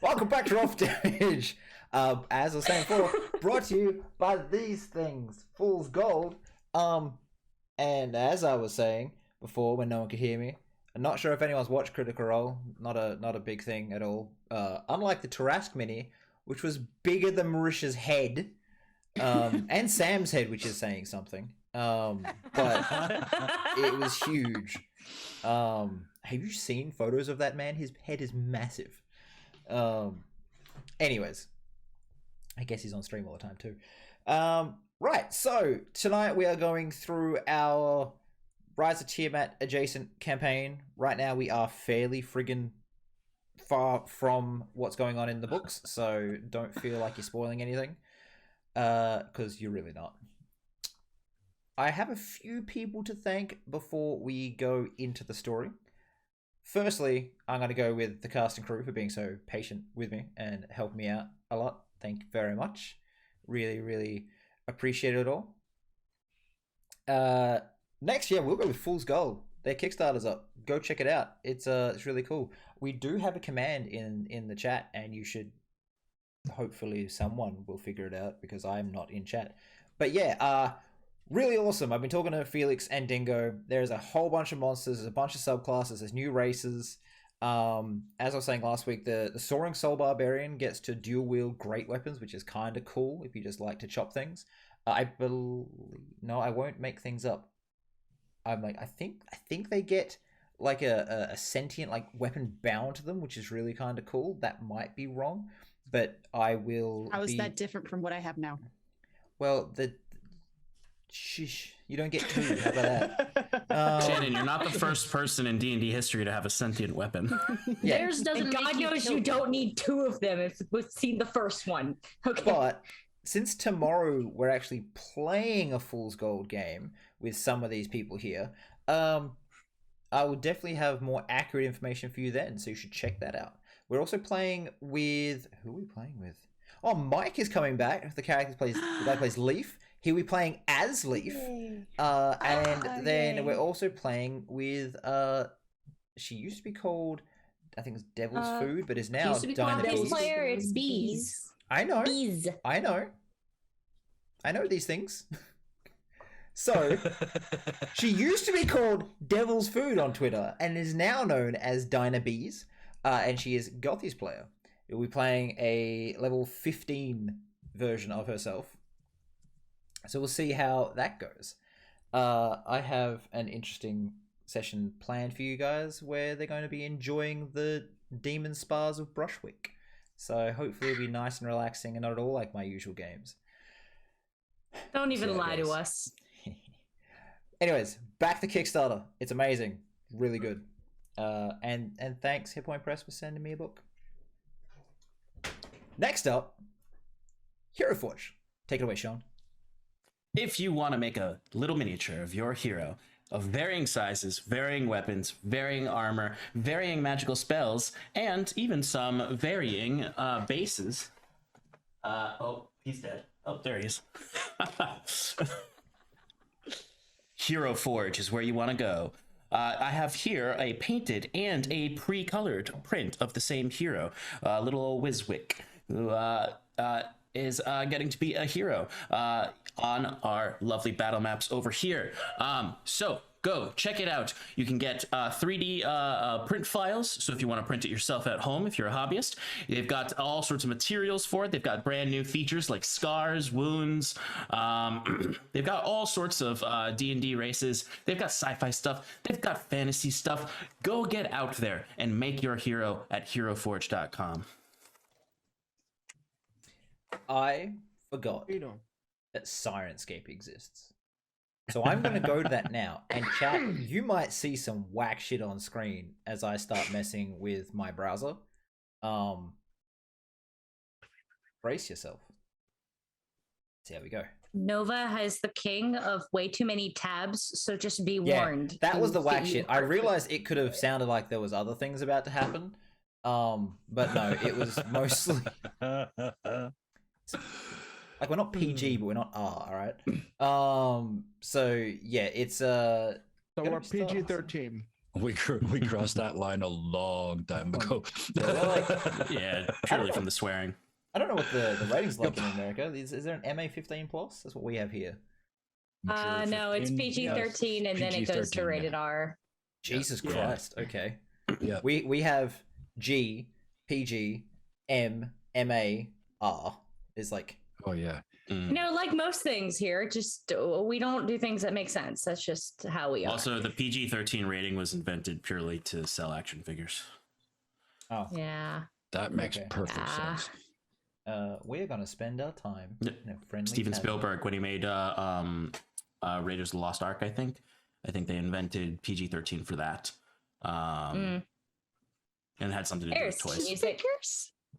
Welcome back to Off Damage. As I was saying before, brought to you by these things, Fool's Gold. And as I was saying before, when no one could hear me, I'm not sure if anyone's watched Critical Role. Not a big thing at all. Unlike the Tarask mini, which was bigger than Marisha's head, and Sam's head, which is saying something. But it was huge. Have you seen photos of that man? His head is massive. Anyways, I guess he's on stream all the time too. Right, so tonight we are going through our Rise of Tiamat adjacent campaign. Right now we are fairly friggin' far from what's going on in the books, so don't feel like you're spoiling anything, because you're really not. I have a few people to thank before we go into the story. Firstly, I'm going to go with the cast and crew for being so patient with me and helped me out a lot. Thank you very much. Really, really appreciate it all. Next, we'll go with Fool's Gold. Their Kickstarter's up. Go check it out. It's really cool. We do have a command in the chat, and you should, hopefully someone will figure it out because I'm not in chat. But yeah, really awesome. I've been talking to Felix and Dingo. There's a whole bunch of monsters. There's a bunch of subclasses. There's new races. As I was saying last week, the Soaring Soul Barbarian gets to dual wield great weapons, which is kind of cool if you just like to chop things. I won't make things up. I think they get like a sentient like weapon bound to them, which is really kind of cool. That might be wrong, but I will. How is that different from what I have now? Well, you don't get two. How about that? Shannon, you're not the first person in D&D history to have a sentient weapon. Yeah. Theirs doesn't. And God knows you don't need two of them if we've seen the first one. Okay. But since tomorrow we're actually playing a Fool's Gold game with some of these people here, I will definitely have more accurate information for you then, so you should check that out. We're also playing with... Who are we playing with? Oh, Mike is coming back. The character plays Leaf. He'll be playing as Leaf. Then we're also playing with... she used to be called, I think it's Devil's Food, but is now Dyna This Bees. player, it's Bees. I know. Bees. I know these things. So, she used to be called Devil's Food on Twitter and is now known as Dyna Bees, and she is Gothi's player. We'll be playing a level 15 version of herself. So we'll see how that goes. I have an interesting session planned for you guys where they're going to be enjoying the demon spas of Brushwick. So hopefully it'll be nice and relaxing and not at all like my usual games. Don't even lie to us. Anyways, back to Kickstarter. It's amazing. Really good. And thanks Hit Point Press for sending me a book. Next up, Hero Forge. Take it away, Sean. If you want to make a little miniature of your hero, of varying sizes, varying weapons, varying armor, varying magical spells, and even some varying bases. Oh, he's dead. Oh, there he is. Hero Forge is where you want to go. I have here a painted and a pre-colored print of the same hero, little old Wizwick, who is getting to be a hero on our lovely battle maps over here. So go check it out. You can get 3D print files, so if you want to print it yourself at home, if you're a hobbyist. They've got all sorts of materials for it. They've got brand new features like scars, wounds. They've got all sorts of D&D races. They've got sci-fi stuff. They've got fantasy stuff. Go get out there and make your hero at heroforge.com. I forgot that Sirenscape exists. So I'm going to go to that now. And chat, you might see some whack shit on screen as I start messing with my browser. Brace yourself. See how we go. Nova has the king of way too many tabs, so just be warned. That was the whack shit. I realized it could have sounded like there was other things about to happen. But no, it was mostly... Like, we're not PG, but we're not R, alright? So, yeah, it's... So we're PG-13. We crossed that line a long time ago. Yeah, purely from the swearing. I don't know what the ratings like in America. Is there an MA 15 plus? That's what we have here. No, it's PG-13, and then it goes to rated R. Jesus Christ. Okay. Yeah. We have G, PG, M, MA, R. Is like. Oh yeah. You know, like most things here, just we don't do things that make sense. That's just how we are. Also, the PG-13 rating was invented purely to sell action figures. Oh. Yeah. That makes perfect sense. We're gonna spend our time in a friendly Steven tavern. Spielberg, when he made Raiders of the Lost Ark, I think they invented PG-13 for that, and it had something to do with toys. Music.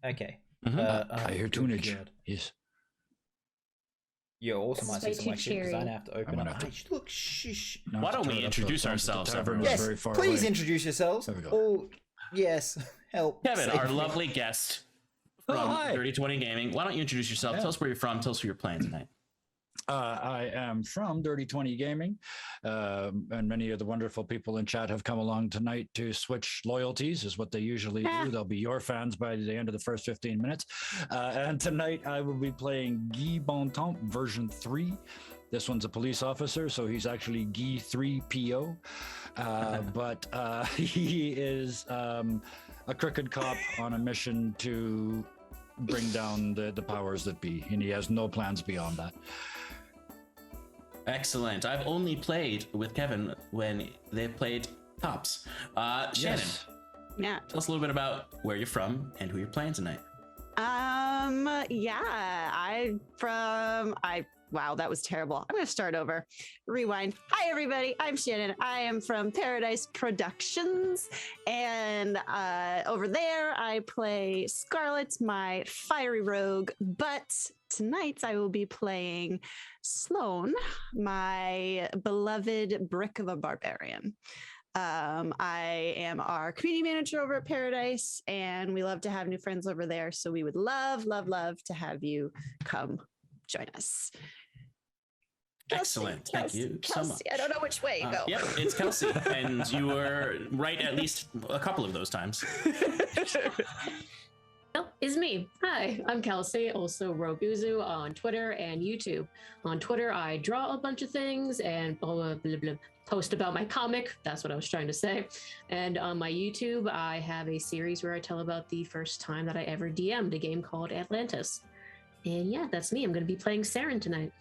Okay. I hear tunage. God. Yes. You also might see way some too like shit because I cheery. have to open I'm up. gonna Hey, look, shush. Why don't we introduce ourselves, everyone? Yes, very far please away. introduce yourselves. There we go. Oh, yes. Help. Kevin, Save our me. lovely guest from hi. 3020 Gaming. Why don't you introduce yourself? Yeah. Tell us where you're from. Tell us who you're playing tonight. I am from Dirty 20 Gaming, and many of the wonderful people in chat have come along tonight to switch loyalties, is what they usually do. They'll be your fans by the end of the first 15 minutes. And tonight I will be playing Guy Bontemps version 3. This one's a police officer, so he's actually Guy 3PO. But he is a crooked cop on a mission to bring down the powers that be, and he has no plans beyond that. Excellent. I've only played with Kevin when they've played cops. Shannon, Yes. Yeah. tell us a little bit about where you're from and who you're playing tonight. Wow, that was terrible. I'm going to start over. Rewind. Hi, everybody. I'm Shannon. I am from Paradise Productions. And over there, I play Scarlet, my fiery rogue. But tonight, I will be playing Sloan, my beloved brick of a barbarian. I am our community manager over at Paradise, and we love to have new friends over there. So we would love, love, love to have you come join us. Excellent. Thank you so much. I don't know which way you go. Yep, it's Kelsey, and you were right at least a couple of those times. Oh, it's me. Hi, I'm Kelsey, also Roguzu on Twitter and YouTube. On Twitter, I draw a bunch of things and blah, blah, blah, blah, post about my comic. That's what I was trying to say. And on my YouTube, I have a series where I tell about the first time that I ever DM'd a game called Atlantis. And yeah, that's me. I'm going to be playing Seren tonight.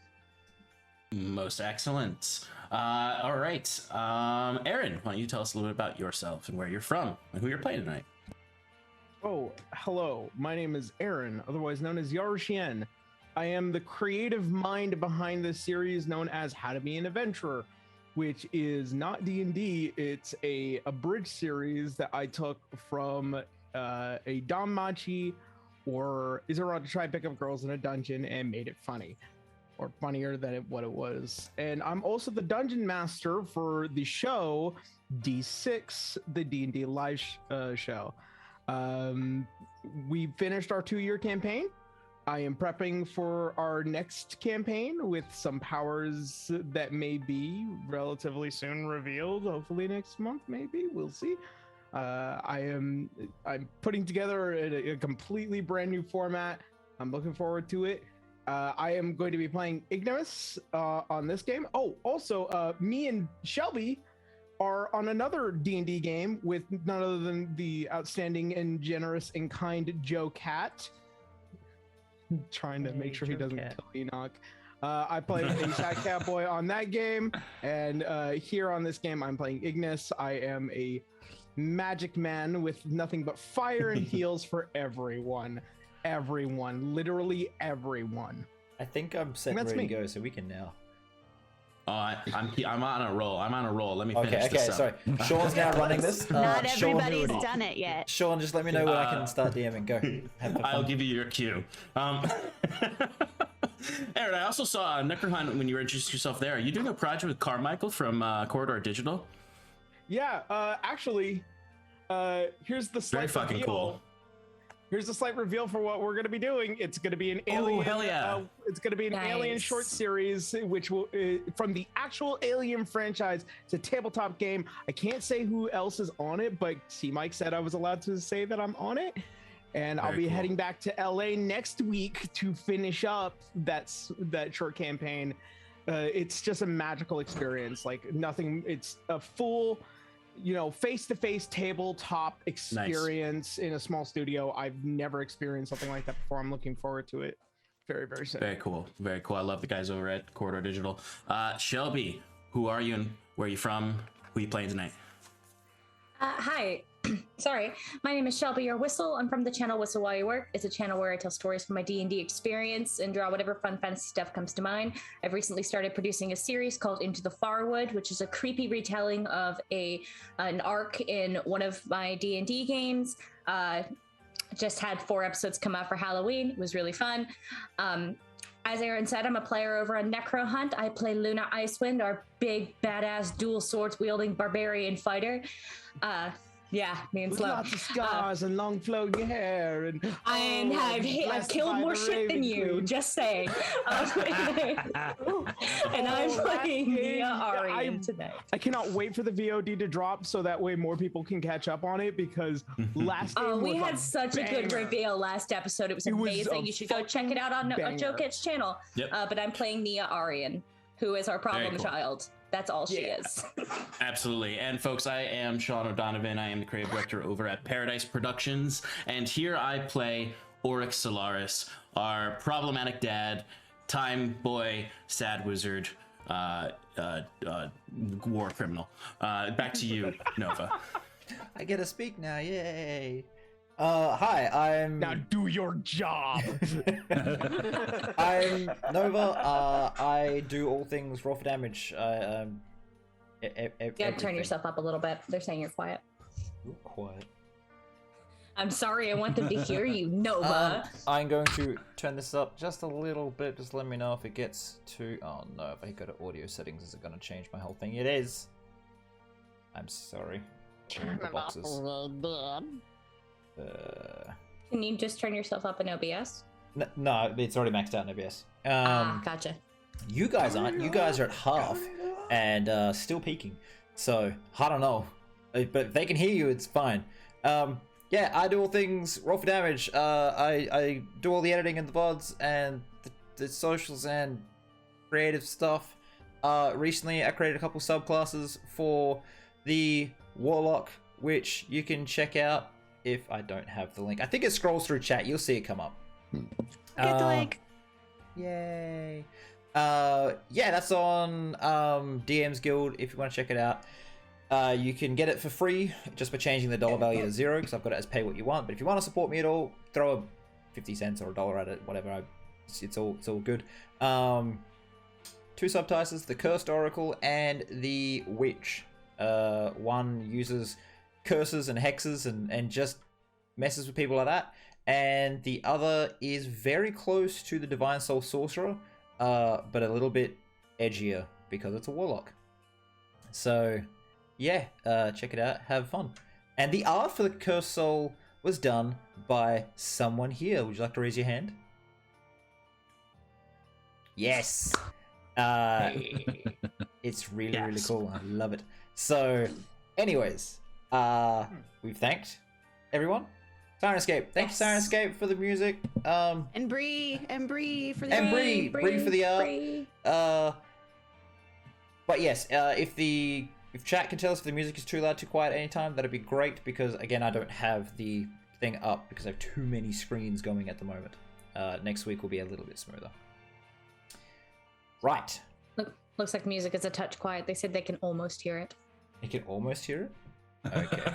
Most excellent. All right. Arron, why don't you tell us a little bit about yourself and where you're from and who you're playing tonight? Oh, hello. My name is Arron, otherwise known as Yarshian. I am the creative mind behind this series known as How to Be an Adventurer, which is not D&D. It's a abridged series that I took from a Danmachi or Iseran to try and pick up girls in a dungeon and made it funny. Or funnier than what it was. And I'm also the dungeon master for the show D6, the D&D live show. We finished our 2-year campaign. I am prepping for our next campaign with some powers that may be relatively soon revealed. Hopefully next month, maybe. We'll see. I'm putting together a completely brand new format. I'm looking forward to it. I am going to be playing Ignis on this game. Oh, also, me and Shelby are on another D&D game with none other than the outstanding and generous and kind Joe Cat. Trying to make sure he doesn't kill Enoch. I played a Sad Cat Boy on that game, and here on this game, I'm playing Ignis. I am a magic man with nothing but fire and heals for everyone. Everyone, literally everyone. I think I'm set and ready to go, so we can now. Oh, I'm on a roll. Let me finish Okay, this up. sorry. Sean's now running this. Not Sean, everybody's done it yet. Sean, just let me know when I can start DMing. Go. Have fun. I'll give you your cue. Arron, I also saw Necrohunt when you were introducing yourself there. Are you doing a project with Carmichael from Corridor Digital? Yeah, actually, here's the Very fucking cool. Here's a slight reveal for what we're going to be doing. It's going to be an alien. hell yeah. It's going to be an alien short series, which will from the actual Alien franchise. It's a tabletop game. I can't say who else is on it, but C Mike said I was allowed to say that I'm on it. And I'll be heading back to LA next week to finish up that short campaign. It's just a magical experience. Like nothing. It's a full, face-to-face tabletop experience in a small studio. I've never experienced something like that before. I'm looking forward to it very, very soon. Very cool. Very cool. I love the guys over at Corridor Digital. Shelby, who are you and where are you from? Who are you playing tonight? Hi. Sorry. My name is Shelby, your whistle. I'm from the channel Whistle While You Work. It's a channel where I tell stories from my D&D experience and draw whatever fun fantasy stuff comes to mind. I've recently started producing a series called Into the Farwood, which is a creepy retelling of an arc in one of my D&D games. Just had 4 episodes come out for Halloween. It was really fun. As Arron said, I'm a player over on Necro Hunt. I play Luna Icewind, our big, badass, dual swords wielding barbarian fighter. Yeah, me and With Slow. lots of scars and long flowing hair, and I've killed more shit than you. Just saying. And I'm playing Mia Arron tonight. I cannot wait for the VOD to drop so that way more people can catch up on it, because last game we was had such a good reveal last episode. It was amazing. You should go check it out on Joe Kit's channel. Yep. But I'm playing Mia Arron, who is our problem child. That's all she is. Absolutely. And folks, I am Sean O'Donovan. I am the creative director over at Paradise Productions. And here I play Oryx Solaris, our problematic dad, time boy, sad wizard, war criminal. Back to you, Nova. I get to speak now, yay! Hi, I'm... Now do your job! I'm Nova. I do all things roll for damage. You gotta turn yourself up a little bit. They're saying you're quiet. You're quiet. I'm sorry, I want them to hear you, Nova. I'm going to turn this up just a little bit. Just let me know if it gets too... Oh no, if I go to audio settings, is it going to change my whole thing? It is. I'm sorry. The boxes. Can you just turn yourself up in OBS? No, it's already maxed out in OBS. Gotcha. You guys aren't. You guys are at half and still peaking. So, I don't know. But if they can hear you, it's fine. Yeah, I do all things roll for damage. I do all the editing and the VODs and the socials and creative stuff. Recently, I created a couple subclasses for the Warlock, which you can check out if I don't have the link. I think it scrolls through chat. You'll see it come up. Get the link. Yay. Yeah, that's on DM's Guild if you want to check it out. You can get it for free just by changing the dollar value to 0, because I've got it as pay what you want. But if you want to support me at all, throw a 50 cents or $1 at it, whatever. It's all good. 2 subtitles, the Cursed Oracle and the Witch. One uses curses and hexes and just messes with people like that, and the other is very close to the Divine Soul Sorcerer, but a little bit edgier because it's a warlock. So yeah, check it out, have fun. And the art for the Cursed Soul was done by someone here. Would you like to raise your hand? Yes. It's really cool. I love it. So anyways, we've thanked everyone. Sirenscape, thank you Sirenscape for the music. And Bree for the Bree for the art. But yes, if chat can tell us if the music is too loud, too quiet at any time, that'd be great, because again, I don't have the thing up because I have too many screens going at the moment. Next week will be a little bit smoother. Right. Looks like music is a touch quiet. They said they can almost hear it. You can almost hear it? Okay.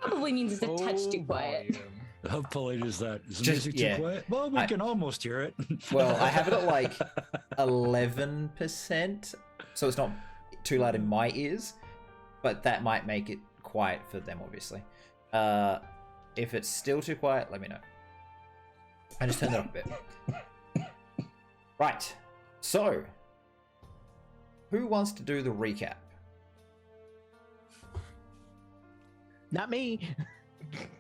Probably means it's a touch too quiet. How polite is that? Is the Just- music yeah. too quiet? Well, we can almost hear it. Well, I have it at like 11%, so it's not too loud in my ears, but that might make it quiet for them, obviously. If it's still too quiet, let me know. I just turned it up a bit. Right. So, who wants to do the recap? Not me.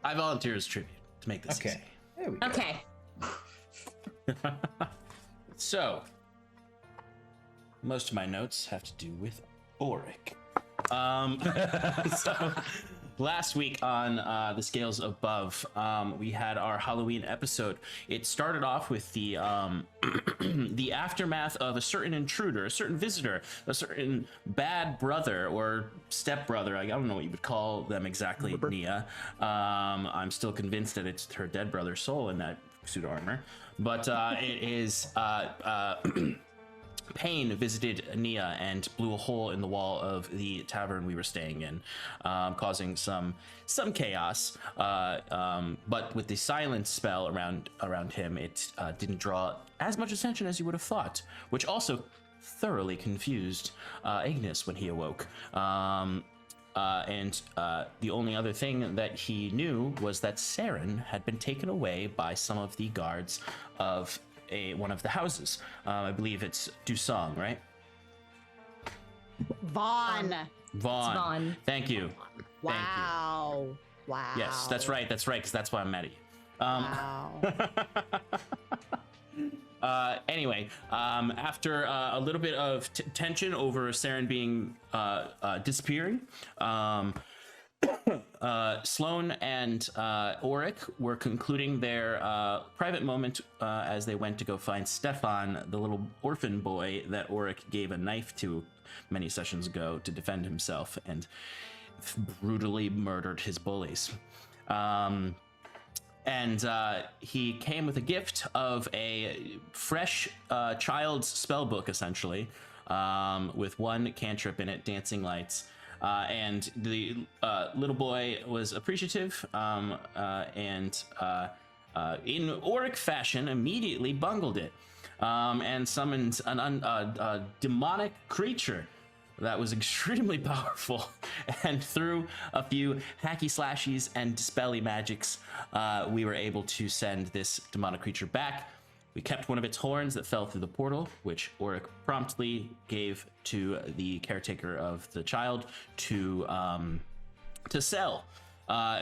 I volunteer as tribute to make this Okay. There we go. Okay. easy. So, most of my notes have to do with Auric. So last week on the Scales Above, we had our Halloween episode. It started off with the the aftermath of a certain intruder, a certain visitor, a certain bad brother or stepbrother. I don't know what you would call them exactly, Nia. I'm still convinced that it's her dead brother's soul in that suit of armor, but it is Pain visited Nia and blew a hole in the wall of the tavern we were staying in, causing some chaos. But with the silence spell around him, it didn't draw as much attention as you would have thought, which also thoroughly confused Ignis when he awoke. And the only other thing that he knew was that Seren had been taken away by some of the guards of one of the houses. I believe it's Dusong, right? Vahn. Vahn. Thank you. Wow. Wow. Yes, that's right, because that's why I'm mad at you. Wow. Anyway, after a little bit of tension over Seren being disappearing, Sloane and Auric were concluding their private moment as they went to go find Stefan, the little orphan boy that Auric gave a knife to many sessions ago to defend himself and brutally murdered his bullies. And he came with a gift of a fresh child's spell book, essentially, with one cantrip in it, Dancing Lights. And the little boy was appreciative and in Auric fashion immediately bungled it and summoned a demonic creature that was extremely powerful, and through a few hacky slashies and dispelly magics, we were able to send this demonic creature back. We kept one of its horns that fell through the portal, which Auric promptly gave to the caretaker of the child to sell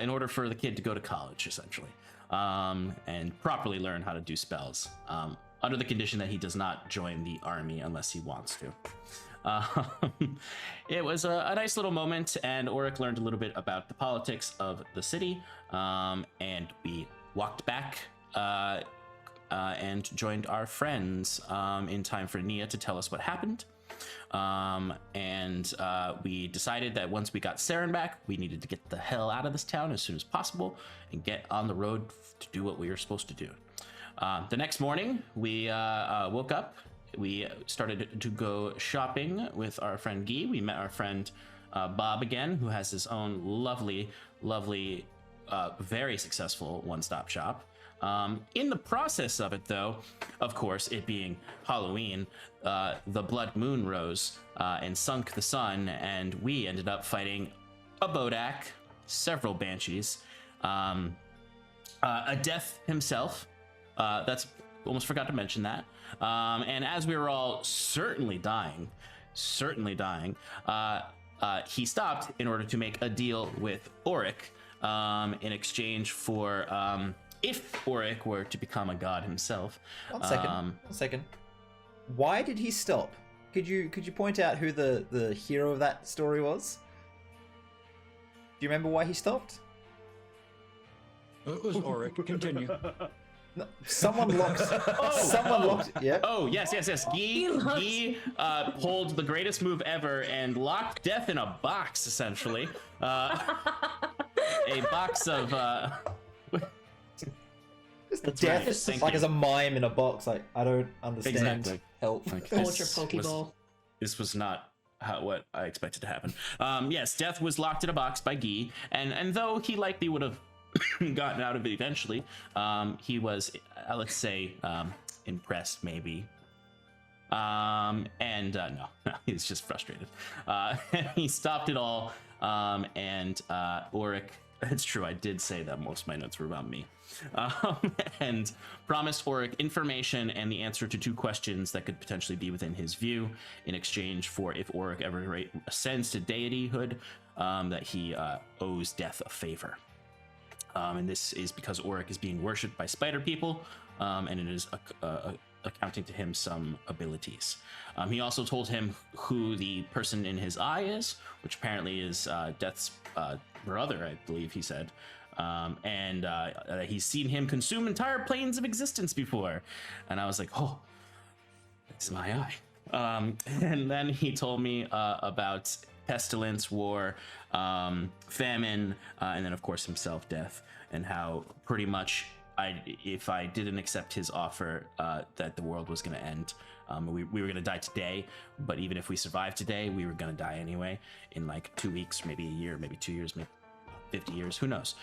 in order for the kid to go to college, essentially, and properly learn how to do spells, under the condition that he does not join the army unless he wants to. It was a nice little moment, and Auric learned a little bit about the politics of the city, and we walked back and joined our friends in time for Nia to tell us what happened. And we decided that once we got Seren back, we needed to get the hell out of this town as soon as possible and get on the road to do what we were supposed to do. The next morning, we woke up. We started to go shopping with our friend Guy. We met our friend Bob again, who has his own lovely, very successful one-stop shop. In the process of it, though, of course, it being Halloween, the blood moon rose and sunk the sun, and we ended up fighting a Bodak, several banshees, a death himself. That's almost forgot to mention that. And as we were all certainly dying, he stopped in order to make a deal with Auric in exchange for if Auric were to become a god himself. One second. Why did he stop? Could you point out who the hero of that story was? Do you remember why he stopped? It was Auric. Continue. No, someone locked. Someone locked. Yeah. Oh yes. Guy pulled the greatest move ever and locked Death in a box, essentially. A box of. Death, right. like as a mime in a box. Like, I don't understand. Exactly. Help. Like, Ultra Pokeball. This was not what I expected to happen. Yes, Death was locked in a box by Guy, and though he likely would have gotten out of it eventually, he was, let's say, impressed maybe. No, he's just frustrated. He stopped it all, and Auric. It's true, I did say that most of my notes were about me. And promised Auric information and the answer to 2 questions that could potentially be within his view in exchange for if Auric ever ascends to deityhood, that he owes Death a favor. And this is because Auric is being worshipped by spider people, and it is accounting to him some abilities. He also told him who the person in his eye is, which apparently is Death's brother, I believe he said. And he's seen him consume entire planes of existence before. And I was like, oh, it's my eye. And then he told me about pestilence, war, famine, and then of course himself, death, and how pretty much if I didn't accept his offer, that the world was going to end. We were going to die today, but even if we survived today, we were going to die anyway in like 2 weeks, maybe a year, maybe 2 years, maybe 50 years, who knows.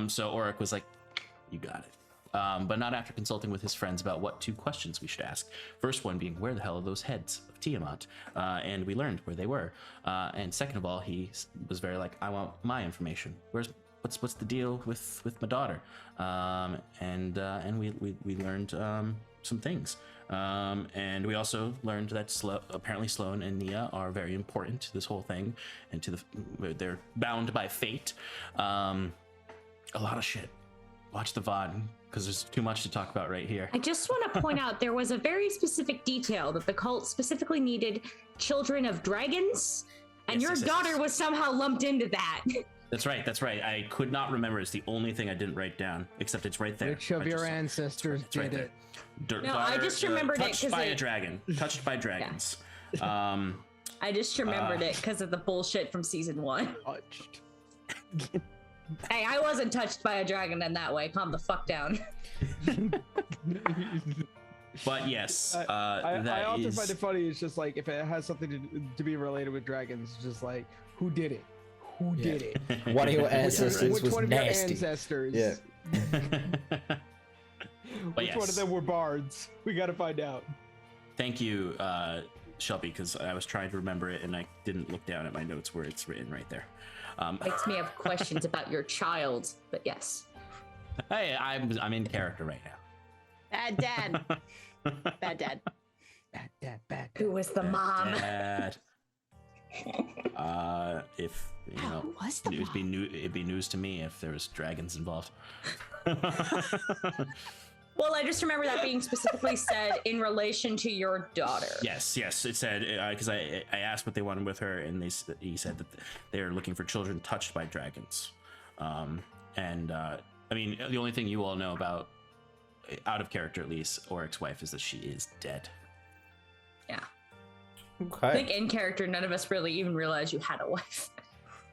So Auric was like, you got it. But not after consulting with his friends about what 2 questions we should ask. First one being, where the hell are those heads of Tiamat? And we learned where they were. And second of all, he was very like, I want my information. What's the deal with my daughter? And we learned some things. And we also learned that apparently Sloan and Nia are very important to this whole thing, and they're bound by fate. A lot of shit. Watch the VOD, because there's too much to talk about right here. I just want to point out there was a very specific detail that the cult specifically needed children of dragons, and your daughter was somehow lumped into that. That's right. I could not remember. It's the only thing I didn't write down, except it's right there. Which of your ancestors did it? No, I just remembered it touched by a dragon. Touched by dragons. Yeah. I just remembered it because of the bullshit from season 1. Touched. Hey, I wasn't touched by a dragon in that way. Calm the fuck down. But yes, I often find it funny. It's just like if it has something to be related with dragons, it's just like, who did it? Who did it? One of your ancestors Which was one of nasty. your ancestors? Yeah. Which one of them were bards? We got to find out. Thank you, Shelby, because I was trying to remember it and I didn't look down at my notes where it's written right there. Makes me have questions about your child, but yes. Hey, I'm in character right now. Bad dad. Bad dad. Bad dad. Who was the mom? Dad. If you know, Who was the it'd be news to me if there was dragons involved. Well, I just remember that being specifically said in relation to your daughter. Yes, it said, because I asked what they wanted with her, and he said that they are looking for children touched by dragons. I mean, the only thing you all know about, out of character at least, Auric's wife is that she is dead. Yeah. Okay. I think in character, none of us really even realized you had a wife.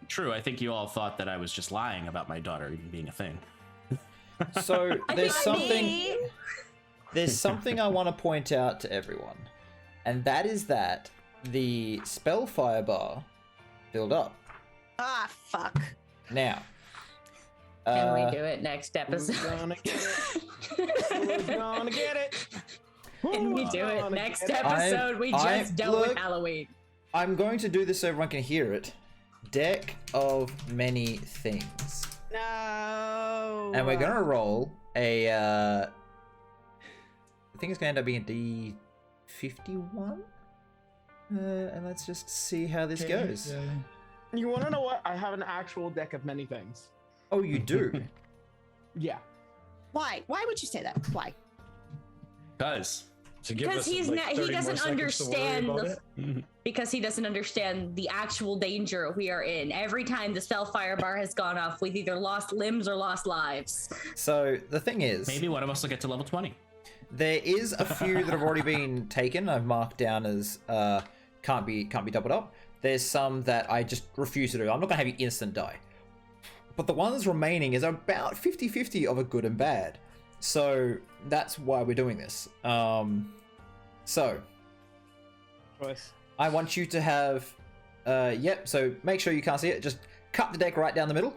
True, I think you all thought that I was just lying about my daughter even being a thing. So there's something I want to point out to everyone, and that is that the Spellfire bar filled up. Ah, fuck. Now, Can we do it next episode? Who's gonna get it? Who's gonna get it? Can we do it next episode? We just done with Halloween. I'm going to do this so everyone can hear it. Deck of many things. No. And we're going to roll a... I think it's going to end up being a D51. And let's just see how this goes. You want to know what? I have an actual deck of many things. Oh, you do? Yeah. Why? Why would you say that? Why? Because He doesn't understand because he doesn't understand the actual danger we are in. Every time the Spellfire bar has gone off, we've either lost limbs or lost lives. So the thing is, maybe one of us will get to level 20. There is a few that have already been taken. I've marked down as can't be doubled up. There's some that I just refuse to do. I'm not gonna have you instant die. But the ones remaining is about 50-50 of a good and bad. So that's why we're doing this. So Choice. I want you to have, so make sure you can't see it. Just cut the deck right down the middle.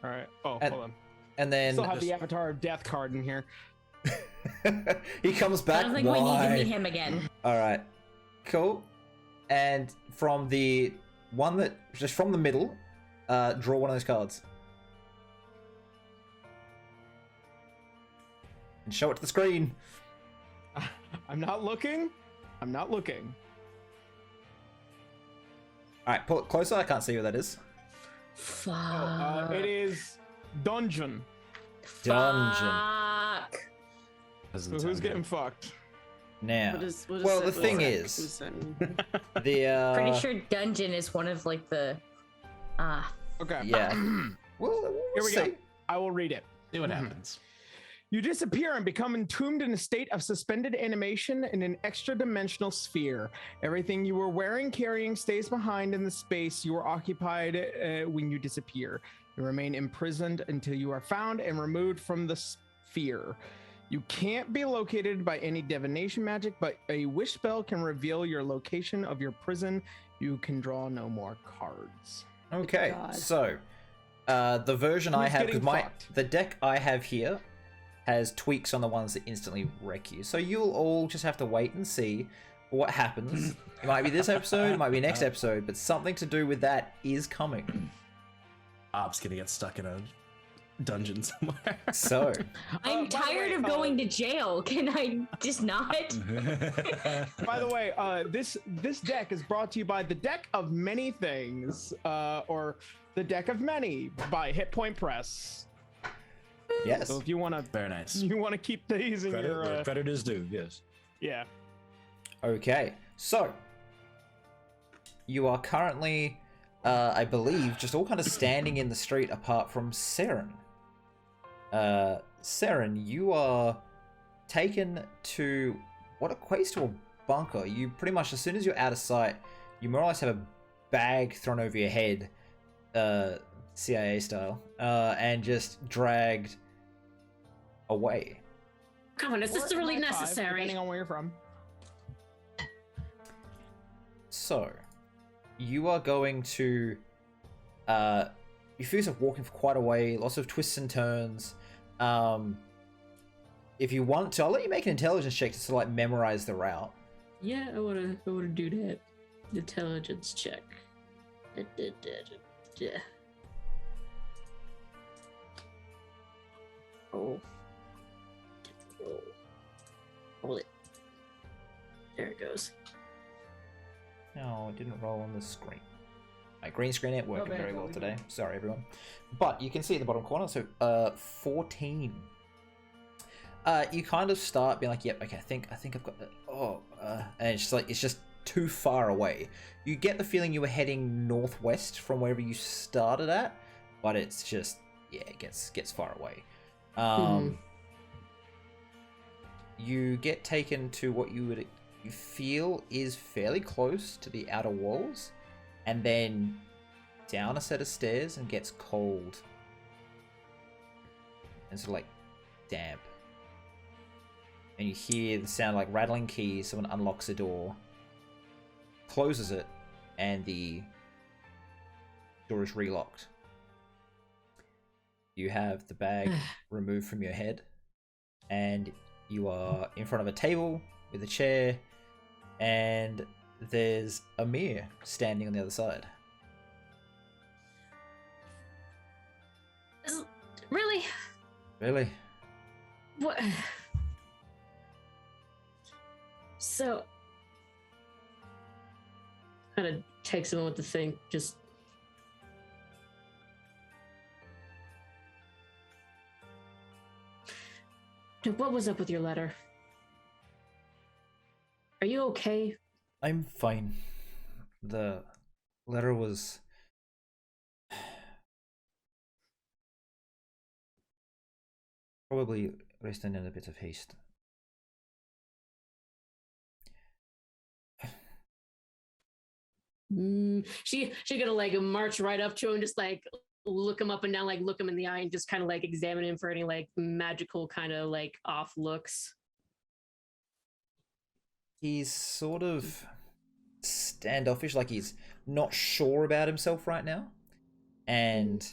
All right. Oh, And- hold on. And then Still have the Avatar of Death card in here. he comes I back. don't think we need to meet him again. All right, cool. And from the one that just from the middle, draw one of those cards and show it to the screen. I'm not looking. I'm not looking. All right, pull it closer. I can't see what that is. Fuck. It is dungeon. Dungeon. Fuck. So who's getting fucked? Now, Well, the thing is, the Pretty sure dungeon is one of like the. Okay. yeah. Well, Here we go. see. I will read it. See what happens. You disappear and become entombed in a state of suspended animation in an extra-dimensional sphere. Everything you were wearing, carrying, stays behind in the space you were occupied when you disappear. You remain imprisoned until you are found and removed from the sphere. You can't be located by any divination magic, but a wish spell can reveal your location of your prison. You can draw no more cards. Okay, God. so the version I Who's have, getting because fucked? the deck I have here has tweaks on the ones that instantly wreck you. So you'll all just have to wait and see what happens. It might be this episode, it might be next episode, but something to do with that is coming. Ob's gonna get stuck in a dungeon somewhere. So I'm by the tired way, of going to jail. Can I just not? By the way, this deck is brought to you by the Deck of Many Things, or the Deck of Many by Hit Point Press. yes, So if you want to, Very nice. you want to keep these in Credit your, where credit is due. Yes. yeah. okay. So you are currently, I believe, just all kind of standing in the street apart from Seren. Seren, you are taken to what equates to a bunker. You pretty much, as soon as you're out of sight, you more or less have a bag thrown over your head, CIA style, and just dragged away. Come on, is this Or really high five, necessary? depending on where you're from. So, you are going to, you feel yourself walking for quite a way, lots of twists and turns. If you want to, I'll let you make an intelligence check to sort of like memorize the route. Yeah, I wanna do that. Intelligence check. Yeah. Roll. Roll it. There it goes. No, it didn't roll on the screen. My green screen ain't working bad, very well we today. Sorry, everyone. But you can see at the bottom corner, so 14. You kind of start being like, yep, okay, I think I've got the, and it's just like, it's just too far away. You get the feeling you were heading northwest from wherever you started at, but it's just, yeah, it gets far away. You get taken to what you feel is fairly close to the outer walls, and then down a set of stairs and gets cold and sort of like damp. And you hear the sound like rattling keys. Someone unlocks a door, closes it, and the door is relocked. You have the bag removed from your head, and you are in front of a table with a chair, and there's a mirror standing on the other side. Really? Really? What? So, kind of takes a moment to think. Just what was up with your letter? Are you okay? I'm fine. The letter was probably written in a bit of haste. She gonna like march right up to him, just like look him up and down, like look him in the eye, and just kind of like examine him for any like magical kind of like off looks. He's sort of standoffish, like he's not sure about himself right now. And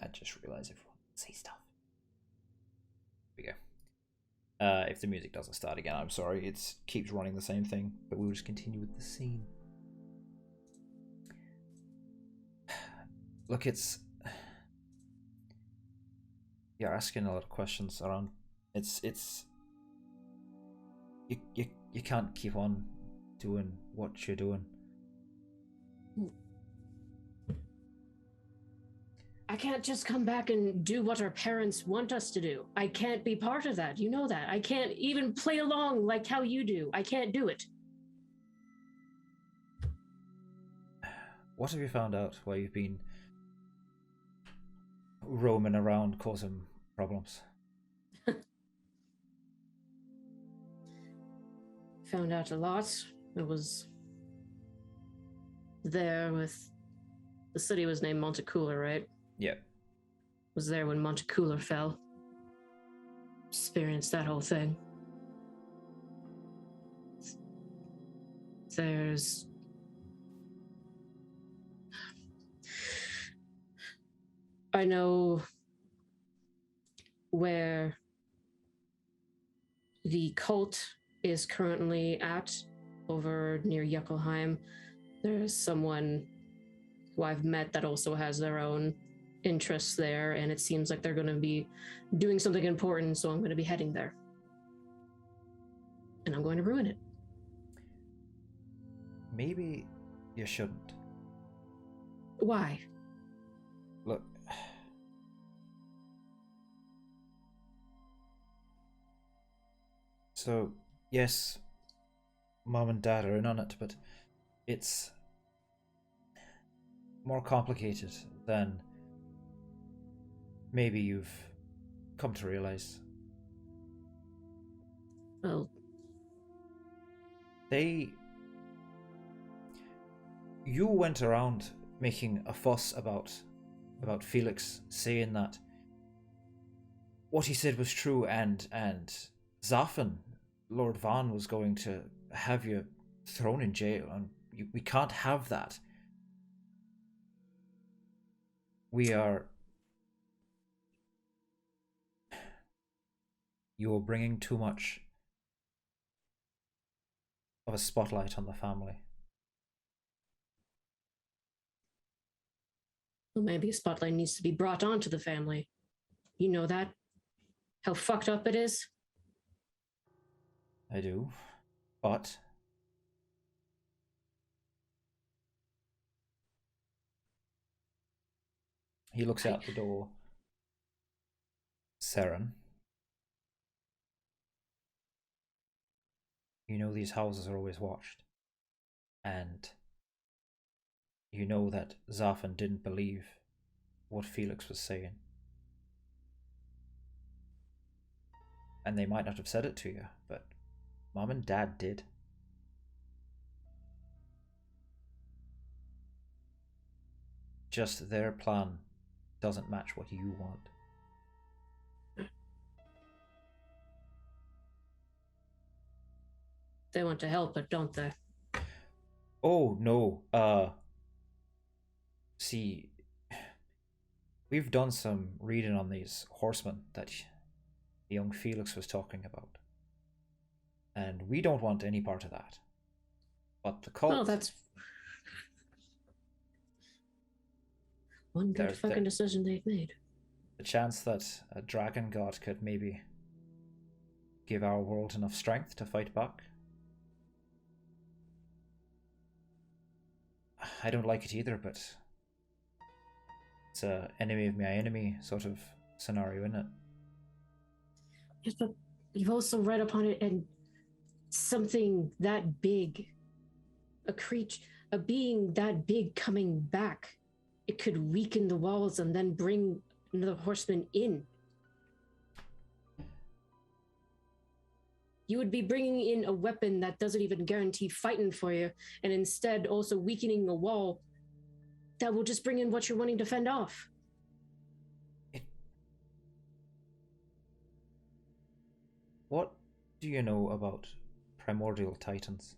I just realized everyone can see stuff. Here we go. If the music doesn't start again, I'm sorry. It keeps running the same thing, but we'll just continue with the scene. Look, it's... You're asking a lot of questions around. It's... You can't keep on doing what you're doing. I can't just come back and do what our parents want us to do. I can't be part of that. You know that. I can't even play along like how you do. I can't do it. What have you found out while you've been roaming around causing problems? Found out a lot. It was there with the city was named Montecooler, right? Yep. Was there when Montecooler fell. Experienced that whole thing. There's I know where the cult is currently at over near Yuckelheim. There's someone who I've met that also has their own interests there, and it seems like they're going to be doing something important, so I'm going to be heading there. And I'm going to ruin it. Maybe you shouldn't. Why? Look. So, yes, Mom and Dad are in on it, but it's more complicated than maybe you've come to realize. Well, you went around making a fuss about Felix saying that what he said was true, and Zafin, Lord Vahn, was going to have you thrown in jail, and we can't have that. You're bringing too much of a spotlight on the family. well, maybe a spotlight needs to be brought onto the family. You know that? How fucked up it is? I do, but he looks out the door. Seren, you know these houses are always watched, and you know that Zafin didn't believe what Felix was saying, and they might not have said it to you, but Mom and Dad did. Just their plan doesn't match what you want. They want to help it, don't they? Oh, no. See, we've done some reading on these horsemen that young Felix was talking about. And we don't want any part of that. But the cult... Oh, that's one good fucking decision they've made. The chance that a dragon god could maybe give our world enough strength to fight back. I don't like it either, but it's a enemy of my enemy sort of scenario, isn't it? Yes, but you've also read upon it, and something that big, a being that big coming back, it could weaken the walls and then bring another horseman in. You would be bringing in a weapon that doesn't even guarantee fighting for you, and instead also weakening a wall that will just bring in what you're wanting to fend off. What do you know about primordial titans?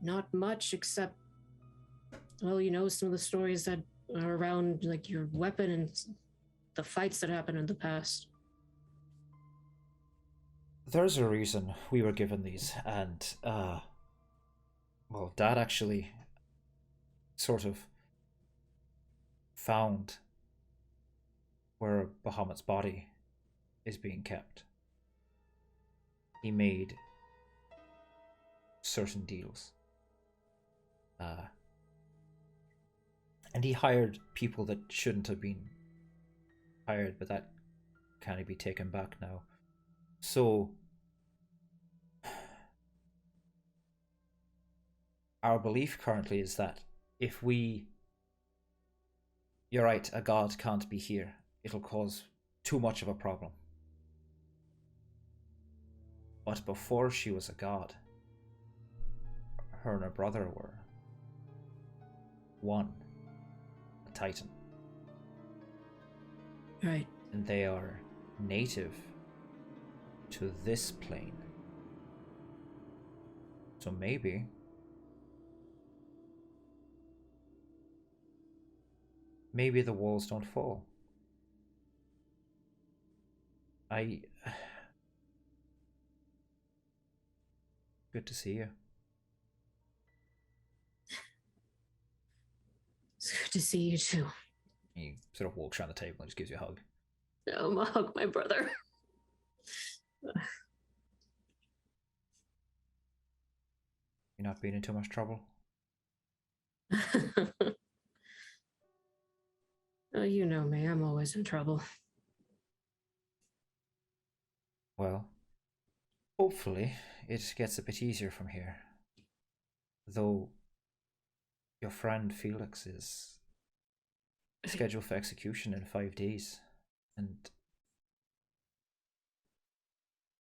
Not much, except, well, you know, some of the stories that are around, like your weapon and the fights that happened in the past. There's a reason we were given these, and, well, Dad actually sort of found where Bahamut's body is being kept. He made certain deals. And he hired people that shouldn't have been hired, but that can't be taken back now. So our belief currently is that if we... You're right, a god can't be here. It'll cause too much of a problem. But before she was a god, her and her brother were one, a titan. Right. And they are native to this plane. So maybe the walls don't fall. Good to see you. It's good to see you too. He sort of walks around the table and just gives you a hug. I'm gonna hug my brother. You're not being in too much trouble? Oh, you know me, I'm always in trouble. Well, hopefully it gets a bit easier from here. Though your friend Felix is scheduled for execution in 5 days, and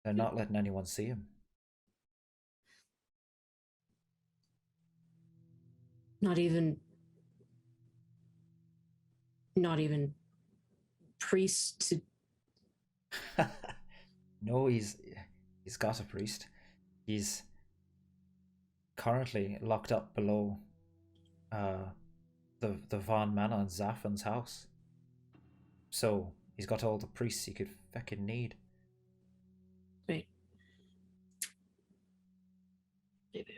they're not letting anyone see him. Not even priests to... No, he's got a priest. He's currently locked up below the Vahn Manor in Zafran's house. So he's got all the priests he could fucking need. Wait.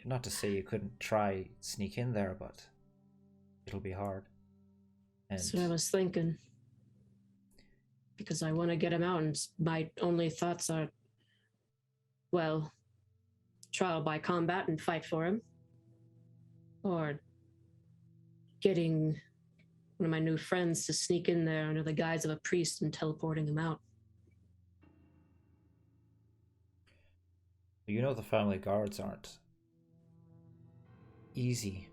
Not to say you couldn't try sneak in there, but it'll be hard. And That's what I was thinking. Because I want to get him out, and my only thoughts are, well, trial by combat and fight for him. Or getting one of my new friends to sneak in there under the guise of a priest and teleporting him out. you know the family guards aren't easy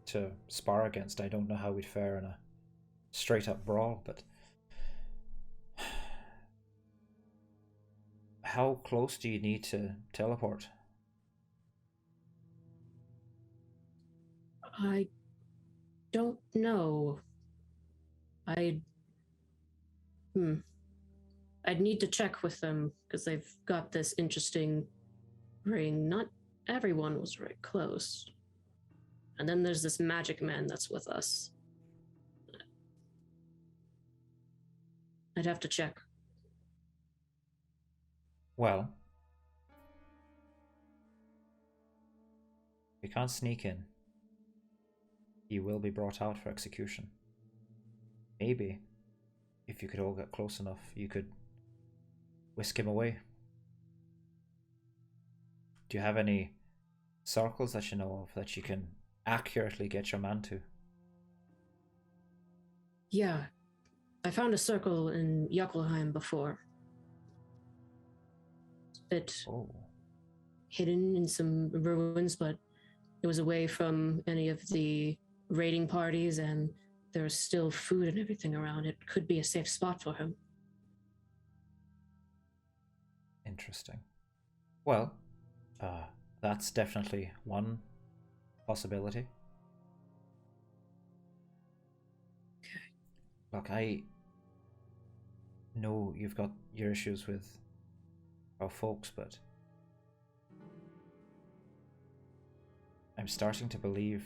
to spar against. I don't know how we'd fare in a straight up brawl, but how close do you need to teleport? I don't know. I'd need to check with them because they've got this interesting ring. Not everyone was very close. And then there's this magic man that's with us. I'd have to check. Well, if you can't sneak in, you will be brought out for execution. Maybe, if you could all get close enough, you could whisk him away. Do you have any circles that you know of that you can accurately get your man to? Yeah, I found a circle in Jokelheim before. It's a bit hidden in some ruins, but it was away from any of the raiding parties, and there was still food and everything around. It could be a safe spot for him. Interesting. Well, that's definitely one possibility. Okay. Look, I know you've got your issues with our folks, but I'm starting to believe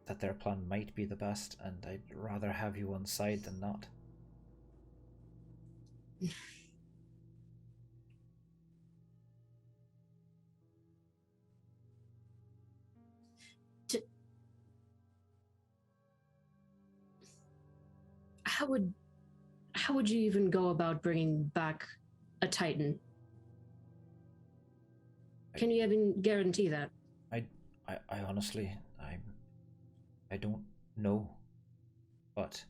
that their plan might be the best, and I'd rather have you on side than not. How would you even go about bringing back a Titan? Can you even guarantee that? I honestly, I don't know. but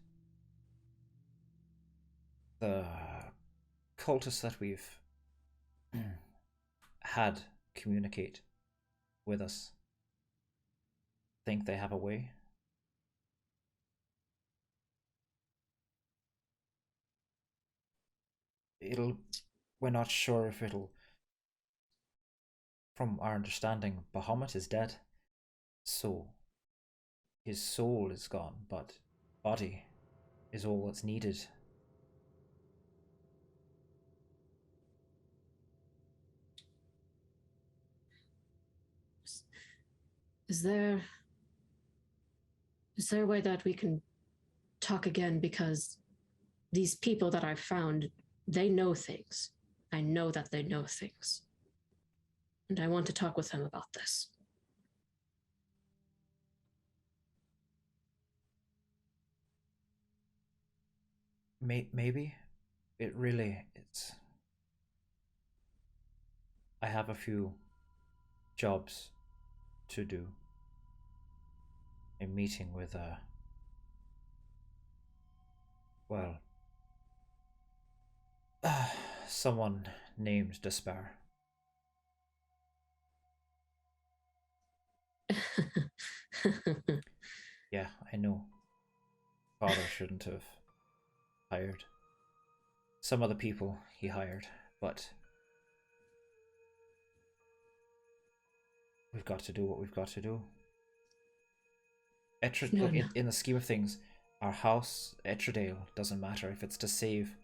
the cultists that we've had communicate with us think they have a way. We're not sure if it'll, from our understanding, Bahamut is dead, so his soul is gone, but body is all that's needed. Is there a way that we can talk again? Because these people that I've found, they know things. I know that they know things. And I want to talk with them about this. Maybe. It's... I have a few jobs to do. A meeting with someone named Despair. Yeah, I know. Father shouldn't have hired some of the people he hired, but we've got to do what we've got to do. Look, in the scheme of things, our house, Etredale, doesn't matter if it's to save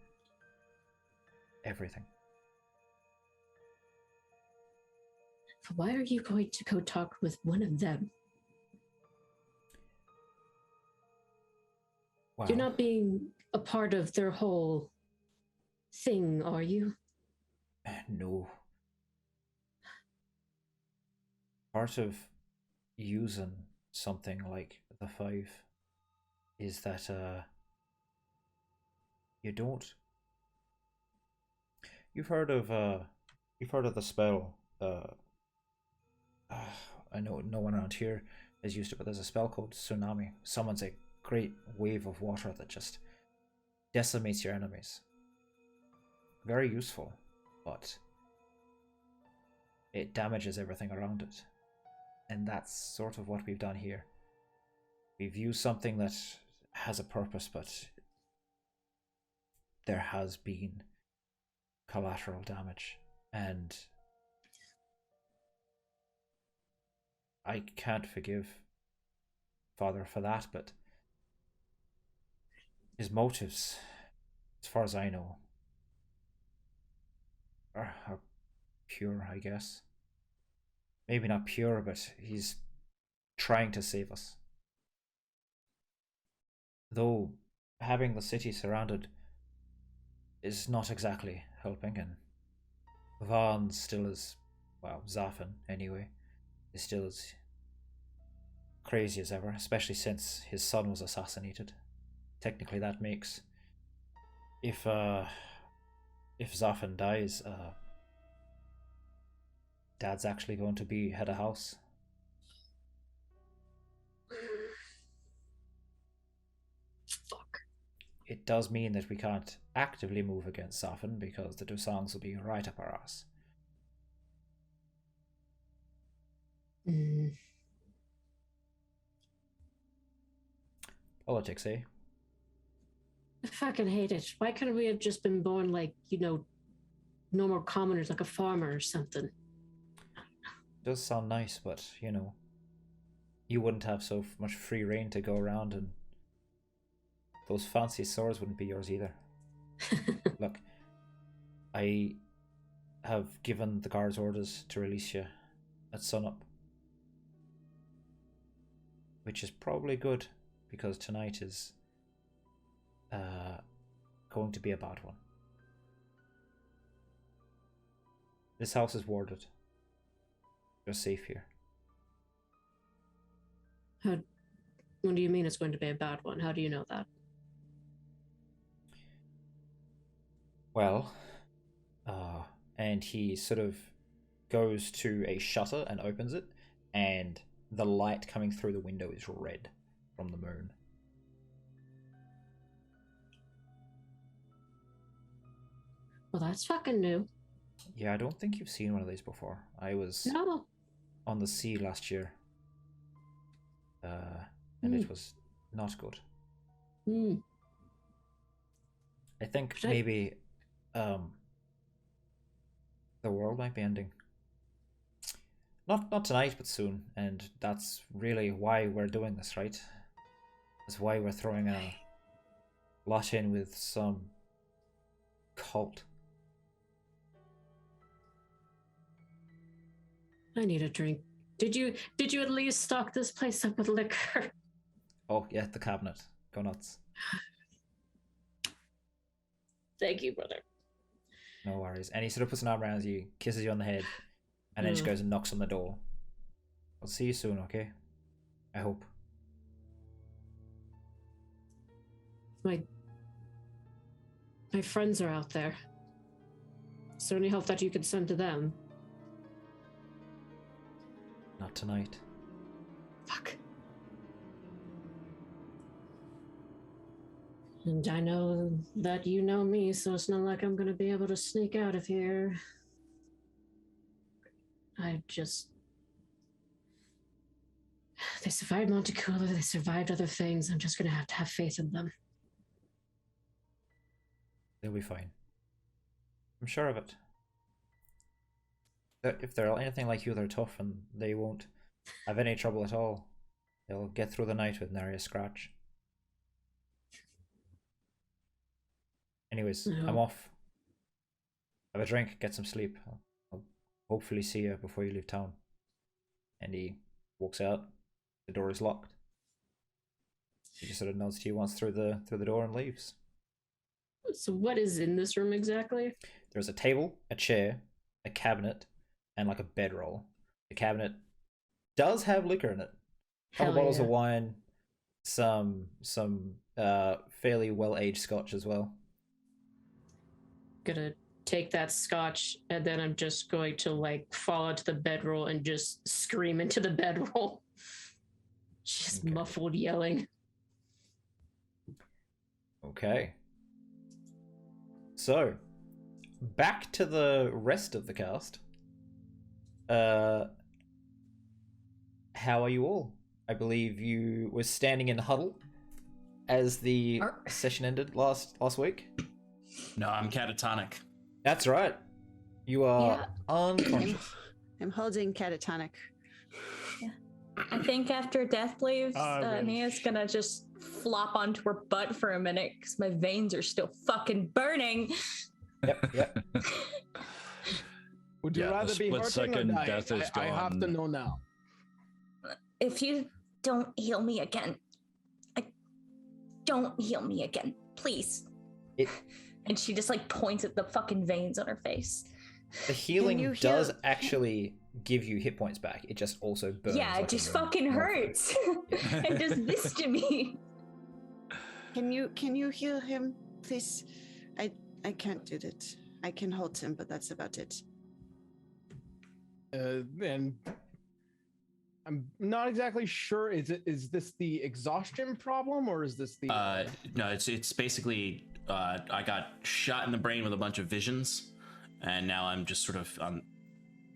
everything. Why are you going to go talk with one of them? Wow. You're not being a part of their whole thing, are you? No. Part of using something like the 5 is that you don't... You've heard of the spell, I know no one around here has used it, but there's a spell called Tsunami. Summons a great wave of water that just decimates your enemies. Very useful, but it damages everything around it. And that's sort of what we've done here. We've used something that has a purpose, but there has been collateral damage, and I can't forgive Father for that, but his motives, as far as I know, are pure, I guess. Maybe not pure, but he's trying to save us. Though having the city surrounded is not exactly helping, and Vahn still is, well, Zafin anyway, is still as crazy as ever, especially since his son was assassinated. Technically that makes, if Zafin dies, Dad's actually going to be head of house. Fuck. It does mean that we can't actively move against Zafin because the Dusangs will be right up our ass. Politics, eh? I fucking hate it. Why couldn't we have just been born like, normal commoners, like a farmer or something? Does sound nice, but, you wouldn't have so much free reign to go around, and those fancy swords wouldn't be yours either. Look, I have given the guards orders to release you at sunup, which is probably good, because tonight is going to be a bad one. This house is warded. You're safe here. What do you mean it's going to be a bad one? How do you know that? Well, and he sort of goes to a shutter and opens it, and the light coming through the window is red from the moon. Well, that's fucking new. Yeah, I don't think you've seen one of these before. I was No. on the sea last year. And it was not good. I think maybe the world might be ending. Not tonight, but soon, and that's really why we're doing this, right? That's why we're throwing a lot in with some cult. I need a drink. Did you at least stock this place up with liquor? Oh yeah, the cabinet. Go nuts. Thank you, brother. No worries. And he sort of puts an arm around you, kisses you on the head, and then just goes and knocks on the door. I'll see you soon, okay? I hope. My friends are out there. Is there any help that you could send to them? Not tonight. Fuck. And I know that you know me, so it's not like I'm gonna be able to sneak out of here. They survived Monte Carlo, they survived other things. I'm just gonna have to have faith in them. They'll be fine. I'm sure of it. If they're anything like you, they're tough and they won't have any trouble at all. They'll get through the night with nary a scratch. Anyways, I'm off. Have a drink, get some sleep. I'll hopefully see you before you leave town. And he walks out. The door is locked. He just sort of nods to you once through the door and leaves. So what is in this room exactly? There's a table, a chair, a cabinet, and like a bedroll. The cabinet does have liquor in it. A couple bottles of wine, some fairly well-aged scotch as well. Gonna take that scotch, and then I'm just going to like fall into the bedroll and just scream into the bedroll. Just muffled yelling. Okay. So, back to the rest of the cast. How are you all? I believe you were standing in huddle as the session ended last week. No, I'm catatonic. That's right. You are unconscious. I'm holding catatonic. Yeah. I think after death leaves, Nia's gonna just flop onto her butt for a minute because my veins are still fucking burning. Yep. Would you rather be hurting or die? Death is I have to know now. If you don't heal me again, don't heal me again, please. And she just like points at the fucking veins on her face. The healing does actually give you hit points back. It just also burns. Yeah, it just fucking hurts. It does this to me. Can you heal him, please? I can't do that. I can hold him, but that's about it. And I'm not exactly sure. Is this the exhaustion problem, or is this the? No, it's basically I got shot in the brain with a bunch of visions, and now I'm just sort of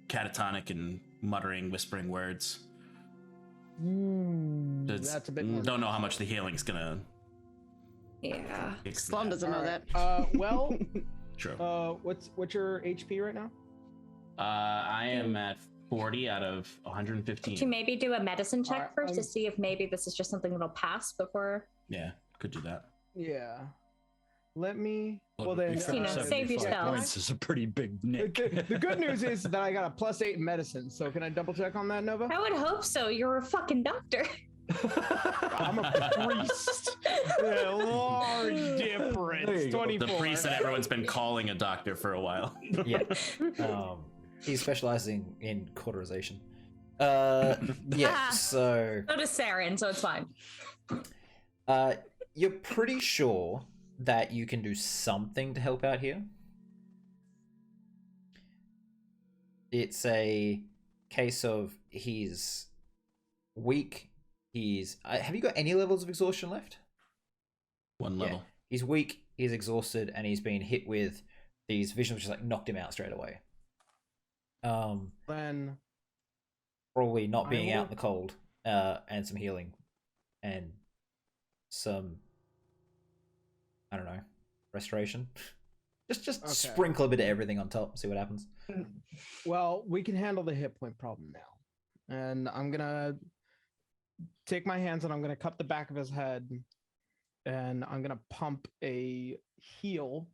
catatonic and muttering, whispering words. That's a bit more. Don't know how much the healing's gonna. Yeah. Sloan doesn't know that. Well, True. What's your HP right now? I am at 40 out of 115. Could you maybe do a medicine check first to see if maybe this is just something that'll pass before? Yeah, could do that. Yeah. Let me. Well, then, save yourself. Points is a pretty big nick. The good news is that I got a +8 in medicine. So can I double check on that, Nova? I would hope so. You're a fucking doctor. I'm a priest. Yeah, large difference. 24. The priest that everyone's been calling a doctor for a while. Yeah. He's specializing in cauterization. Yeah, so... So does Seren, so it's fine. You're pretty sure that you can do something to help out here. It's a case of he's weak. Have you got any levels of exhaustion left? One level. Yeah. He's weak, he's exhausted, and he's been hit with these visions just like knocked him out straight away. Then Probably not I being out will- in the cold, and some healing, and some, I don't know, restoration. Just Okay. sprinkle a bit of everything on top. See what happens. Well, we can handle the hit point problem now. And I'm gonna take my hands and I'm gonna cup the back of his head, and I'm gonna pump a heal,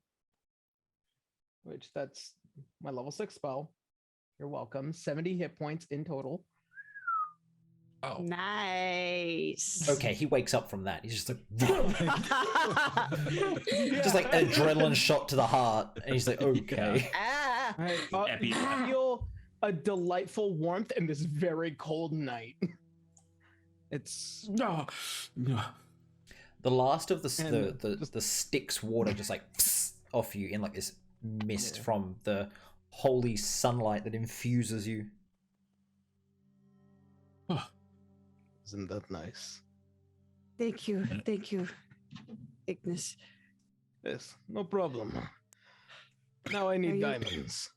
which that's my level 6 spell. You're welcome. 70 hit points in total. Oh, Nice. Okay, he wakes up from that. He's just like, just like an adrenaline shot to the heart, and he's like, okay. Ah. All right, you feel a delightful warmth in this very cold night. It's No. The last of And the Styx water just like off you in like this mist from the holy sunlight that infuses you. isn't that nice? Thank you. Thank you, Ignis. Yes, no problem. Now I need you- diamonds.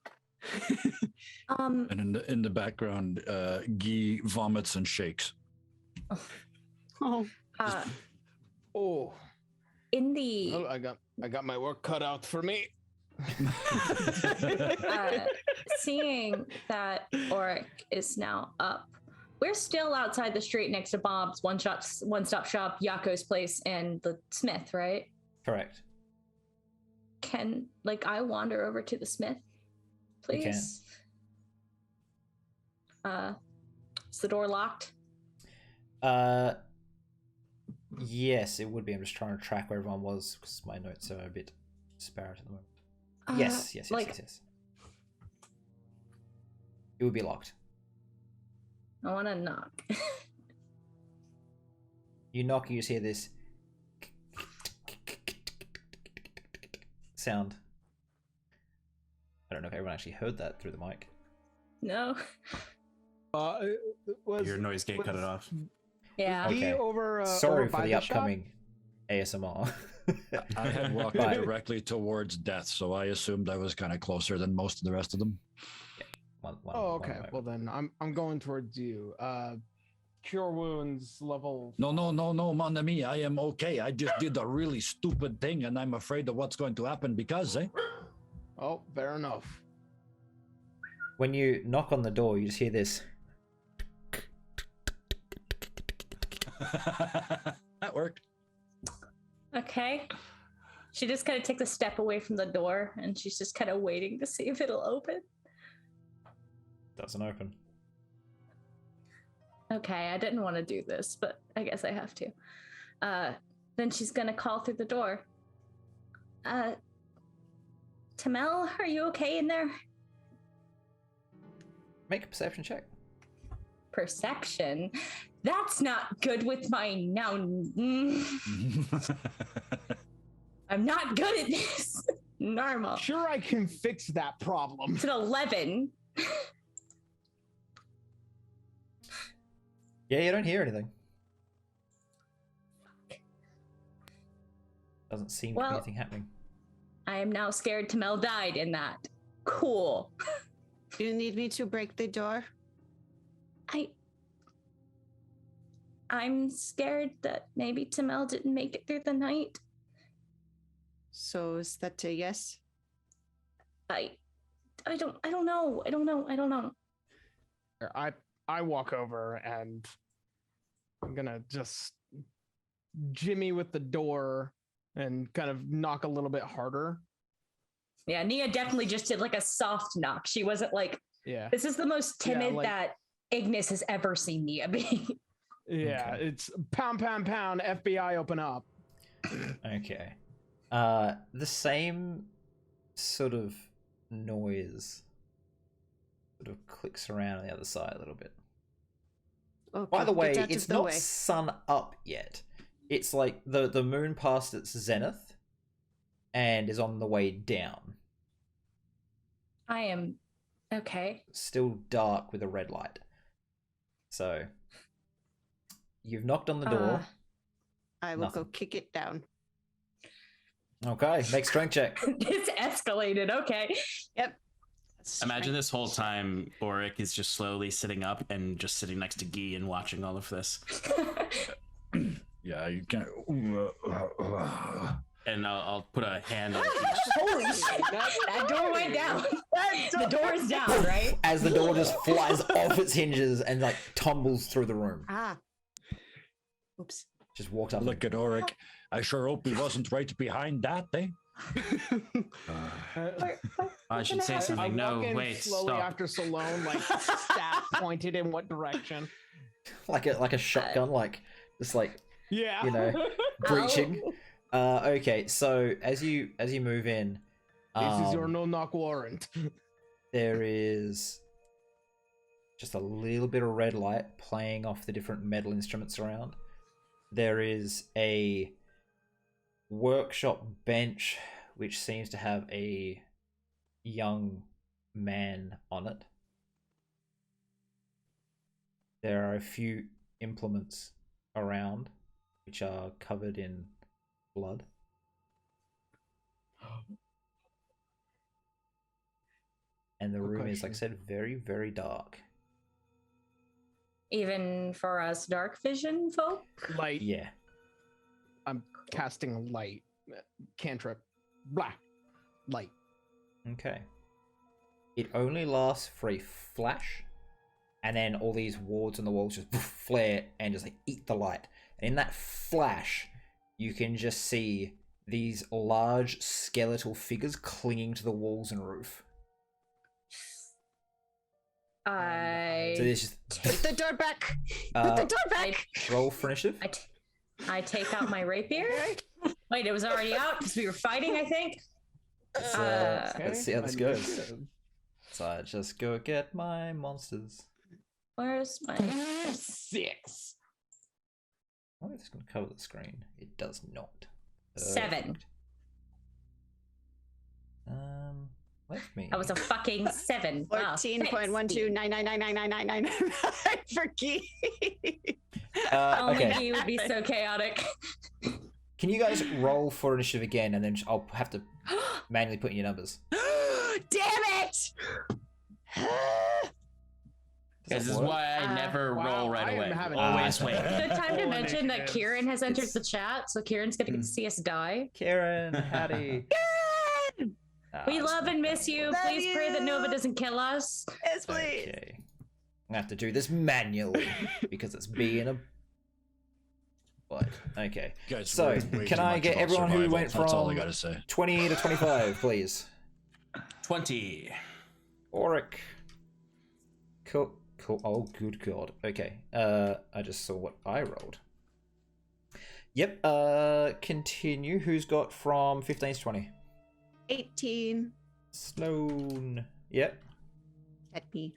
Um, and in the background, Guy vomits and shakes. Oh, uh, Oh, in the well, I got my work cut out for me. seeing that Auric is now up, we're still outside the street next to Bob's one stop shop, Yako's place, and the Smith, right? Correct. Can I wander over to the Smith, You can. please? Is the door locked? Yes, it would be. I'm just trying to track where everyone was because my notes are a bit disparate at the moment. Yes. Yes. It would be locked. I want to knock. You knock and you just hear this sound. I don't know if everyone actually heard that through the mic. No. Was Your noise gate cut it off. Yeah. Okay. over. Sorry over for by the shop? upcoming ASMR. I had walked Right. directly towards death, so I assumed I was kind of closer than most of the rest of them. One Oh, okay. moment. Well then, I'm going towards you. Cure wounds level. No, mon ami, I am okay. I just did a really stupid thing, and I'm afraid of what's going to happen because, Oh, fair enough. When you knock on the door, you just hear this. That worked. Okay. She just kind of takes a step away from the door, and she's just kind of waiting to see if it'll open. Doesn't open. Okay, I didn't want to do this, but I guess I have to. Then she's gonna call through the door. Tamel, are you okay in there? Make a perception check. Perception? That's not good with my noun. I'm not good at this. Normal. Sure, I can fix that problem. It's an 11. Yeah, you don't hear anything. Doesn't seem to Well- be anything happening. I am now scared Tamel died in that. Cool. do you need me to break the door? I'm scared that maybe Tamel didn't make it through the night. So is that a yes? I don't know. I walk over and I'm gonna just jimmy with the door and kind of knock a little bit harder. Yeah, Nia definitely just did like a soft knock. She wasn't like, Yeah. this is the most Yeah, timid like- that Ignis has ever seen Nia be. Yeah, Okay. it's pound, pound, pound, FBI open up. Okay. The same sort of noise sort of clicks around on the other side a little bit. Okay, By the get way, out of it's the not way. sun up yet. It's like the moon passed its zenith and is on the way down. I am okay. Still dark with a red light. So you've knocked on the door. I will go Nothing. kick it down. Okay, make strength check. It's escalated. Okay. Yep. Imagine this whole time, Auric is just slowly sitting up and just sitting next to Guy and watching all of this. Yeah, you can't. And I'll put a hand on each. Holy shit! That door went down. The door is down, right? As the door just flies off its hinges and like tumbles through the room. Ah. Oops. Just walked up. Look at Auric. I sure hope he wasn't right behind that, eh? I should say something. I'm No, walking wait, slowly stop. after Salone, like staff pointed in what direction. like a shotgun, like just like Yeah. you know, breaching. Okay, so as you move in, This is your no-knock warrant. there is just a little bit of red light playing off the different metal instruments around. There is a workshop bench which seems to have a young man on it. There are a few implements around which are covered in blood. And the room is, like I said, very, very dark. Even for us dark vision folk? Light. Yeah. I'm casting light. Cantrip. Blah. Light. Okay. It only lasts for a flash, and then all these wards on the walls just flare and just like eat the light. And in that flash, you can just see these large skeletal figures clinging to the walls and roof. So there's just Put the door back. Put the door back. roll for initiative. I take out my rapier. Wait, it was already out because we were fighting, I think. Let's see how this goes. So I just go get my monsters. Where's my 6. I wonder if it's going to cover the screen. It does not. 7? Let me. That was a fucking 7. Wow. 14.12999999 for Key. Only okay. he would be so chaotic. Can you guys roll for initiative again, and then I'll have to manually put in your numbers. Damn it! This is why I never roll right away. Always wait. Good time to mention that Kieran has entered the chat, so Kieran's gonna get to see us die. Kieran, howdy. We love and miss you. Love Please pray that you. Nova doesn't kill us. Yes, please. Okay. I have to do this manually because it's being a. What? Okay. Guys, So, way can too I much get about everyone who survival. went That's all I from gotta say. 20 to 25, please? 20. Auric. Cool. Oh, good God. Okay. I just saw what I rolled. Yep. Continue. Who's got from 15 to 20? 18. Sloan. Yep. At me.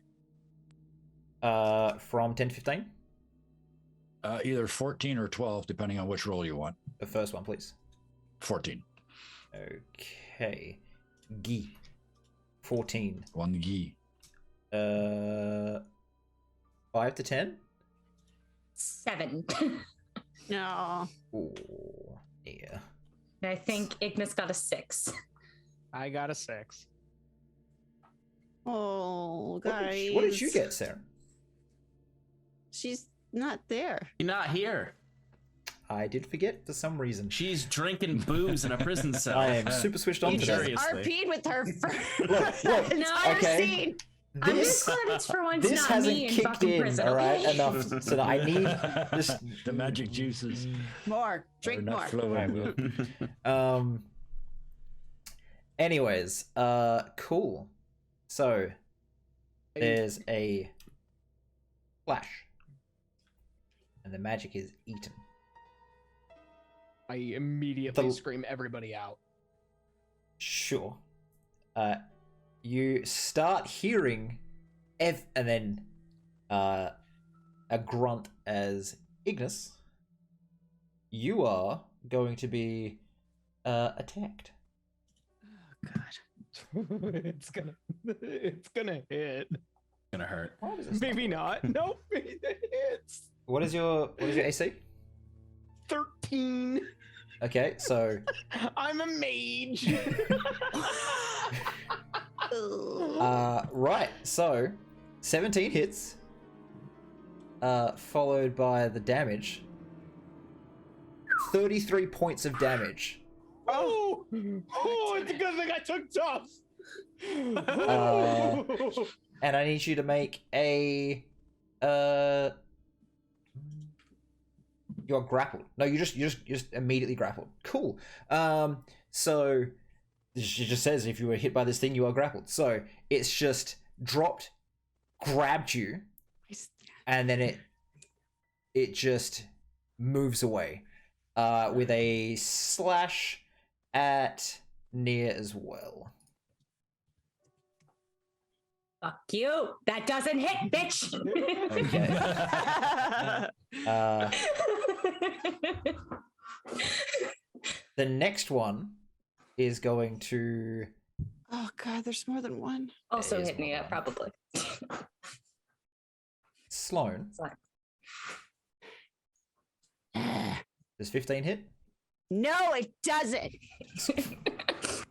From 10 to 15? Either 14 or 12, depending on which roll you want. The first one, please. 14. Okay. Guy. 14. One Yi. 5 to 10? 7. No. Oh, yeah. And I think Ignis got a 6. I got a 6. Oh, guys. What did you get, Seren? She's not there. You're not here. I did forget for some reason. She's drinking booze in a prison cell. I am super switched on You just today. Seriously. RP'd with her for Look, the entire okay. scene. I'm just glad it's for once This not hasn't me in kicked fucking in, prison. all right, okay? enough so that I need this. The magic juices More. are Drink more. not flowing. Anyways, cool. So there's a flash, and the magic is eaten. I immediately The- scream everybody out. Sure. You start hearing, and then a grunt as Ignis. You are going to be attacked. it's gonna hit. Gonna hurt. What is this? Maybe not. Nope. It hits. What is your AC? 13. Okay, so I'm a mage. right, so 17 hits, followed by the damage. 33 points of damage. Oh, it's a good thing I took tough. And I need you to make a you're grappled. No, you just immediately grappled. Cool. So it just says if you were hit by this thing, you are grappled. So it's just dropped, grabbed you, and then it just moves away with a slash at Nia as well. Fuck you. That doesn't hit, bitch. Okay. The next one is going to. Oh god, there's more than one. Also hit me up, probably. Sloan. Does 15 hit? No, it doesn't.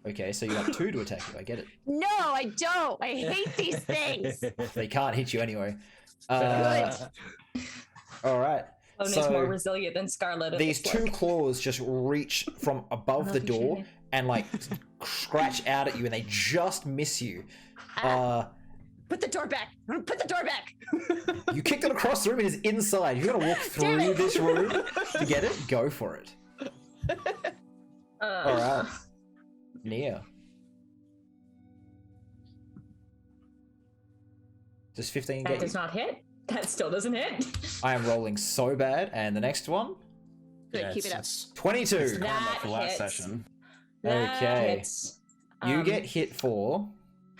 Okay, so you got 2 to attack you. I get it. No, I don't. I hate these things. They can't hit you anyway. Good. All right. Sloan is more resilient than Scarlet. These 2 claws just reach from above the door and like scratch out at you, and they just miss you. Put the door back. Put the door back. You kicked it across the room. It is inside. You're gonna walk through this room to get it. Go for it. All right. Nia. Does 15 That get does you? not hit. That still doesn't hit. I am rolling so bad. And the next one? Good, keep it up. It's 22. That for last hits. session. That Okay. hits. You get hit for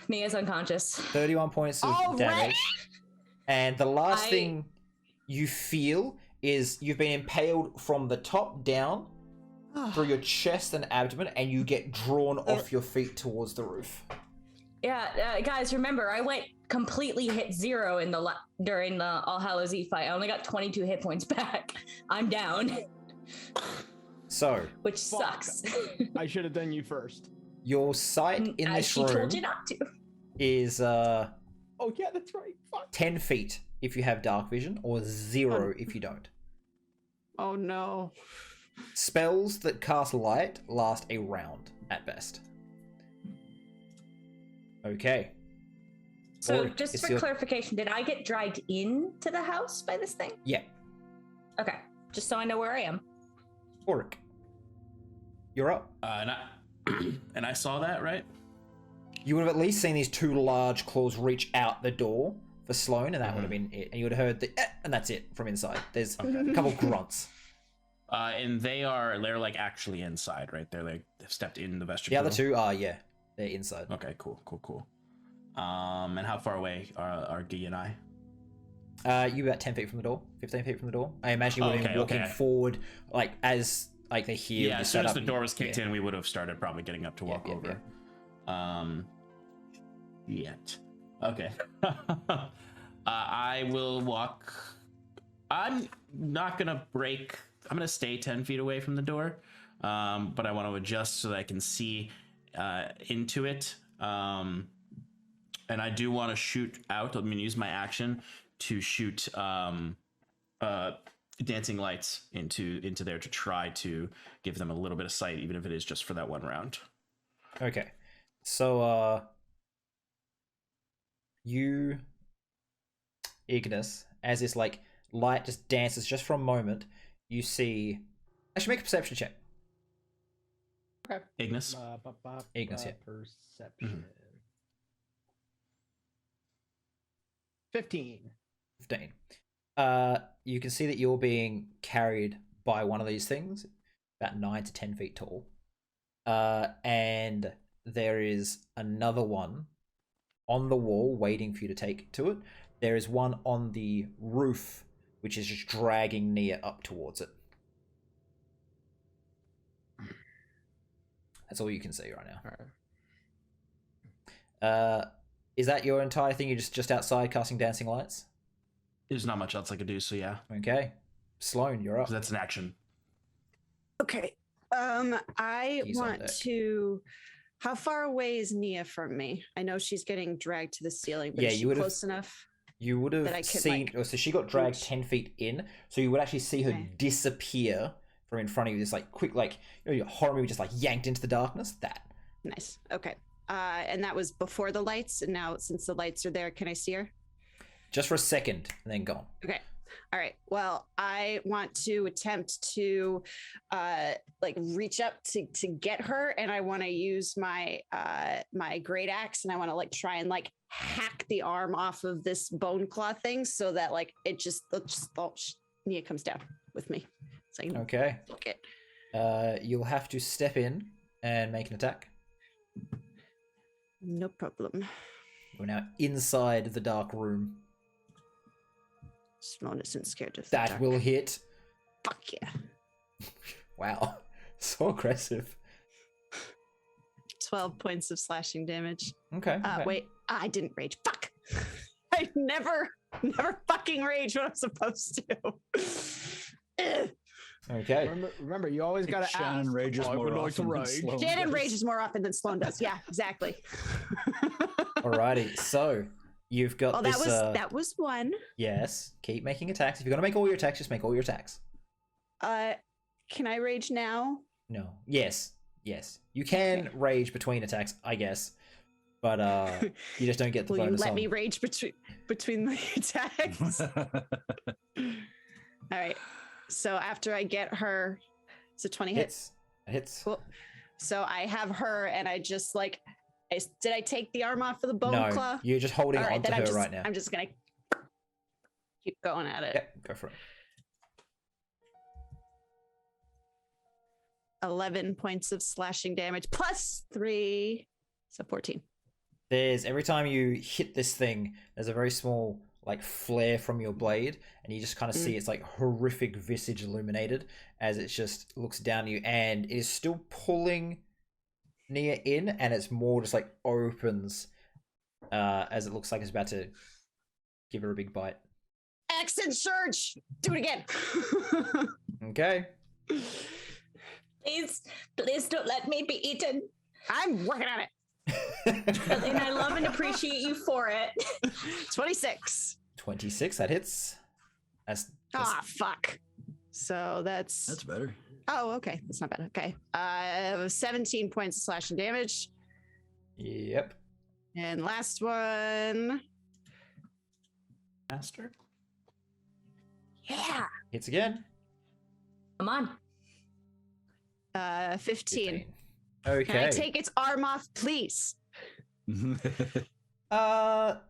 Nia's unconscious. 31 points of All damage. right. And the last thing you feel is you've been impaled from the top down through your chest and abdomen, and you get drawn off your feet towards the roof. Yeah, guys, remember, I went completely hit 0 in the during the All Hallows Eve fight. I only got 22 hit points back. I'm down, So, which sucks. I should have done you first. your sight in this She room told you not to. is Oh yeah, that's right. Fuck. 10 feet if you have dark vision, or 0 if you don't. Oh no. Spells that cast light last a round at best. Okay. So, Ulrich, just it's for clarification, did I get dragged into the house by this thing? Yeah. Okay, just so I know where I am. Ulrich. You're up. And I saw that, right? You would have at least seen these 2 large claws reach out the door for Sloan, and that would have been it. And you would have heard the and that's it from inside. There's a couple grunts. And they're like actually inside, right? They're like they've stepped in the The vestibule. other 2 are, yeah, they're inside. Okay, cool. And how far away are Guy and I? You about 10 feet from the door, 15 feet from the door. I imagine you would have been walking forward, like as like they hear. Yeah, as soon as the door was kicked in, we would have started probably getting up to walk over. Yet. Okay. I will walk. I'm not gonna break. I'm gonna stay 10 feet away from the door, but I want to adjust so that I can see into it. And I do want to shoot out. I'm gonna use my action to shoot dancing lights into there to try to give them a little bit of sight, even if it is just for that one round. Okay, so you, Ignis, as this like light just dances just for a moment, you see. Actually, make a perception check. Okay. Ignis. Ignis, yeah. Perception. 15. 15. You can see that you're being carried by one of these things, about 9 to 10 feet tall. And there is another one on the wall waiting for you to take to it. There is one on the roof, which is just dragging Nia up towards it. That's all you can see right now. All right. Is that your entire thing? You're just outside casting dancing lights? There's not much else I could do, so yeah. Okay. Sloan, you're up. 'Cause that's an action. Okay. I He's on want deck. to. How far away is Nia from me? I know she's getting dragged to the ceiling, but Yeah, is she you would've- close enough? You would That have I could, seen, like, oh, so she got dragged reach. 10 feet in, so you would actually see her Okay. disappear from in front of you. This like quick, like, your horror movie just like yanked into the darkness. That. Nice. Okay. And that was before the lights, and now since the lights are there, can I see her? Just for a second, and then gone. Okay. All right. Well, I want to attempt to like reach up to get her, and I want to use my my great axe, and I want to like try and like hack the arm off of this bone claw thing so that like it just Nia comes down with me. So I can Okay. look it. You'll have to step in and make an attack. No problem. You're now inside the dark room. Sloan isn't scared of the That dark. will hit. Fuck yeah. Wow. So aggressive. 12 points of slashing damage. Okay. okay. Wait, I didn't rage. Fuck. I never fucking rage when I'm supposed to. Ugh. Okay. Remember, you always got to Shannon ask. rages I more would like to often than rage. Sloan Shannon does. rages more often than Sloan does. Yeah, exactly. Alrighty. So you've got Oh, this. that was one. Yes. Keep making attacks. If you're gonna make all your attacks, just make all your attacks. Can I rage now? No. Yes. Yes. You can rage between attacks, I guess. But you just don't get the Will you bonus let on. me rage between the attacks? All right. So after I get her, it's a 20 hit. Hits. It hits. Cool. So I have her, and I just like, did I take the arm off of the bone No, claw? you're just holding All right, on to then her right now. I'm just gonna keep going at it. Yep, go for it. 11 points of slashing damage plus 3, so 14. There's every time you hit this thing, there's a very small like flare from your blade, and you just kind of see its like horrific visage illuminated as it just looks down at you, and it is still pulling Nia in, and it's more just like opens as it looks like it's about to give her a big bite. Accent surge. Do it again. Okay. Please don't let me be eaten. I'm working on it. And I love and appreciate you for it. 26. 26, that hits. That's Fuck. So That's better. Oh, okay. That's not bad. Okay. 17 points of slashing damage. Yep. And last one. Master. Yeah. Hits again. Come on. 15. Okay. Can I take its arm off, please? I'll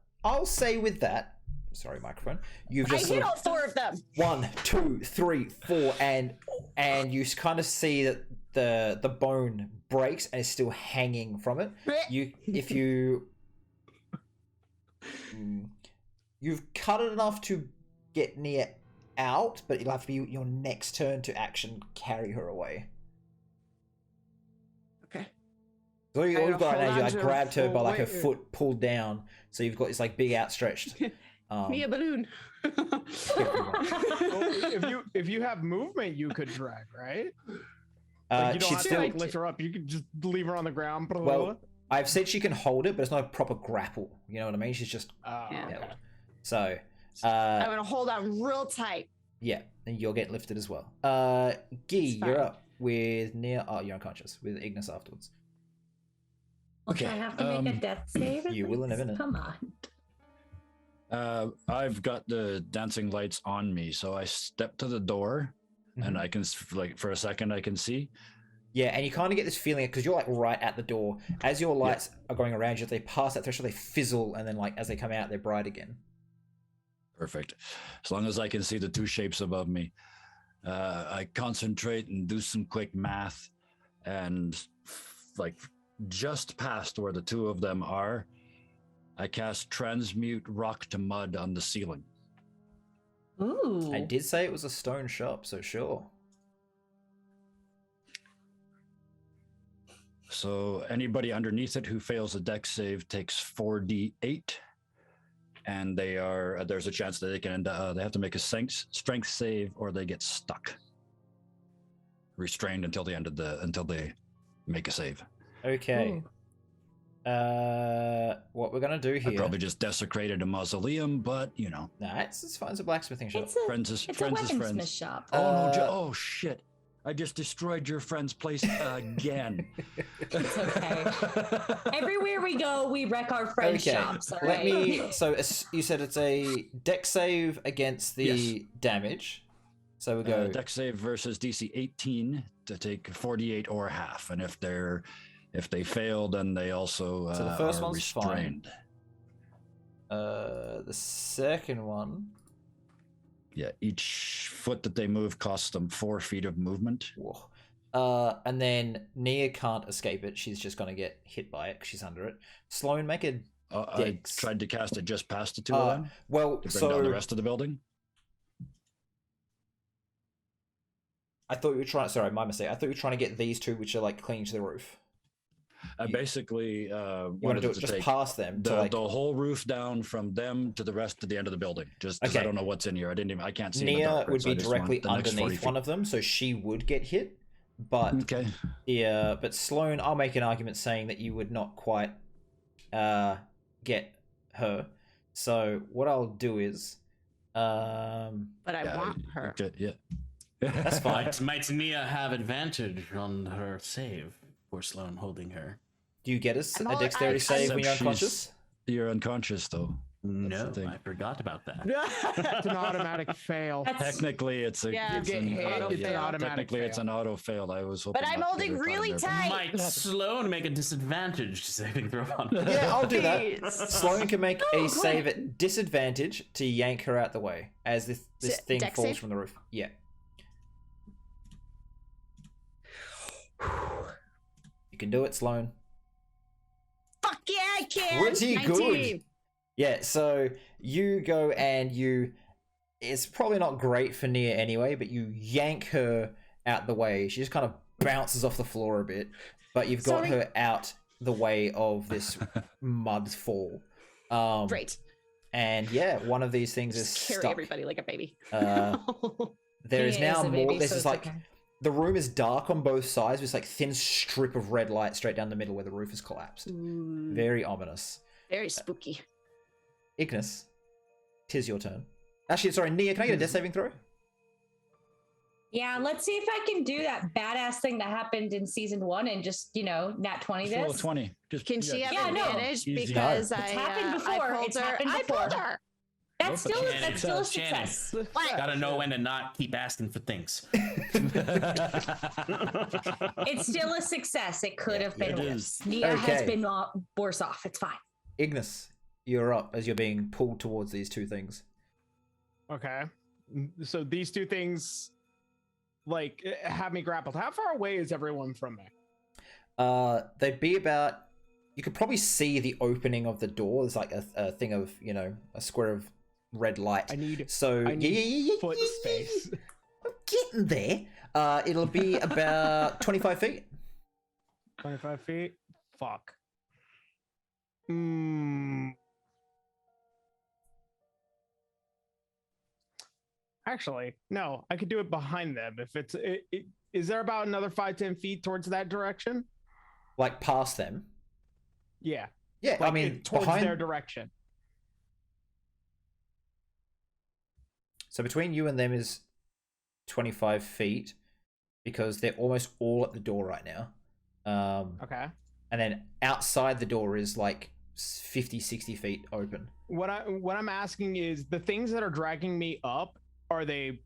say with that. Sorry, microphone. You've just I sort hit of, all 4 of them. 1, 2, 3, 4, and you kind of see that the bone breaks and is still hanging from it. You've cut it enough to get Nia out, but it'll have to be your next turn to action carry her away. Okay. So all you've got right now is you like Hold on to grabbed her by like her wait. foot pulled down, so you've got this like big outstretched. Me a balloon. Well, if you have movement, you could drag, right? Like, you don't she'd have still. to like lift her up. You could just leave her on the ground. Well, I've said she can hold it, but it's not a proper grapple. You know what I mean? She's just Yeah. held. So, I'm going to hold on real tight. yeah, and you'll get lifted as well. Gee, It's you're fine. up with Nia. Oh, you're unconscious with Ignis afterwards. Okay. I have to make a death save. at you will in a least? minute. Come on. I've got the dancing lights on me, so I step to the door, and I can like for a second I can see. Yeah, and you kind of get this feeling because you're like right at the door. As your lights are going around you, if they pass that threshold, they fizzle, and then like as they come out, they're bright again. Perfect. As long as I can see the 2 shapes above me, I concentrate and do some quick math, and like just past where the 2 of them are, I cast Transmute Rock to Mud on the ceiling. Ooh. I did say it was a stone shop, so sure. So anybody underneath it who fails a dex save takes 4d8, and there's a chance that they have to make a strength save or they get stuck. restrained until they make a save. Okay. What we're gonna do I here? probably just desecrated a mausoleum, but you know, Nah, it's fine. It's a blacksmithing shop. It's a friends is it's friends a is weaponsmith friends. shop. Oh no! Oh shit! I just destroyed your friend's place again. It's okay. Everywhere we go, we wreck our friends' Okay. shops. All Let right. me. So you said it's a dex save against the Yes. damage. So we go. Dex save versus DC 18 to take 48 or half, and if they fail, then they also So the first are one's fine. restrained. The second one. Yeah, each foot that they move costs them 4 feet of movement. Whoa. And then Nia can't escape it. She's just gonna get hit by it because she's under it. Sloan, make a I Dex. tried to cast it just past the two of them well. to bring down the So rest of the building. I thought you were trying. Sorry, my mistake. I thought you were trying to get these two, which are like clinging to the roof. I basically You want to wanted do it to just take past them to the, like. the whole roof down from them to the rest of the end of the building. Just because I Okay. don't know what's in here. I can't see. in the Nia dark, would so I be just want directly the next 40 underneath feet. one of them, so she would get hit. But Okay. yeah, but Sloan, I'll make an argument saying that you would not quite get her. So what I'll do is, But I want her. Okay, yeah. That's fine. Might Nia have advantage on her save for Sloan holding her? Do you get a I'm a all- dexterity I- save when you're Except unconscious? You're unconscious though. No, the thing. I forgot about that. It's an automatic fail. That's Technically, it's a. Yeah, it's you get an hit, auto, it's an yeah, automatic technically, it's fail. an auto fail. I was hoping. But I'm not to holding get caught in really there. tight. Might Sloan make a disadvantage saving throw on her? Yeah, I'll do that. Please. Sloan can make Oh, a save at disadvantage to yank her out the way as this thing Dex falls save? from the roof. Yeah. You can do it, Sloan. Fuck yeah, I can. Pretty 19. good. Yeah, so you go and you. It's probably not great for Nia anyway, but you yank her out the way. She just kind of bounces off the floor a bit, but you've got Sorry. her out the way of this mud fall. Great. And yeah, one of these things is Just carry stuck. everybody like a baby. There is Nia now is a more. baby, This so is it's like okay. the room is dark on both sides. With this like thin strip of red light straight down the middle where the roof is collapsed. Ooh, Very ominous. very spooky. Ignis, 'tis your turn. Actually, sorry, Nia, can I get a death saving throw? Yeah, let's see if I can do that badass thing that happened in season 1 and just, nat 20 Just roll a this. 20. Just, Can she have Yeah, no. advantage Easy. because No. I, It's happened before. I pulled It's her? happened I pulled before. her. That's still Shannon, that's still a Shannon. success. What? Gotta know when to not keep asking for things. It's still a success. It could have been it worse. is. Nia has Okay. been worse off. It's fine. Ignis, you're up as you're being pulled towards these two things. Okay. So these two things, like, have me grappled. How far away is everyone from me? They'd be about. You could probably see the opening of the door. There's like a thing of a square of red light. I need So I need yeah, foot space. I'm getting there. It'll be about 25 feet. 25 feet. Fuck. Hmm. Actually, no. I could do it behind them. If is there about another 5-10 feet towards that direction? Like past them. Yeah. Yeah, I Like, mean towards behind. their direction. So between you and them is 25 feet because they're almost all at the door right now. Okay. And then outside the door is like 50, 60 feet open. What I'm asking is the things that are dragging me up, are they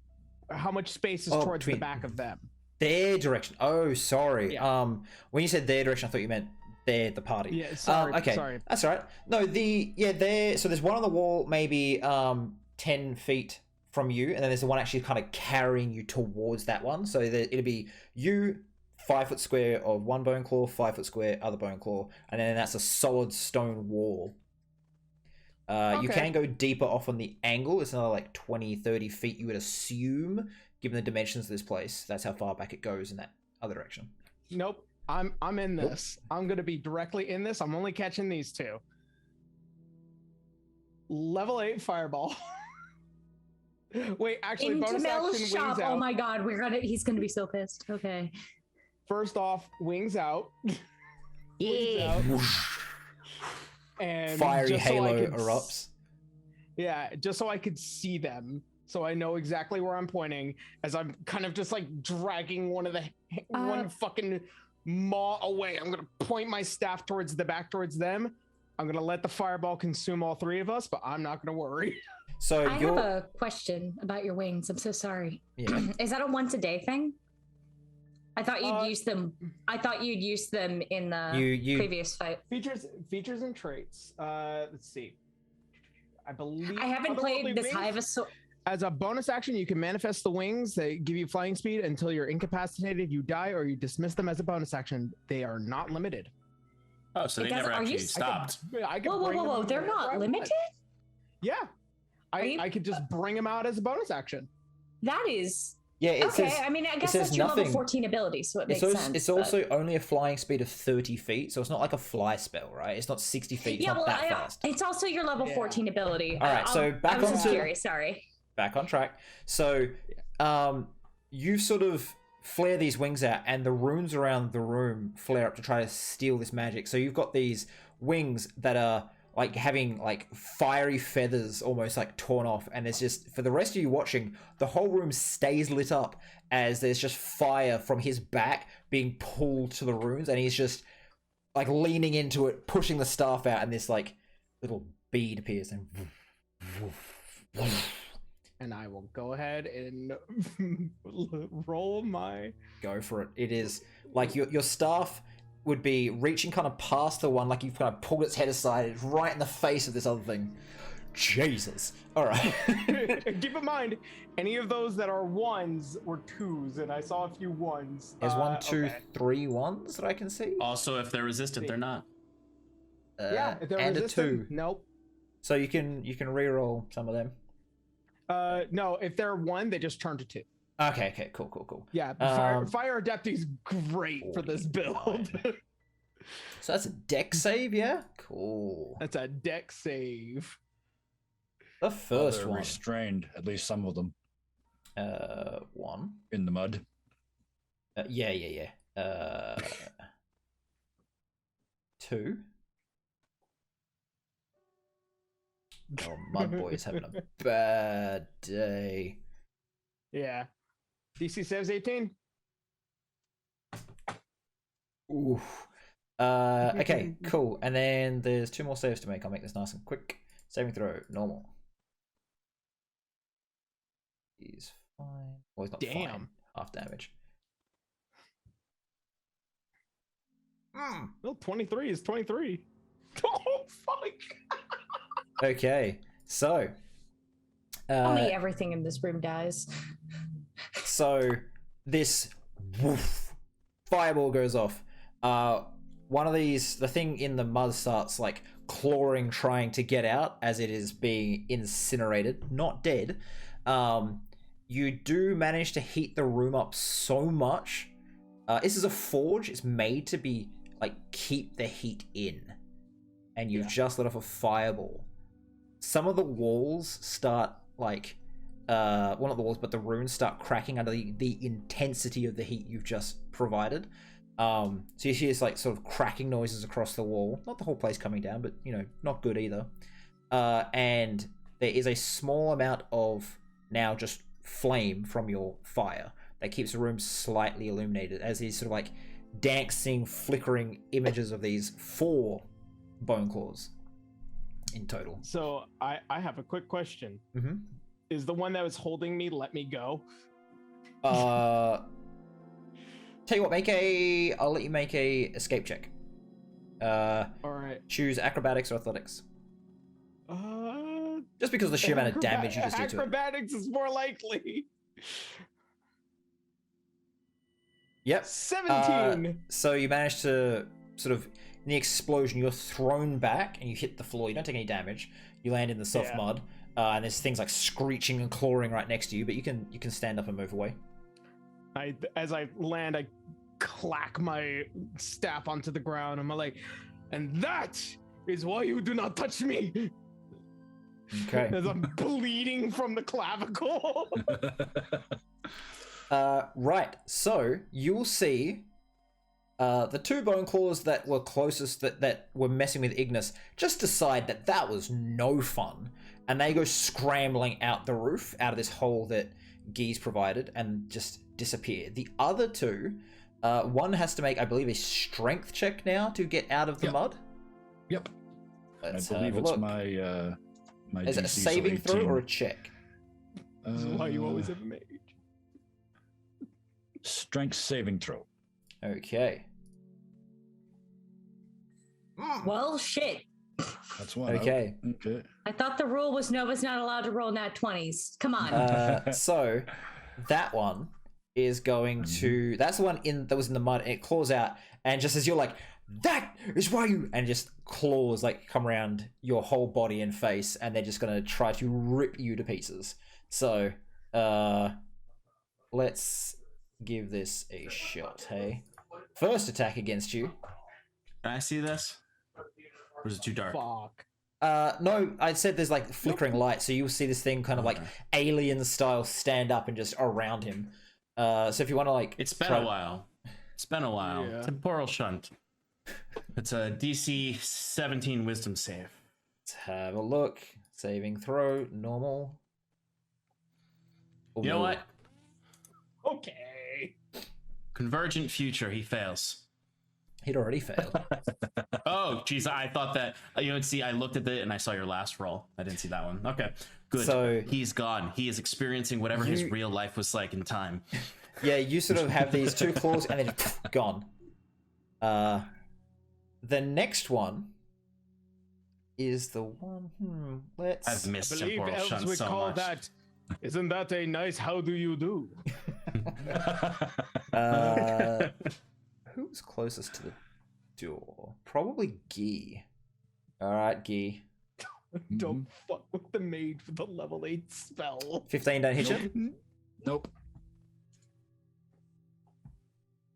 how much space is Oh, towards the between- back of them? Their direction. Oh, sorry. Yeah. When you said their direction, I thought you meant they're the party. Yeah, sorry. Okay. Sorry. That's all right. No, there. So there's one on the wall, maybe 10 feet from you, and then there's the one actually kind of carrying you towards that one. So it'll be you, 5 foot square of one bone claw, 5 foot square other bone claw, and then that's a solid stone wall. You Okay. can go deeper off on the angle. It's another like 20, 30 feet, you would assume, given the dimensions of this place. That's how far back it goes in that other direction. Nope. I'm in Nope. this. I'm gonna be directly in this. I'm only catching these two. Level 8 fireball. Wait, actually, Into bonus Mel's action, shop. wings Oh out. my god, he's gonna be so pissed. Okay. First off, wings out. Yeah. Wings out. And Fiery just so I halo could erupts. Yeah, just so I could see them, so I know exactly where I'm pointing. As I'm kind of just like dragging one fucking maw away. I'm gonna point my staff towards the back, towards them. I'm gonna let the fireball consume all three of us, but I'm not gonna worry. So I have a question about your wings. I'm so sorry. Yeah. Is that a once a day thing? I thought you'd use them. I thought you'd use them in the previous fight. Features and traits. Let's see. I believe I haven't played this high of a sword. As a bonus action, you can manifest the wings. They give you flying speed until you're incapacitated, you die, or you dismiss them as a bonus action. They are not limited. Oh, so they never actually stopped. Whoa! They're not limited? Yeah. I could just bring them out as a bonus action. That is... Yeah, it okay, says, I mean, I guess says that's your nothing. level 14 ability, so it makes sense. It's also only a flying speed of 30 feet, so it's not like a fly spell, right? It's not 60 feet. It's not that fast. It's also your level 14 ability. All right, so back I was on just curious, sorry. Back on track. So, you sort of flare these wings out, and the runes around the room flare up to try to steal this magic. So you've got these wings that are like having like fiery feathers almost like torn off, and there's just, for the rest of you watching, the whole room stays lit up as there's just fire from his back being pulled to the runes, and he's just like leaning into it, pushing the staff out, and this like little bead appears, and and I will go ahead and roll my... Go for it. It is like your staff would be reaching kind of past the one, like you've kind of pulled its head aside. It's right in the face of this other thing. Jesus. All right. Keep in mind, any of those that are ones were twos, and I saw a few ones. There's 1, 2, 3 ones that I can see. Also, if they're resistant, they're not. Yeah, if they're and resistant, a 2. Nope. So you can re-roll some of them. No, if they're 1, they just turn to 2. Okay, cool. Yeah, Fire Adept is great for this build. So that's a deck save, yeah? Cool. That's a deck save. The first they're one. restrained, at least some of them. 1. In the mud. Yeah. 2. Oh, Mud Boy is having a bad day. Yeah. DC saves 18. Oof. Okay, cool. And then there's 2 more saves to make. I'll make this nice and quick. Saving throw, normal. He's fine. Well, he's not fine. Half damage. Well, 23 is 23. Oh, fuck. Okay, so... Tell me everything in this room dies. So this fireball goes off. One of these, the thing in the mud starts like clawing, trying to get out as it is being incinerated, not dead. You do manage to heat the room up so much. This is a forge. It's made to be like keep the heat in, and you've just let off a fireball. Some of the walls start like well, not the walls, but the runes start cracking under the intensity of the heat you've just provided. So you hear this like sort of cracking noises across the wall. Not the whole place coming down, but you know, not good either. And there is a small amount of now just flame from your fire that keeps the room slightly illuminated as these sort of like dancing, flickering images of these 4 bone claws in total. So I have a quick question. Mm-hmm. Is the one that was holding me let me go? Tell you what, I'll let you make a escape check. All right. Choose acrobatics or athletics. Just because of the sheer amount of damage you just did to it. Acrobatics is more likely. Yep. 17. So you manage to sort of, in the explosion, you're thrown back and you hit the floor. You don't take any damage. You land in the soft mud, and there's things like screeching and clawing right next to you, but you can stand up and move away. As I land, I clack my staff onto the ground. I'm like, and that is why you do not touch me. Okay. As I'm bleeding from the clavicle. Right. So you'll see the two bone claws that were closest that were messing with Ignis just decide that was no fun, and they go scrambling out the roof, out of this hole that Guy's provided, and just disappear. The other two, one has to make, I believe, a strength check now to get out of the mud. Yep. Let's I believe have a it's look. my Is it a DC, so saving throw 18. or a check? This is why you always have a mage. Strength saving throw. Okay. Well, shit. That's one. Okay. Okay. I thought the rule was Nova's not allowed to roll nat 20s. Come on. So that one is going to. That's the one that was in the mud, and it claws out, and just as you're like, that is why you, and just claws like come around your whole body and face, and they're just gonna try to rip you to pieces. So, let's give this a shot. Hey, first attack against you. Can I see this? Or is it too dark? Fuck. No, I said there's like flickering light, so you'll see this thing kind of like alien style stand up and just around him. So if you want to like, It's been a while. It's been a while. Yeah. Temporal shunt. It's a DC 17 Wisdom save. Let's have a look. Saving throw, normal. You know what? Okay. Convergent future. He fails. He'd already failed. Oh, geez, I thought that. See, I looked at it and I saw your last roll. I didn't see that one. Okay, good. So he's gone. He is experiencing whatever his real life was like in time. Yeah, you sort of have these two claws and then gone. The next one is the one. Let's. I've missed I believe temporal elves shunt would so call much. that. Isn't that a nice how do you do? Who's closest to the door? Probably Guy. All right, Guy. Don't fuck with the mage with the level 8 spell. 15 don't hit you. Nope.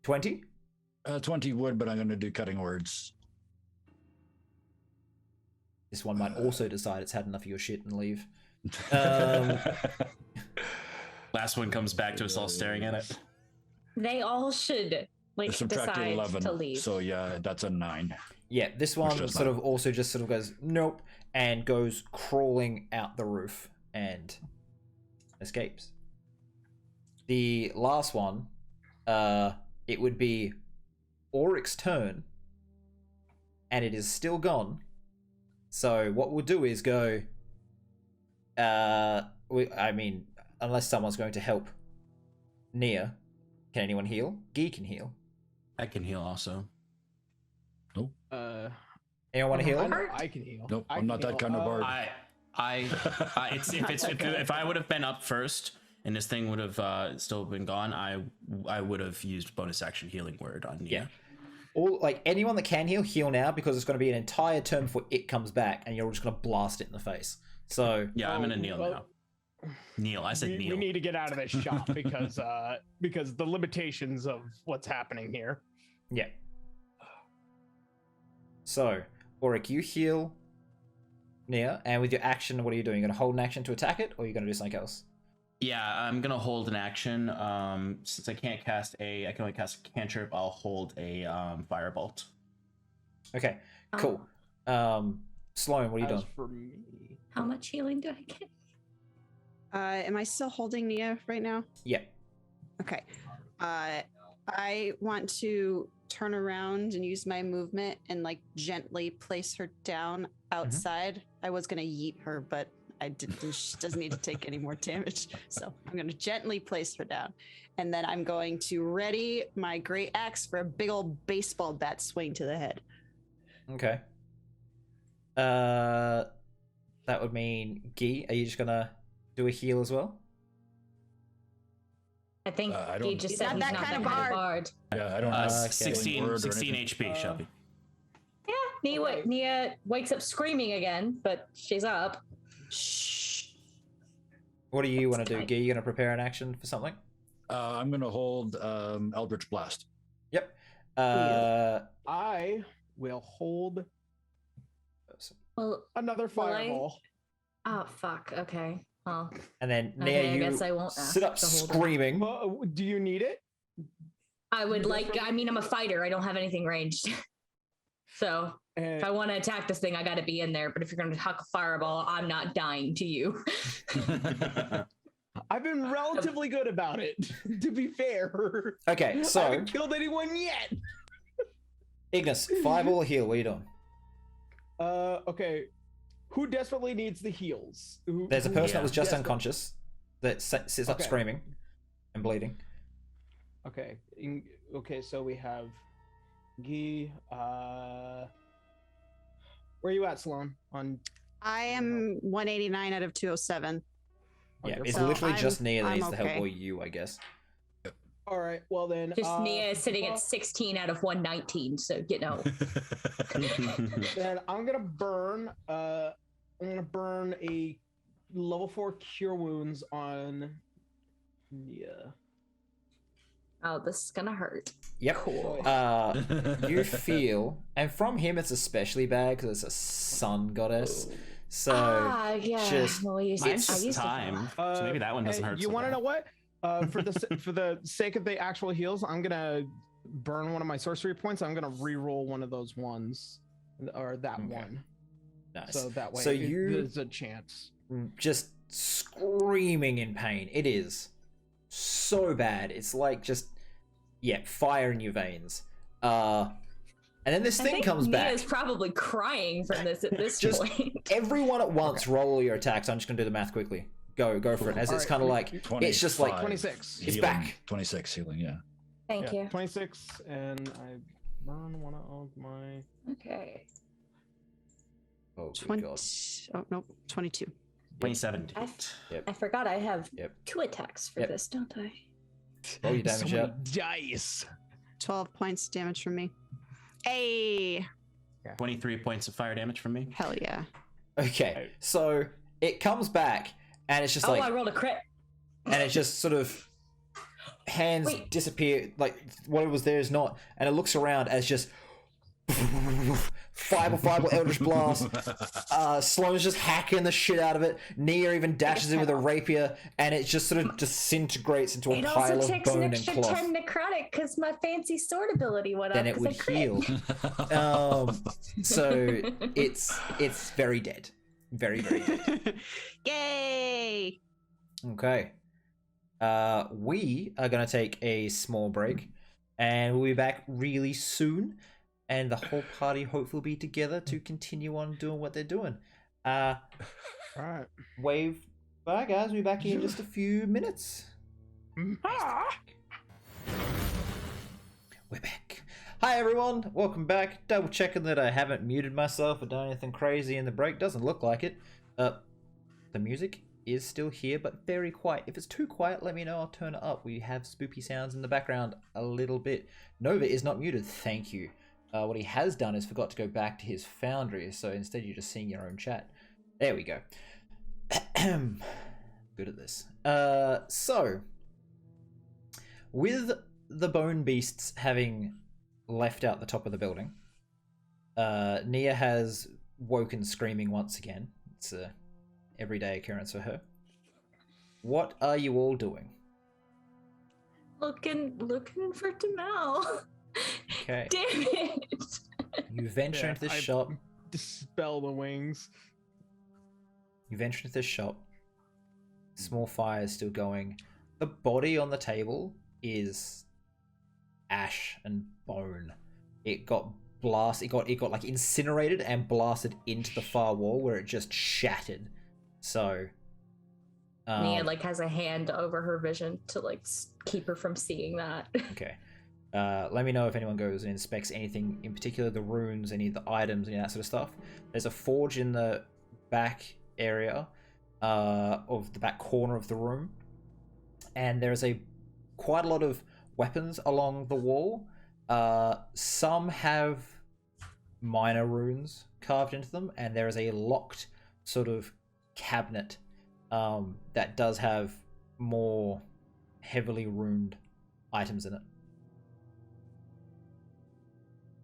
20. 20 would, but I'm going to do cutting words. This one might also decide it's had enough of your shit and leave. Last one comes back to us all staring at it. They all should Subtracted decide 11. to leave. So yeah, that's a 9. Yeah, this one does sort not. of also just sort of goes nope and goes crawling out the roof and escapes. The last one, it would be Auric's turn, and it is still gone. So what we'll do is go. Unless someone's going to help Nia, can anyone heal? Guy can heal. I can heal also. Nope. Anyone want to heal? I can heal. Nope, I I'm not can that heal. kind of bard. If I would have been up first and this thing would have still been gone, I would have used bonus action healing word on Nia. Yeah. All like anyone that can heal now, because it's going to be an entire turn before it comes back, and you're just going to blast it in the face. So Yeah, I'm gonna kneel now. Kneel. I said kneel. We need to get out of this shop because the limitations of what's happening here. yeah. So Auric, you heal Nia, and with your action, what are you doing? You're going to hold an action to attack it, or are you going to do something else? Yeah, I'm gonna hold an action. Since I can only cast a cantrip. I'll hold a firebolt. Okay, cool. Sloan, what are you doing? As for me, How much healing do I get? Am I still holding Nia right now? Yeah. Okay. I want to turn around and use my movement and like gently place her down outside. I was gonna yeet her, but I didn't. She doesn't need to take any more damage, so I'm gonna gently place her down, and then I'm going to ready my great axe for a big old baseball bat swing to the head. Okay. That would mean Guy. Are you just gonna do a heal as well? I think I he don't- just He's said not he's that not kind that of kind of bard. bard. Yeah, I don't have 16 word or 16 anything. HP, Shelby. Yeah, Nia wakes up screaming again, but she's up. Shh. What do you want to do, Guy? You gonna prepare an action for something? I'm going to hold Eldritch Blast. Yep. I will hold Well, another Well, fireball. Oh fuck. Okay. Well. And then Okay, Nia, I you guess I won't sit up ask the whole screaming. Do you need it? I would like. I mean, I'm a fighter. I don't have anything ranged. So if I want to attack this thing, I got to be in there. But if you're going to huck a fireball, I'm not dying to you. I've been relatively good about it, to be fair. Okay, so I haven't killed anyone yet. Ignis, fireball or heal? What are you doing? Okay. Who desperately needs the heals? There's a person that was just desperate- unconscious that sits up Okay. screaming and bleeding. Okay. Okay, so we have Guy. Where are you at, Sloan? I am 189 out of 207. Yeah, you're it's fine. literally So just Nia that I'm needs the help, okay. or you, I guess. All right. Well then, Just Nia is sitting at 16 out of 119. So Then I'm gonna burn. I'm gonna burn a level 4 cure wounds on Nia. Oh, this is gonna hurt. Yep. Cool. You feel, and from him it's especially bad because it's a sun goddess. So Yeah. just- well, I used It's to- time. So maybe that one doesn't hurt. You so want to bad. know what? For the sake of the actual heals, I'm gonna burn one of my sorcery points. I'm gonna re-roll one of those ones, or that Okay. one. nice. So that way, So you there's a chance. just screaming in pain. It is so bad. It's like just fire in your veins. And then this I thing think comes back. Nia's probably crying from this at this Just- point. Everyone at once, roll all your attacks. I'm just gonna do the math quickly. Go for it. As it's Alright. kind of like it's just like 26. It's Healing, back. 26 healing, yeah. Thank you. 26, and I burn one of my. Okay. oh good 20, god. oh, nope, 22. 27. I forgot I have Yep. 2 attacks for Yep. this, don't I? Roll your damage so out. many dice. 12 points damage from me. Hey, 23 points of fire damage from me. hell yeah. Okay, so it comes back and it's just Oh, like, I rolled a crit. and it just sort of hands Wait. disappear, like whatever was there is not, and it looks around as just fireball, eldritch blast. Sloan's just hacking the shit out of it. Nia even dashes in with a rapier, and it just sort of disintegrates into a It pile also of takes an bone and extra cloth. 10 necrotic because my fancy sword ability went Then up. it 'cause I would crit. heal. So it's very dead, very dead. Yay! Okay. We are going to take a small break, and we'll be back really soon, and the whole party hopefully will be together to continue on doing what they're doing. All right. Wave. Bye, guys. We'll be back in just a few minutes. We're back. Hi, everyone. Welcome back. Double checking that I haven't muted myself or done anything crazy in the break. Doesn't look like it. The music is still here, but very quiet. If it's too quiet, let me know. I'll turn it up. We have spoopy sounds in the background a little bit. Nova is not muted. Thank you. What he has done is forgot to go back to his foundry, so instead you're just seeing your own chat. There we go. Good at this. So, with the bone beasts having left out the top of the building, Nia has woken screaming once again. It's a everyday occurrence for her. What are you all doing? Looking for Tamel. Okay. Damn it. You venture Yeah, into this I- shop. Dispel the wings. You venture into this shop. Small fire is still going. The body on the table is ash and bone. It got blasted. It got like incinerated and blasted into the far wall where it just shattered. So, Nia like has a hand over her vision to like keep her from seeing that. okay. Let me know if anyone goes and inspects anything in particular, the runes, any of the items, any of that sort of stuff. There's a forge in the back area of the back corner of the room, and there's quite a lot of weapons along the wall. Some have minor runes carved into them, and there is a locked sort of cabinet that does have more heavily runed items in it.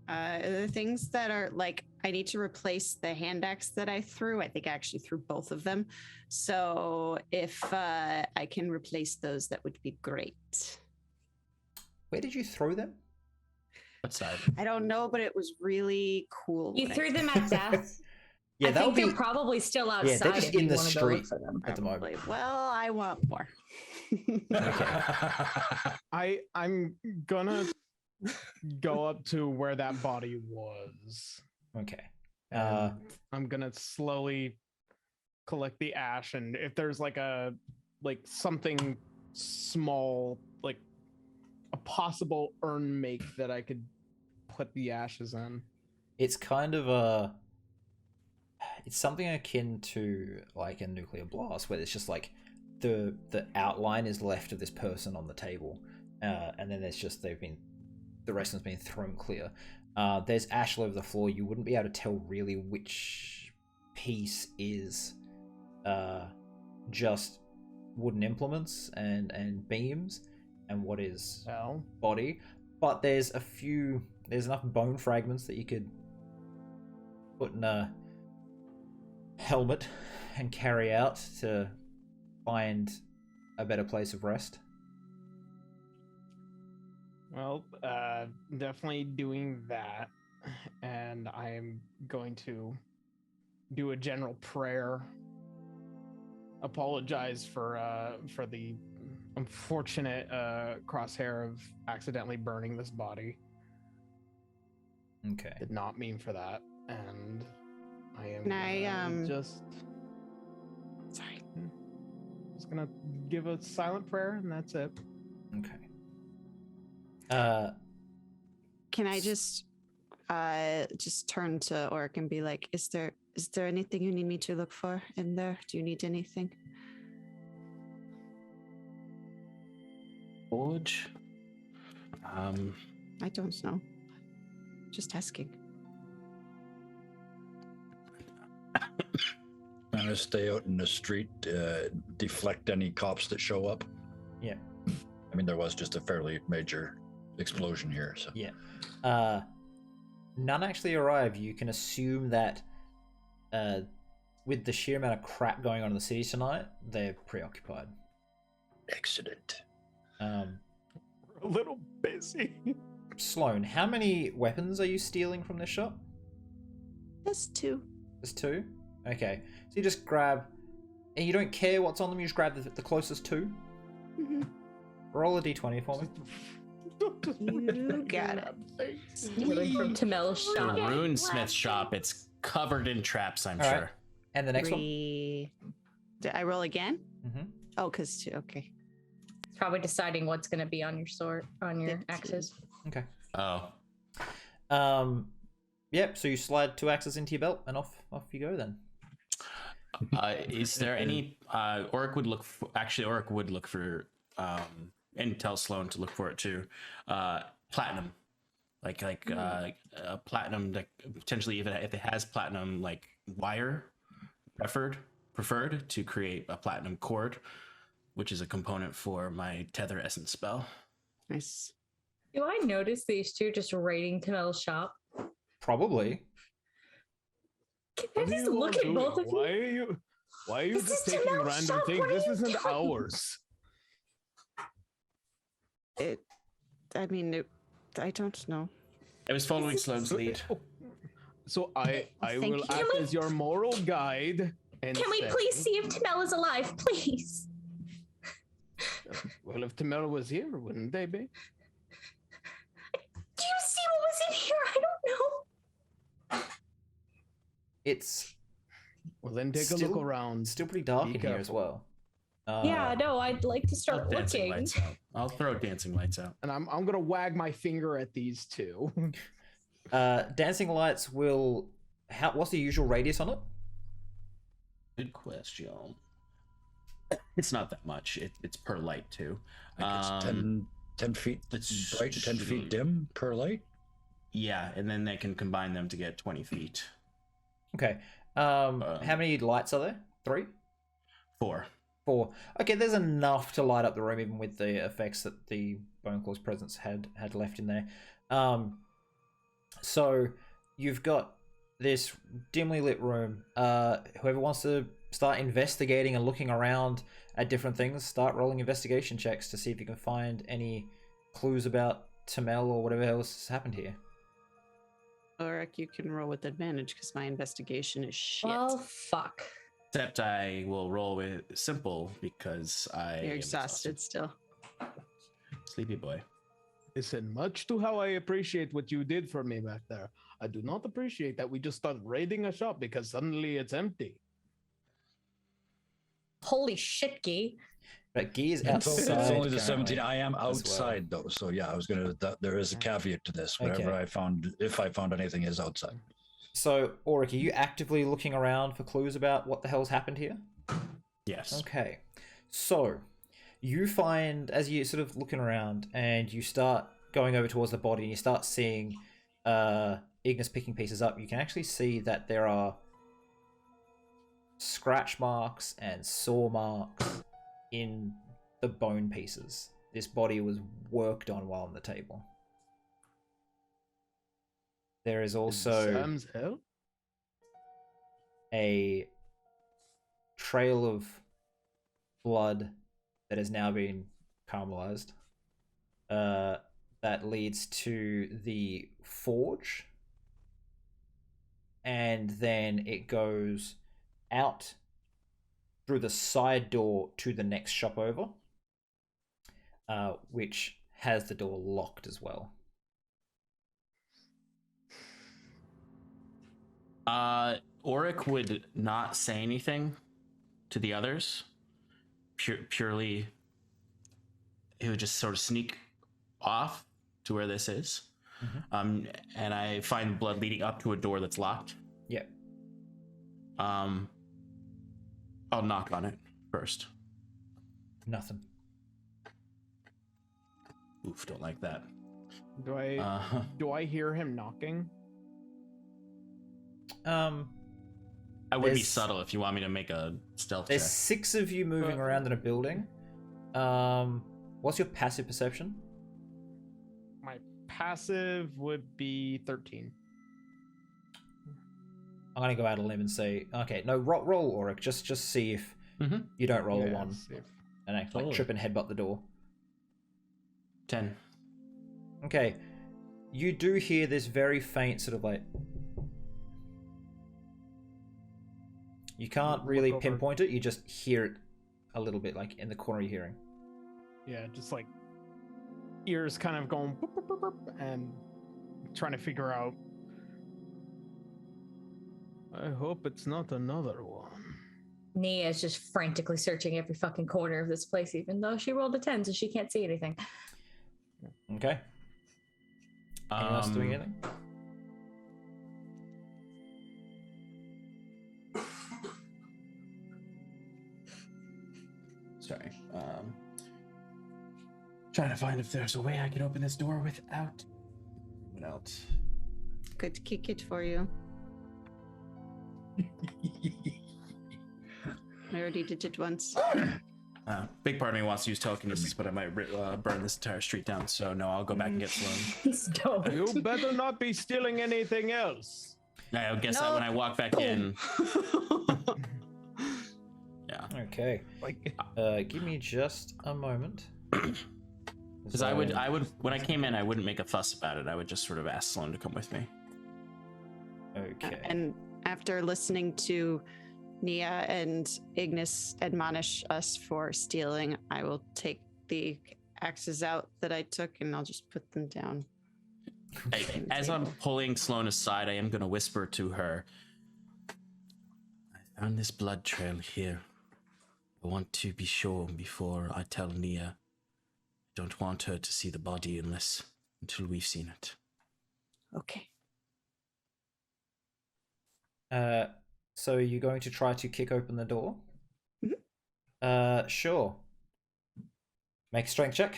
The things that are like I need to replace the hand axe that I threw. I think I actually threw both of them. So if I can replace those, that would be great. Where did you throw them? What side? I don't know, but it was really cool. You when I threw them at death. Yeah, I that think would be. they're probably still outside. Yeah, they're just if you in the wanna go look street for them. at the Probably. moment. Well, I want more. I'm gonna go up to where that body was. Okay. And I'm gonna slowly collect the ash, and if there's like something small, like a possible urn make that I could put the ashes in. It's kind of it's something akin to like a nuclear blast, where it's just like the outline is left of this person on the table, and then there's just the rest has been thrown clear. There's ash all over the floor. You wouldn't be able to tell really which piece is just wooden implements and beams, and what is body. But there's enough bone fragments that you could put in a helmet and carry out to find a better place of rest. Well, definitely doing that, and I'm going to do a general prayer. Apologize for the unfortunate crosshair of accidentally burning this body. Okay. Did not mean for that, and I am. Can I just sorry. Just gonna give a silent prayer, and that's it. Okay. Can I just turn to Orc and be like, is there anything you need me to look for in there? Do you need anything? Forge. I don't know. Just asking. I'm gonna stay out in the street, deflect any cops that show up. Yeah. I mean, there was just a fairly major explosion here, so. Yeah. None actually arrive. You can assume that with the sheer amount of crap going on in the city tonight, they're preoccupied. Excellent. We're a little busy. Sloan, how many weapons are you stealing from this shop? Just two. Just two? Okay. So you just grab... And you don't care what's on them, you just grab the closest two? Mm-hmm. Roll a d20 for me. You got it. Stealing from Tamel's shop. Runesmith shop. It's covered in traps, I'm All right. sure. And the next one? Did I roll again? Mm-hmm. Oh, because two. Okay. It's probably deciding what's going to be on your sword, on your 15. axes. Okay. Oh. Yep, so you slide two axes into your belt, and off you go then. Is there any... Oric would look for... Actually, Oric would look for... and tell Sloan to look for it too. Platinum. Like platinum, that potentially if it has platinum like wire preferred to create a platinum cord, which is a component for my tether essence spell. Nice. Do I notice these two just raiding Tamel's shop? Probably. Can I just look at both of you? Why are you This just is taking Tamel's random shop. things? What are This you isn't doing? ours. I don't know. I was following Sloan's lead. So I Thank will you. act as your moral guide. And Can we say, please see if Tamel is alive, please? Well, if Tamela was here, wouldn't they be? Do you see what was in here? I don't know. It's Well, then take a Still- look around. still pretty dark Be in here as careful. well. Yeah, no, I'd like to start Dancing looking. lights out. I'll throw dancing lights out. And I'm gonna wag my finger at these two. Dancing lights will... What's the usual radius on it? Good question. It's not that much. It's per light too. It's 10 feet it's bright, 10 feet dim per light. Yeah, and then they can combine them to get 20 feet. Okay. How many lights are there? 3? 4. 4. Okay, there's enough to light up the room, even with the effects that the Boneclaw's presence had left in there. So you've got this dimly lit room. Whoever wants to start investigating and looking around at different things, start rolling investigation checks to see if you can find any clues about Tamel or whatever else has happened here. Ulrich, you can roll with advantage because my investigation is shit. Well, fuck. Except I will roll with simple because I You're am exhausted still. Sleepy boy. Listen, much to how I appreciate what you did for me back there, I do not appreciate that we just start raiding a shop because suddenly it's empty. Holy shit, Gee. But Gee is It's outside. only the currently 17. I am as well. outside though, so yeah, I was gonna. There is a caveat to this. Whatever Okay. I found, if I found anything, is outside. So, Ulrich, are you actively looking around for clues about what the hell's happened here? Yes. Okay. So, you find, as you're sort of looking around and you start going over towards the body and you start seeing Ignis picking pieces up, you can actually see that there are scratch marks and saw marks in the bone pieces. This body was worked on while on the table. There is also Sam's hell? a trail of blood that has now been caramelized that leads to the forge, and then it goes out through the side door to the next shop over, which has the door locked as well. Auric would not say anything to the others. Purely, he would just sort of sneak off to where this is. Mm-hmm. And I find blood leading up to a door that's locked. Yep. I'll knock on it first. Nothing. Oof, don't like that. Do I hear him knocking? I would be There's- subtle if you want me to make a stealth There's check. 6 of you moving around in a building. What's your passive perception? My passive would be 13. I'm gonna go out on a limb and say, okay, no, roll Auric, just see if Mhm. you don't roll a Yeah, 1 see if- and act like Totally. trip and headbutt the door. 10. Okay, you do hear this very faint sort of like. You can't really Look over. pinpoint it. You just hear it a little bit, like in the corner of your hearing. Yeah, just like ears kind of going boop, boop, boop, boop, and trying to figure out. I hope it's not another one. Nia is just frantically searching every fucking corner of this place, even though she rolled a 10, so she can't see anything. Okay. Anyone else doing anything? Sorry. Trying to find if there's a way I can open this door without. What else? Could kick it for you. I already did it once. Big part of me wants to use telekinesis, but I might burn this entire street down. So no, I'll go back and get Sloan. Stop. You better not be stealing anything else. I guess that when I walk back in. Yeah. Okay. Like, Give me just a moment. Because I would, when I came in, I wouldn't make a fuss about it. I would just sort of ask Sloan to come with me. Okay. And after listening to Nia and Ignis admonish us for stealing, I will take the axes out that I took and I'll just put them down. As I'm pulling Sloan aside, I am going to whisper to her, I found this blood trail here. I want to be sure before I tell Nia. I don't want her to see the body until we've seen it. Okay. So you're going to try to kick open the door? Mhm. Sure. Make a strength check.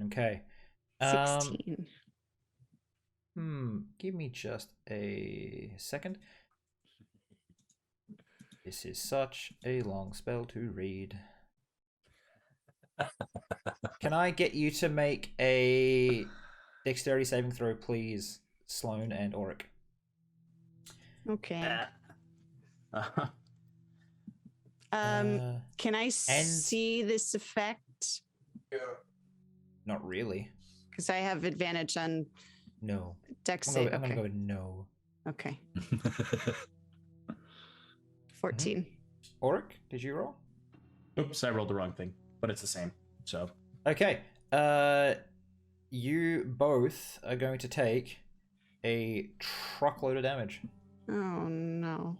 Okay. 16. Give me just a second. This is such a long spell to read. Can I get you to make a dexterity saving throw, please, Sloan and Auric? Okay. Uh-huh. Can I see this effect? Not really. Because I have advantage on No. dex I'm save. gonna go with no. Okay. 14. Auric, did you roll? Oops, I rolled the wrong thing, but it's the same. So Okay. You both are going to take a truckload of damage. Oh no.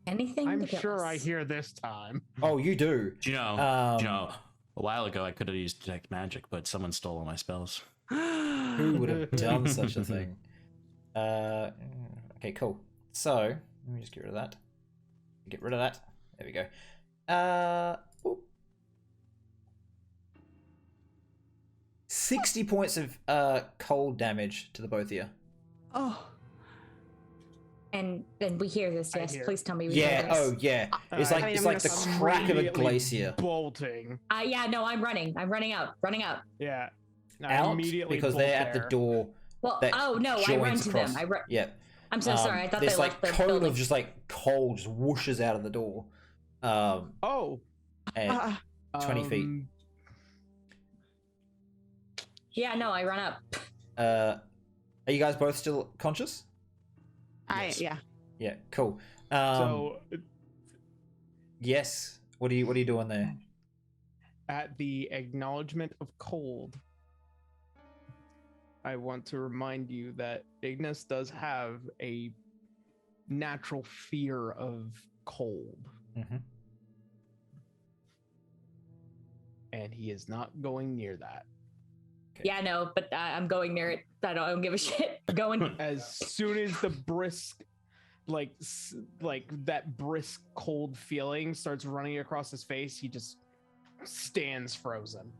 Anything? I'm to kill sure I us. hear this time. Oh, you do. do you know? A while ago I could have used detect magic, but someone stole all my spells. Who would have done such a thing? Okay, cool. So let me just get rid of that. Get rid of that. There we go. Oop. 60 points of cold damage to the both of you. Oh. And we hear this, I yes. hear. Please tell me we hear Yeah. this. Oh, yeah. It's I like mean, it's I'm like the gonna crack of a immediately glacier. Bolting. Yeah, no, I'm running. I'm running out. Running out. Yeah. I Out immediately because bolt they're at the there. door. Well, that oh no, I joins run to across. them. Yeah. I'm so sorry. I thought this they like left the cone building. of just like coal just whooshes out of the door. Oh. And 20 feet. Yeah, no, I run up. Are you guys both still conscious? Yeah. Yeah, cool. So Yes. What are you doing there? at the acknowledgement of cold, I want to remind you that Ignis does have a natural fear of cold, Mm-hmm. and he is not going near that. Okay. Yeah, no, but I'm going near it. I don't give a shit. I'm going. As soon as the brisk, like that brisk cold feeling starts running across his face, he just stands frozen.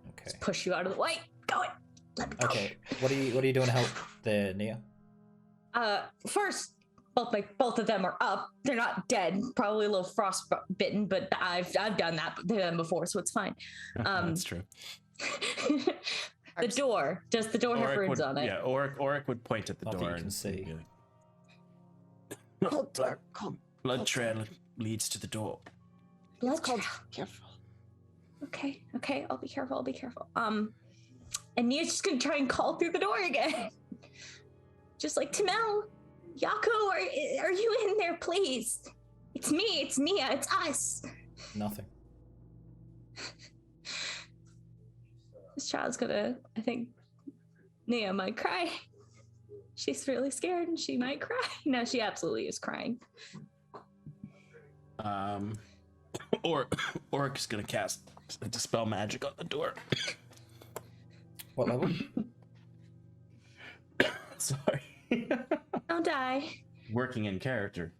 Okay. Push you out of the way. Go it. Let me go. Okay. What are you doing to help there, Nia? First, both of them are up. They're not dead. Probably a little frostbitten, but I've done that to them before, so it's fine. That's true. The door. Does the door have runes on it? Yeah, Auric would point at the Not that door you can and see. Cold door. Cold. Blood trail leads to the door. Blood Cold. trail. Careful. Okay. I'll be careful. And Nia's just gonna try and call through the door again. Just like, Tamel, Yaku, are you in there, please? It's me, it's Nia, it's us. Nothing. This child's gonna, I think Nia might cry. She's really scared and she might cry. No, she absolutely is crying. Auric's gonna cast dispel magic on the door. What level? Sorry. Don't die. Working in character.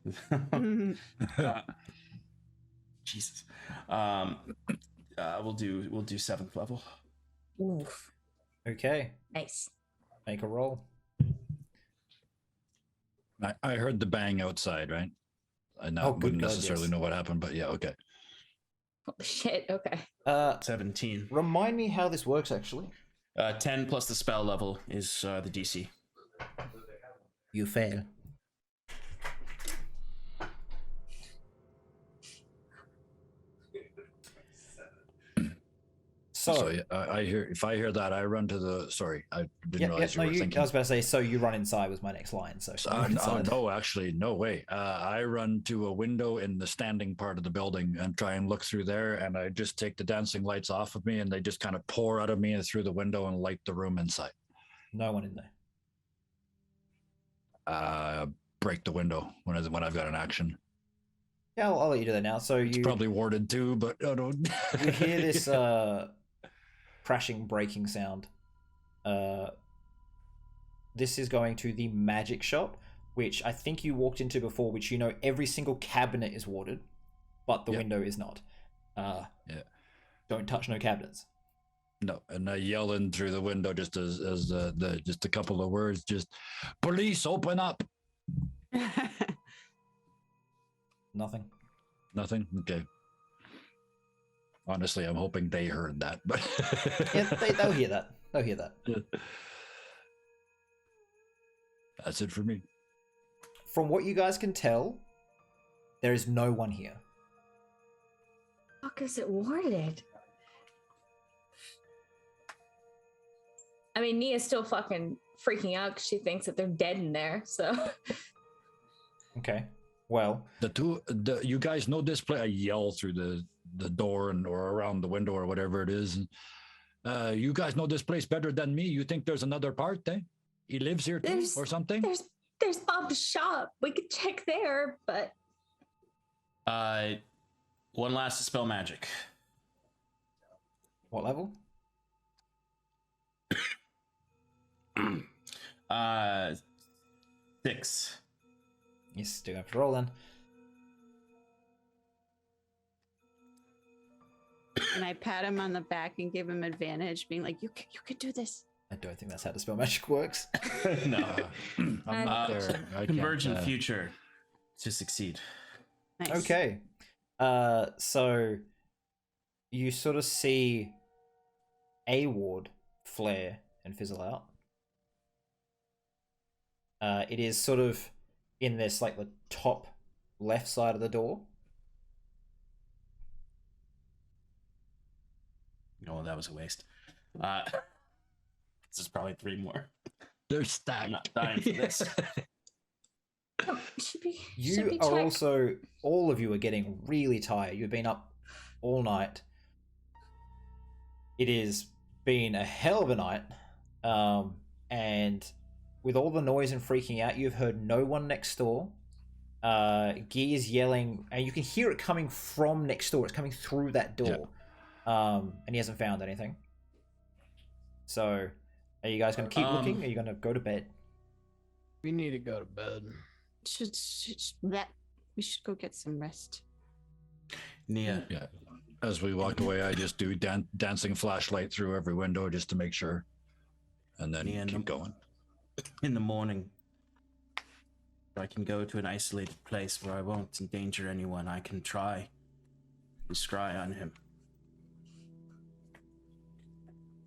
Jesus. We'll do 7th level. Oof. Okay. Nice. Make a roll. I heard the bang outside, right? I Oh, good wouldn't God, necessarily yes. know what happened, but yeah, okay. Oh, shit, okay. 17. Remind me how this works, actually. 10 plus the spell level is the DC. You fail. So yeah, I hear. If I hear that, I run to the. Sorry, I didn't yeah, realize you were thinking. I was about to say, so you run inside was my next line. So, No, actually, no way. I run to a window in the standing part of the building and try and look through there, and I just take the dancing lights off of me, and they just kind of pour out of me and through the window and light the room inside. No one in there. Break the window when I've got an action. Yeah, I'll let you do that now. So It's you probably warded too, but I don't. you hear this crashing, breaking sound. This is going to the magic shop, which I think you walked into before, which you know every single cabinet is warded, but the window is not. Yeah. Don't touch no cabinets. No, and I yell in through the window just as the just a couple of words, just police, open up. Nothing. Nothing. Okay. Honestly, I'm hoping they heard that, but Yeah, they'll hear that. They'll hear that. That's it for me. From what you guys can tell, there is no one here. Fuck is it warded? I mean, Nia's still fucking freaking out because she thinks that they're dead in there. So. Okay. Well, You guys know this place. I yell through the door or around the window or whatever it is. And, you guys know this place better than me. You think there's another part, eh? He lives here too, or something? There's Bob's shop. We could check there, but one last dispel magic. what level? 6. You still have to roll then. And I pat him on the back and give him advantage, being like, "You could do this." I don't think that's how dispel magic works. No. I'm not there. I Convergent can't, future to succeed. Nice. Okay. So you sort of see a ward flare and fizzle out. It is sort of in this, like, the top left side of the door. Oh, that was a waste. This is probably 3 more. They're stacked. I'm not dying for this. You are also, all of you are getting really tired. You've been up all night. It has been a hell of a night. And with all the noise and freaking out, you've heard no one next door. Gear's yelling, and you can hear it coming from next door. It's coming through that door. Yeah. And he hasn't found anything. So, are you guys going to keep looking, or are you going to go to bed? We need to go to bed. We should go get some rest. Nia. Yeah. As we walk away, I just do dancing flashlight through every window just to make sure, and then keep going. In the morning, I can go to an isolated place where I won't endanger anyone. I can try to scry on him.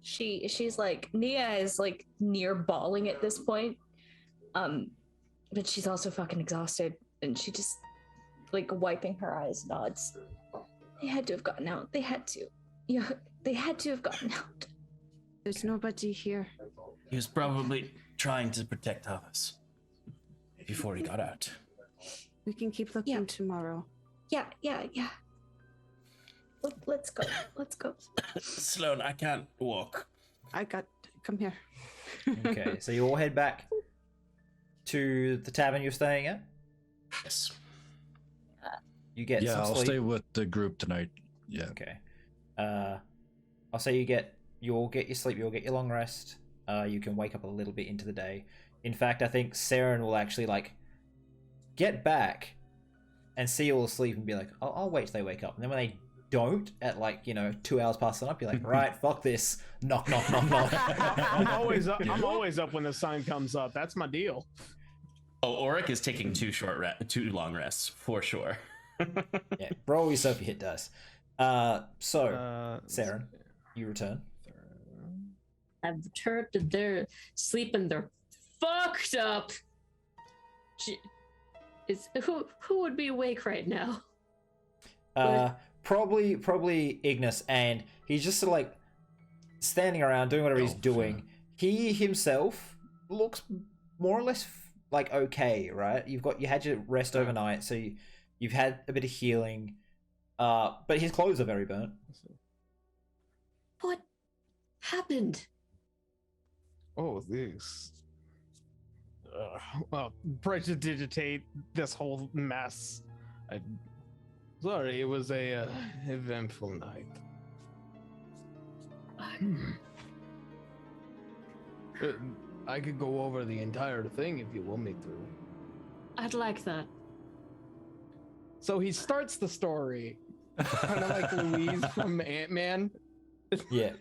She's like, Nia is like near bawling at this point, but she's also fucking exhausted, and she just, like, wiping her eyes, nods. They had to have gotten out. They had to. Yeah, they had to have gotten out. There's nobody here. He was probably trying to protect us before he got out. We can keep looking tomorrow. Yeah. Let's go. Sloan, I can't walk. Come here. Okay, so you all head back to the tavern you're staying at? Yes. You get some I'll sleep. stay with the group tonight. Yeah. Okay. I'll say you'll get your sleep, you'll get your long rest. You can wake up a little bit into the day. In fact, I think Seren will actually, like, get back and see you all asleep and be like, I'll wait till they wake up. And then when they don't, at, like, 2 hours past the night, be like, right, fuck this. Knock, knock, knock, knock. I'm always up when the sun comes up. That's my deal. Oh, Auric is taking 2 long rests, for sure. Yeah, roll yourself your hit dice. Seren, you return. I've returned to their sleep and they're fucked up. Who would be awake right now? Probably Ignis, and he's just sort of like standing around doing whatever he's doing. He himself looks more or less like okay, right? You had your rest overnight, so you've had a bit of healing, but his clothes are very burnt. What happened? Oh, this. Well, prestidigitate this whole mess. Sorry, it was a eventful night. I could go over the entire thing if you want me to. I'd like that. So he starts the story, kind of like Louise from Ant-Man. Yeah.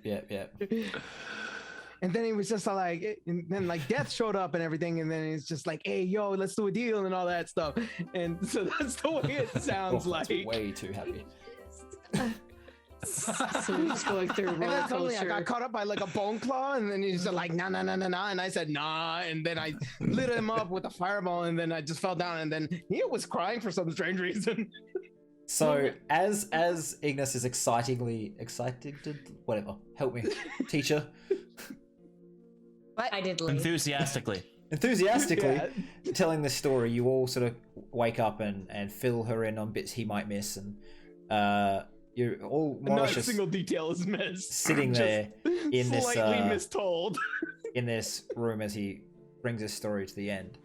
And then he was just like, and then like Death showed up and everything, and then he's just like, "Hey, yo, let's do a deal," and all that stuff. And so that's the way it sounds like. Way too happy. So we're just going through a And roller then suddenly I coaster. got caught up by like a bone claw, and then he's just like, nah, nah, nah, nah, nah. And I said, nah. And then I lit him up with a fireball, and then I just fell down. And then Nia was crying for some strange reason. So as Ignis is excited, whatever. Help me, teacher. I did leave. Enthusiastically. Enthusiastically Yeah. telling this story, you all sort of wake up and fill her in on bits he might miss, and you're all more or Not less a just single detail is missed. sitting there in this slightly mistold. in this room as he brings his story to the end.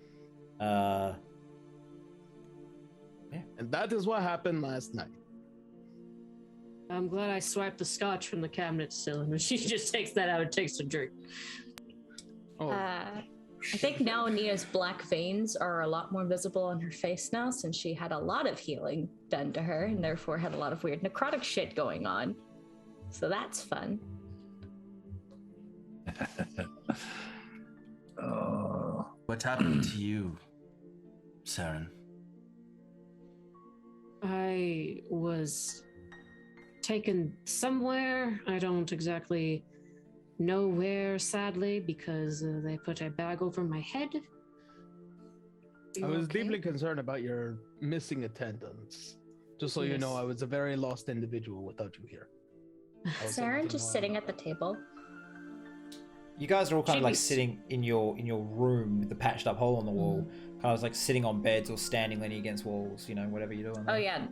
And that is what happened last night. I'm glad I swiped the scotch from the cabinet still, and she just takes that out and takes a drink. Oh, I think now Nia's black veins are a lot more visible on her face now, since she had a lot of healing done to her and therefore had a lot of weird necrotic shit going on. So that's fun. Oh. What happened to you, Seren? I was taken somewhere. I don't exactly know where, sadly, because they put a bag over my head. I was deeply concerned about your missing attendance. Just so you know, Yes. I was a very lost individual without you here. I was Saren thinking just more sitting about at the table. You guys are all kind of like She's- sitting in your room with the patched up hole on the wall, Mm-hmm. kind of like sitting on beds or standing leaning against walls, whatever you're doing. Oh yeah.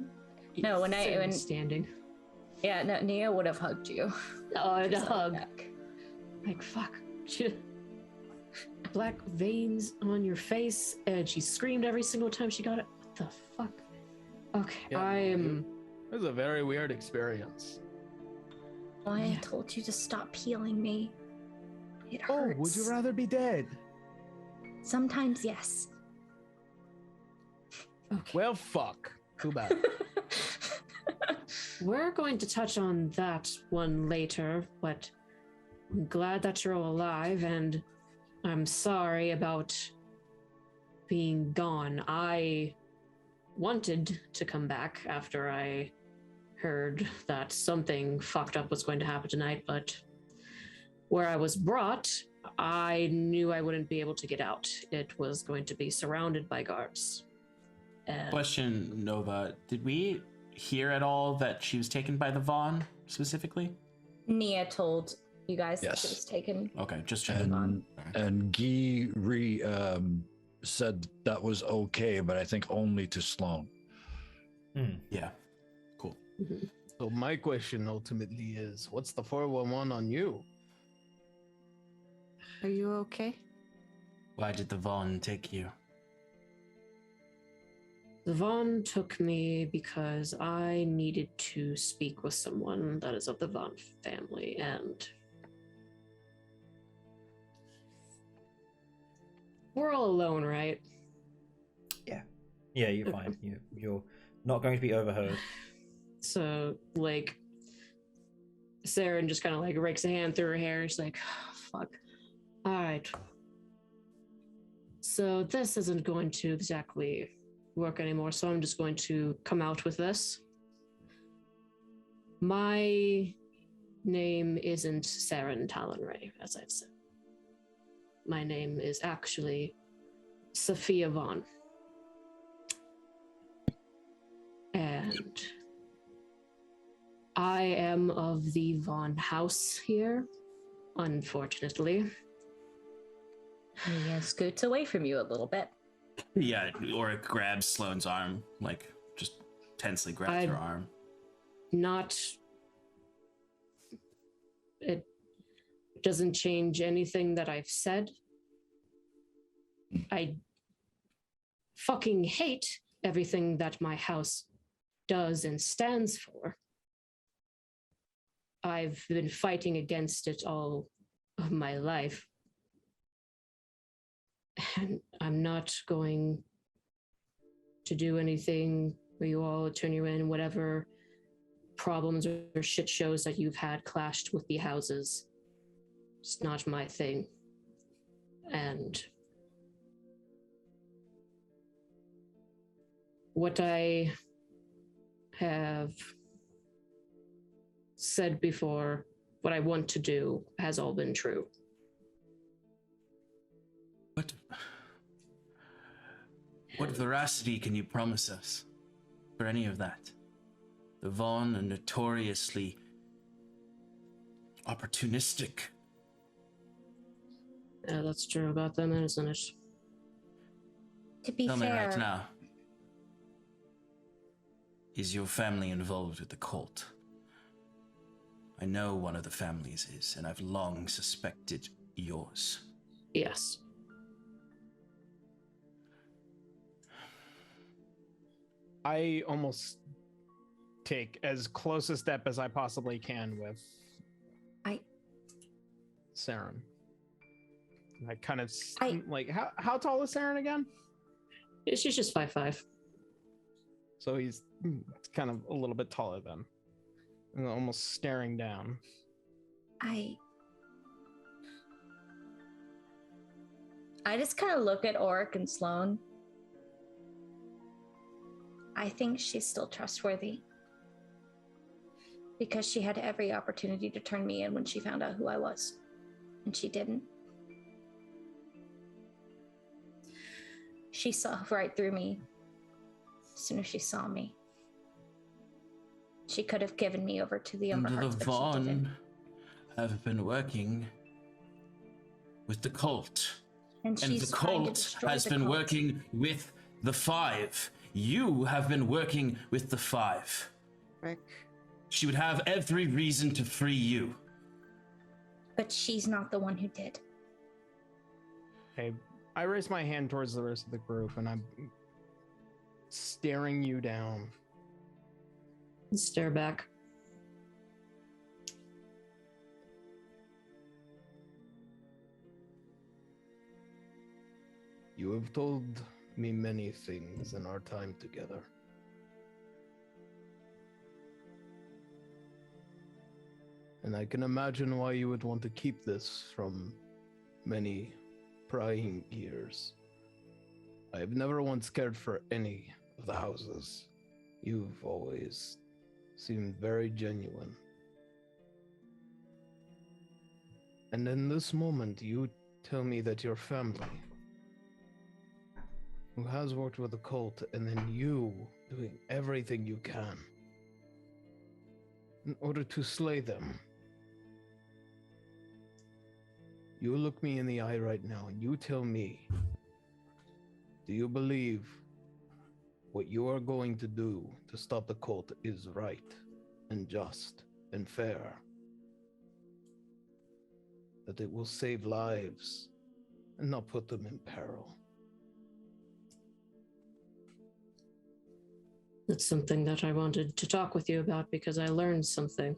No, when standing. yeah, no, Nia would have hugged you. Oh, the Just like hug. that. Like, fuck. Black veins on your face, and she screamed every single time she got it. What the fuck? Okay, Yeah, I am. It was a very weird experience. Why I Yeah. told you to stop healing me. It Oh, hurts. would you rather be dead? Sometimes, yes. Okay. Well, fuck. Too bad. We're going to touch on that one later, but I'm glad that you're all alive, and I'm sorry about being gone. I wanted to come back after I heard that something fucked up was going to happen tonight, but where I was brought, I knew I wouldn't be able to get out. It was going to be surrounded by guards. And Question, Nova. Did we hear at all that she was taken by the Vahn specifically? Nia told you guys that she Yes. was taken. Okay, just checking. And Guy said that was okay, but I think only to Sloan. Yeah, cool. So my question ultimately is, what's the 411 on you? Are you okay? Why did the Vahn take you? The Vaughn took me because I needed to speak with someone that is of the Vaughn family, and we're all alone, right? Yeah, you're fine. You're not going to be overheard. So, like, Saren just kind of like rakes a hand through her hair. She's like, fuck. All right. So, this isn't going to exactly work anymore. So, I'm just going to come out with this. My name isn't Seren Talonray, as I've said. My name is actually Sophia Vaughn. And I am of the Vaughn house here, unfortunately. Nia scoots away from you a little bit. Yeah, or it grabs Sloane's arm, like just tensely grabs her arm. Not. It doesn't change anything that I've said. I fucking hate everything that my house does and stands for. I've been fighting against it all of my life. And I'm not going to do anything where you all turn you in, whatever problems or shit shows that you've had clashed with the houses. It's not my thing. And what I have said before, what I want to do has all been true. What veracity can you promise us for any of that? The Vahn are notoriously opportunistic. Yeah, that's true about them, isn't it? To be Tell me fair, right now, is your family involved with the cult? I know one of the families is, and I've long suspected yours. Yes. I almost take as close a step as I possibly can with Seren. I kind of like how tall is Seren again? She's just 5'5". So he's kind of a little bit taller then, and almost staring down. I just kind of look at Oric and Sloane. I think she's still trustworthy because she had every opportunity to turn me in when she found out who I was, and she didn't. She saw right through me as soon as she saw me. She could have given me over to the And Umberhearts, the but she didn't. Vahn have been working with the cult. And And she's the trying to cult destroy has the been cult. working with the Five. You have been working with the Five. Rick. She would have every reason to free you. But she's not the one who did. Okay, I raise my hand towards the rest of the group, and I'm staring you down. Stare back. You have told me many things in our time together. And I can imagine why you would want to keep this from many prying ears. I have never once cared for any of the houses. You've always seemed very genuine. And in this moment, you tell me that your family, who has worked with the cult, and then you doing everything you can in order to slay them. You look me in the eye right now and you tell me, do you believe what you are going to do to stop the cult is right and just and fair? That it will save lives and not put them in peril? That's something that I wanted to talk with you about because I learned something.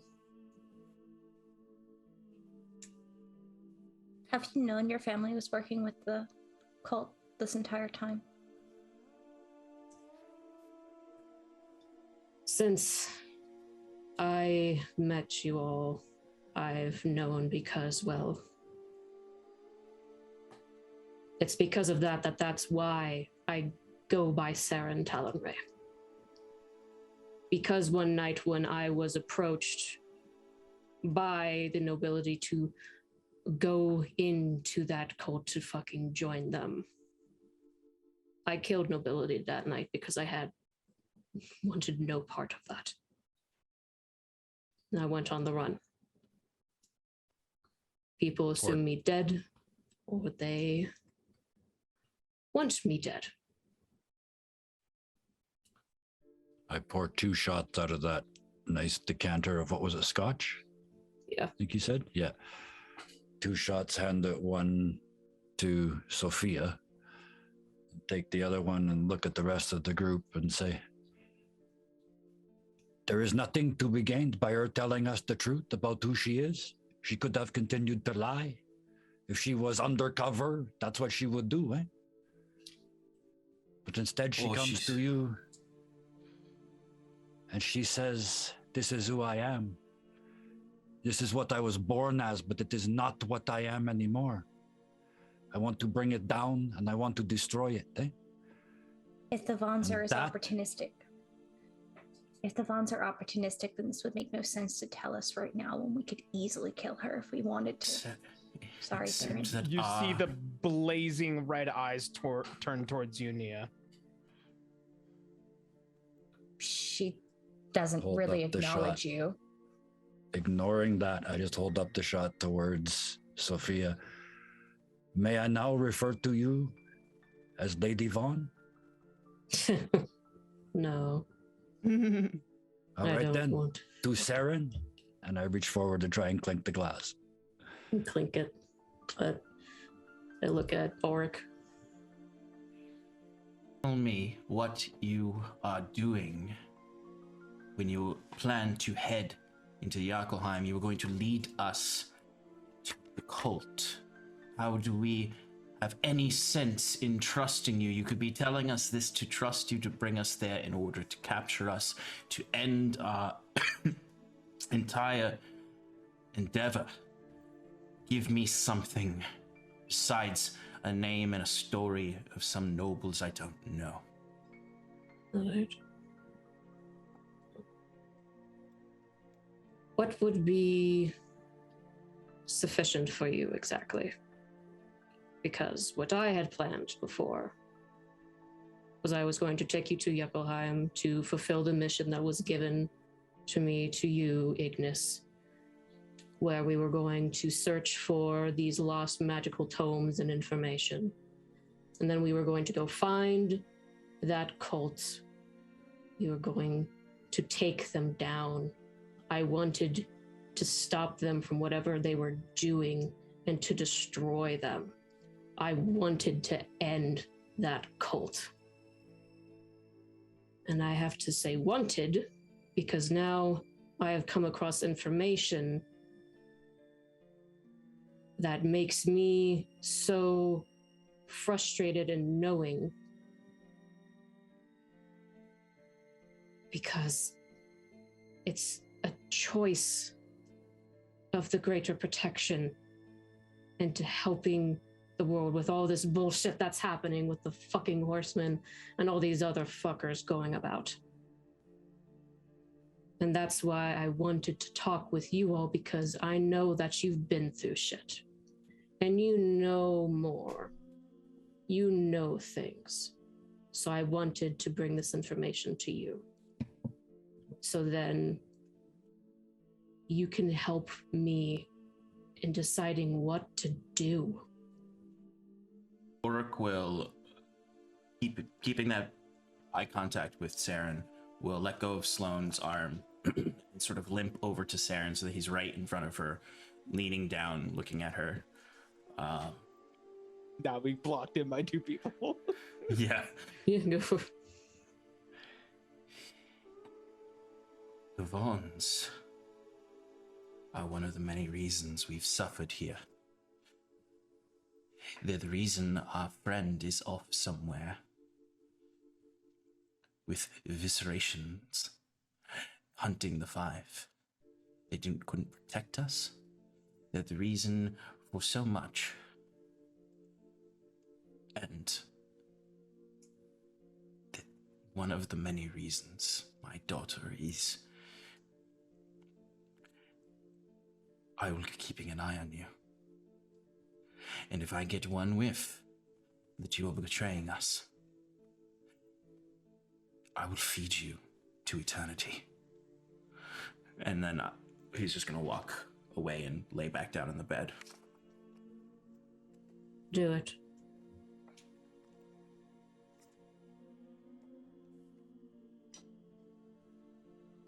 Have you known your family was working with the cult this entire time? Since I met you all, I've known because, well, it's because of that's why I go by Seren Talonray. Because one night when I was approached by the nobility to go into that cult to fucking join them, I killed nobility that night because I had wanted no part of that. And I went on the run. People assume me dead, or they want me dead. I poured 2 shots out of that nice decanter of, what was it, scotch? Yeah. I think you said? Yeah. 2 shots, hand it one to Sophia. Take the other one and look at the rest of the group and say, there is nothing to be gained by her telling us the truth about who she is. She could have continued to lie. If she was undercover, that's what she would do, eh? But instead she comes to you and she says, this is who I am. This is what I was born as, but it is not what I am anymore. I want to bring it down and I want to destroy it, eh? If the Vahns And are as that- opportunistic If the Vahns are opportunistic, then this would make no sense to tell us right now when we could easily kill her if we wanted to. Sorry, Seren. You see the blazing red eyes turn towards you, Nia. She doesn't Hold really up the acknowledge shot. you. Ignoring that, I just hold up the shot towards Sophia. May I now refer to you as Lady Vahn? No. All I right don't then, want to Seren, and I reach forward to try and clink the glass. to clink it. But I look at Ulrich. Tell me what you are doing when you plan to head into Yarkelheim. You were going to lead us to the cult. How do we have any sense in trusting you? You could be telling us this to trust you to bring us there in order to capture us, to end our entire endeavor. Give me something besides a name and a story of some nobles I don't know. Alright. What would be sufficient for you exactly? Because what I had planned before was I was going to take you to Yarkelheim to fulfill the mission that was given to me, to you, Ignis, where we were going to search for these lost magical tomes and information. And then we were going to go find that cult. We were going to take them down. I wanted to stop them from whatever they were doing and to destroy them. I wanted to end that cult. And I have to say wanted, because now I have come across information that makes me so frustrated and knowing, because it's a choice of the greater protection and to helping the world with all this bullshit that's happening with the fucking horsemen and all these other fuckers going about. And that's why I wanted to talk with you all, because I know that you've been through shit. And you know more. You know things. So I wanted to bring this information to you. So then you can help me in deciding what to do. Ulrich will, keeping that eye contact with Seren, will let go of Sloane's arm and sort of limp over to Seren so that he's right in front of her, leaning down, looking at her. Now we blocked in by two people. Yeah. Yeah, go for it. The Vahns are one of the many reasons we've suffered here. They're the reason our friend is off somewhere with eviscerations, hunting the Five. They couldn't protect us. They're the reason for so much. And one of the many reasons my daughter is... I will be keeping an eye on you. And if I get one whiff that you are betraying us, I will feed you to eternity. And then he's just going to walk away and lay back down in the bed. Do it.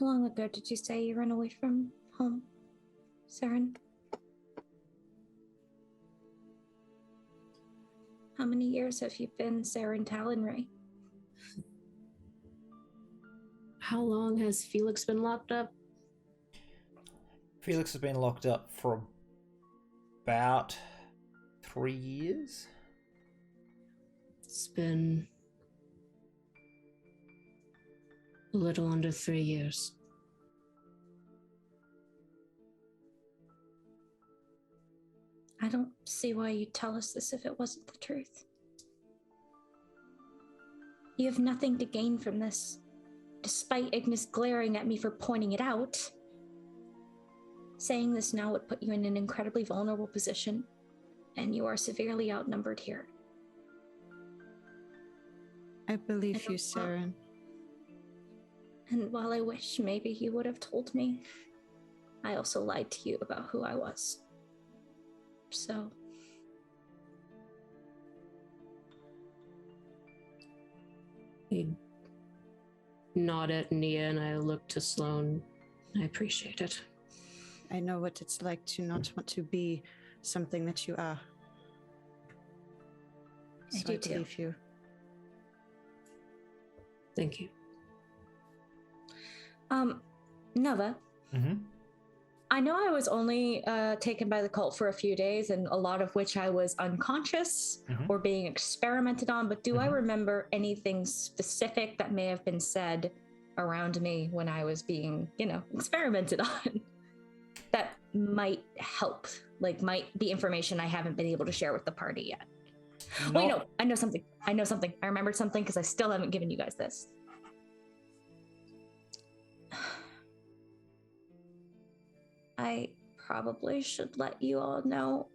How long ago did you say you ran away from home, Seren? How many years have you been Seren Talonray? How long has Felix been locked up? Felix has been locked up for about 3 years. It's been a little under 3 years. I don't see why you'd tell us this if it wasn't the truth. You have nothing to gain from this. despite Ignis glaring at me for pointing it out, saying this now would put you in an incredibly vulnerable position, and you are severely outnumbered here. I believe you, Seren. And while I wish maybe you would have told me, I also lied to you about who I was. So... I nod at Nia and I look to Sloane. I appreciate it. I know what it's like to not want to be something that you are. I do too. Believe you. Thank you. Nova. Mm-hmm. I know I was only taken by the cult for a few days, and a lot of which I was unconscious or being experimented on, but do I remember anything specific that may have been said around me when I was being, experimented on that might help, might be information I haven't been able to share with the party yet? Wait, no, I know something. I remembered something because I still haven't given you guys this. I probably should let you all know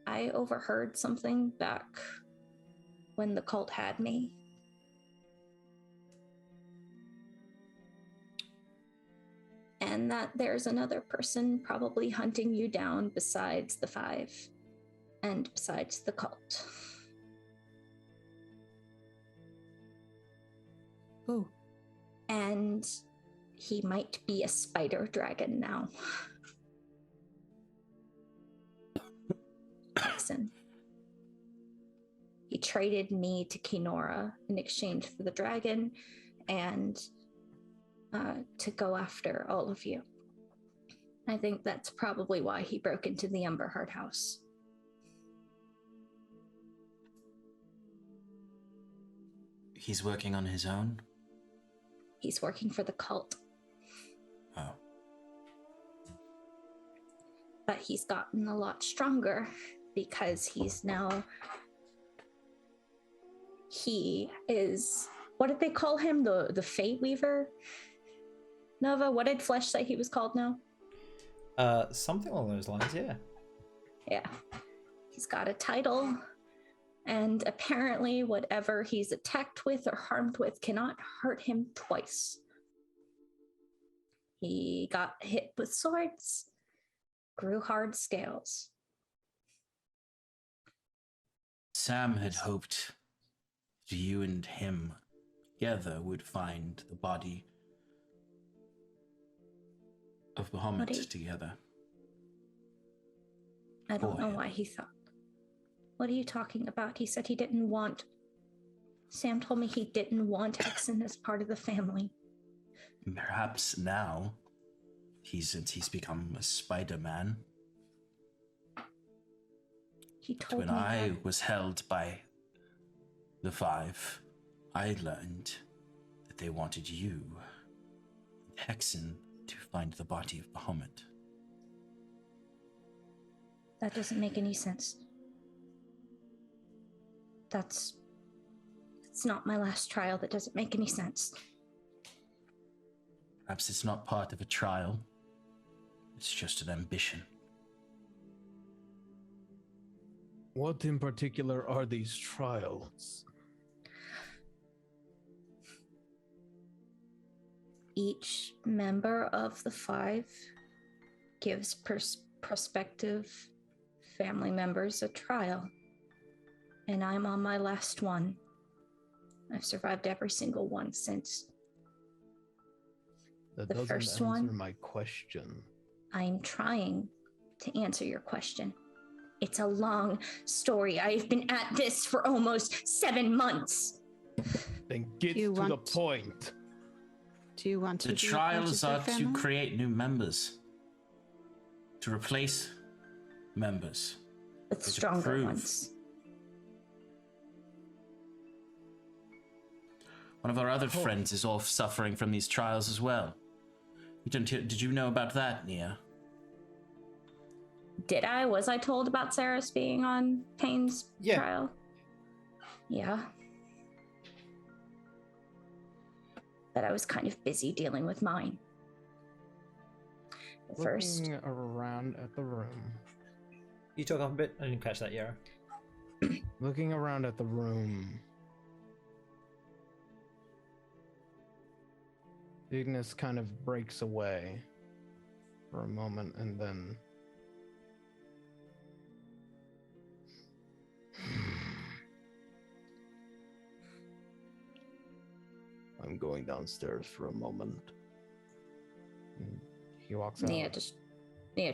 I overheard something back when the cult had me. And that there's another person probably hunting you down besides the 5 and besides the cult. Oh. And he might be a spider dragon now. Jackson. He traded me to Kinora in exchange for the dragon and to go after all of you. I think that's probably why he broke into the Umberheart house. He's working on his own? He's working for the cult. Oh. But he's gotten a lot stronger because he is, what did they call him? The Fate Weaver? Nova, what did Flesh say he was called now? Something along those lines, yeah. Yeah. He's got a title, and apparently whatever he's attacked with or harmed with cannot hurt him twice. He got hit with swords, grew hard scales. Sam had hoped that you and him together would find the body of Bahamut together. I don't know why he thought. What are you talking about? He said he didn't want... Sam told me he didn't want Hexen as part of the family. Perhaps now, since he's become a Spider-Man. He told when me I that. was held by the 5, I learned that they wanted you, Hexen, to find the body of Bahamut. That doesn't make any sense. It's not my last trial. That doesn't make any sense. Perhaps it's not part of a trial. It's just an ambition. What in particular are these trials? Each member of the 5 gives prospective family members a trial. And I'm on my last one. I've survived every single one since. That the doesn't first answer one. My question. I'm trying to answer your question. It's a long story. I've been at this for almost 7 months. Then get to the point. Do you want to The trials are to create new members. To replace members. With stronger ones. One of our other friends is off suffering from these trials as well. Did you know about that, Nia? Did I? Was I told about Sarah's being on Payne's trial? Yeah. that I was kind of busy dealing with mine. Looking around at the room. You talk up a bit. I didn't catch that, Yara. Looking around at the room. Ignis kind of breaks away for a moment and then I'm going downstairs for a moment. And he walks out. Nia just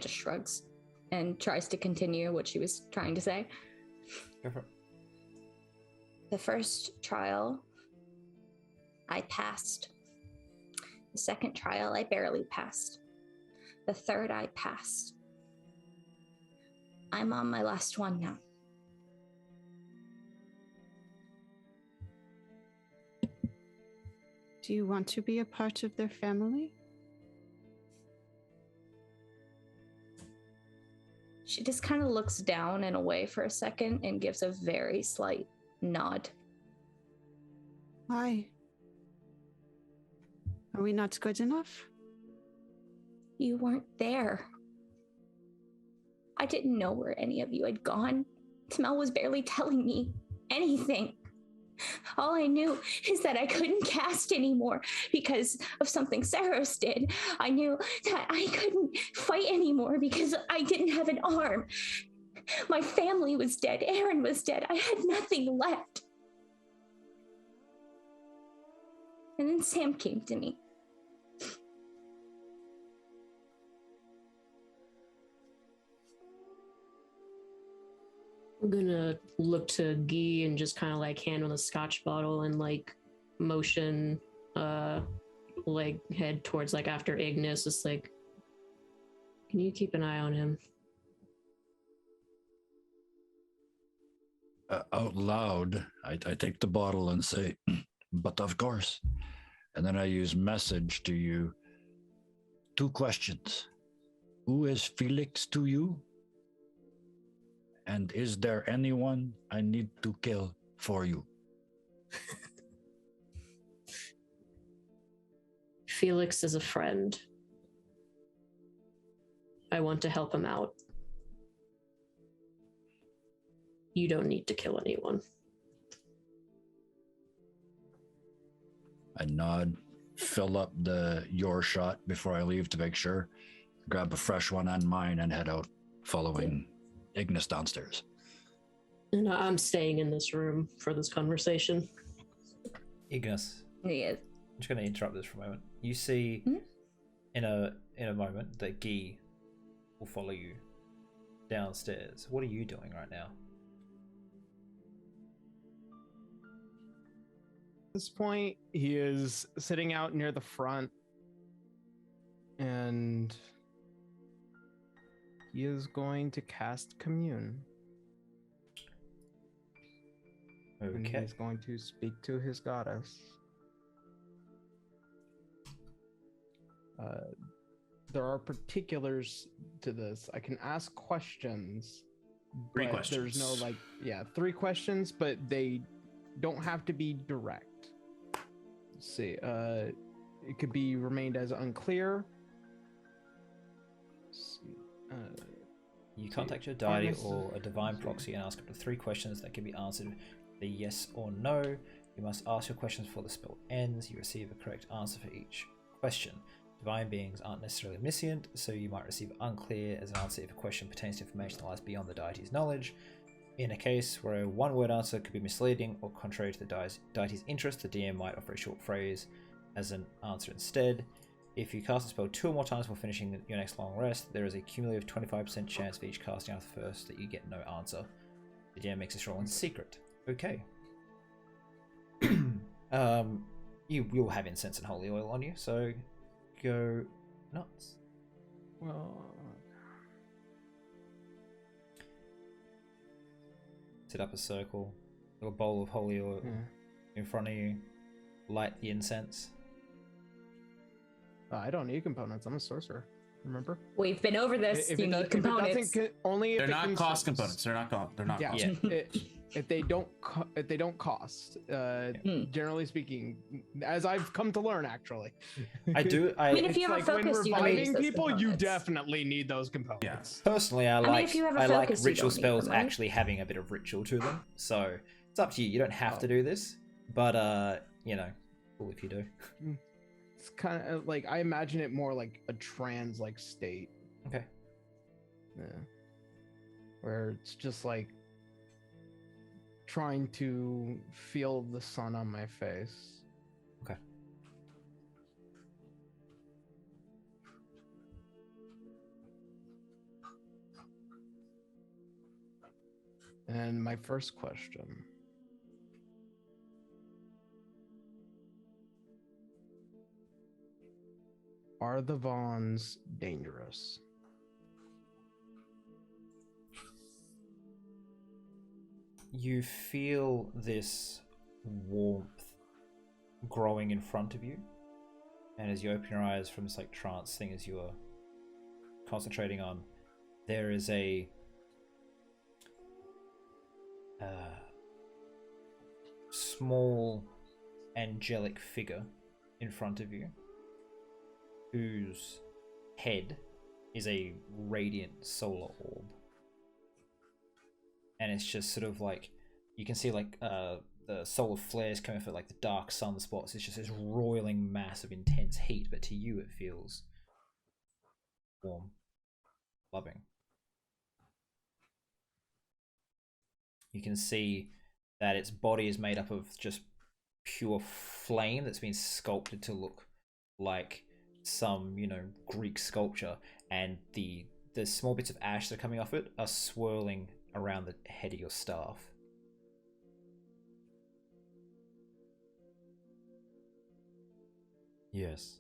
shrugs and tries to continue what she was trying to say. Go for it. The first trial, I passed. The second trial, I barely passed. The third, I passed. I'm on my last one now. Do you want to be a part of their family? She just kind of looks down and away for a second and gives a very slight nod. Why? Are we not good enough? You weren't there. I didn't know where any of you had gone. Smell was barely telling me anything. All I knew is that I couldn't cast anymore because of something Saros did. I knew that I couldn't fight anymore because I didn't have an arm. My family was dead. Arron was dead. I had nothing left. And then Sam came to me. I'm gonna look to Guy and just kind of like hand on the scotch bottle and like motion, like head towards like after Ignis. It's like, can you keep an eye on him? Out loud, I take the bottle and say, but of course. And then I use message to you. 2 questions. Who is Felix to you? And is there anyone I need to kill for you? Felix is a friend. I want to help him out. You don't need to kill anyone. I nod, fill up your shot before I leave to make sure, grab a fresh one on mine and head out, following Ignis downstairs. And I'm staying in this room for this conversation. Ignis. Yeah. I'm just going to interrupt this for a moment. You see in a moment that Guy will follow you downstairs. What are you doing right now? At this point, he is sitting out near the front and he is going to cast Commune. And Okay. he's going to speak to his goddess. There are particulars to this. I can ask questions. 3 but questions. There's no 3 questions, but they don't have to be direct. Let's see. It could be remained as unclear. Let's see. You contact your deity or a divine proxy and ask up to 3 questions that can be answered with a yes or no. You must ask your questions before the spell ends. You receive a correct answer for each question. Divine beings aren't necessarily omniscient, so you might receive unclear as an answer if a question pertains to information that lies beyond the deity's knowledge. In a case where a one-word answer could be misleading or contrary to the deity's interest, the DM might offer a short phrase as an answer instead. If you cast a spell 2 or more times before finishing your next long rest, there is a cumulative 25% chance for each casting out the first that you get no answer. The DM makes this roll in secret. Okay. You will have incense and holy oil on you, so go nuts. Well, Set up a circle, a bowl of holy oil in front of you, light the incense. I don't need components. I'm a sorcerer. Remember? We've been over this. You need components. Only if They're it not can- cost components. They're not. Yeah. Cost. if they don't cost. Generally speaking, as I've come to learn, actually, I do. I mean, if it's you have a like when focus, you can reviving use those people, you components. definitely need those components. Personally, I mean, like if you have a I like focus, you ritual don't need spells them, right? actually having a bit of ritual to them. So it's up to you. You don't have to do this, but you know, cool if you do. It's kind of like I imagine it more like a trance like state. Okay. Yeah. Where it's just like trying to feel the sun on my face. Okay. And my first question. Are the Vahns dangerous? You feel this warmth growing in front of you, and as you open your eyes from this like trance thing, as you are concentrating on, there is a small angelic figure in front of you, whose head is a radiant solar orb. And it's just sort of like, you can see like the solar flares coming from like the dark sunspots. It's just this roiling mass of intense heat, but to you it feels warm, loving. You can see that its body is made up of just pure flame that's been sculpted to look like some, you know, Greek sculpture, and the small bits of ash that are coming off it are swirling around the head of your staff. Yes.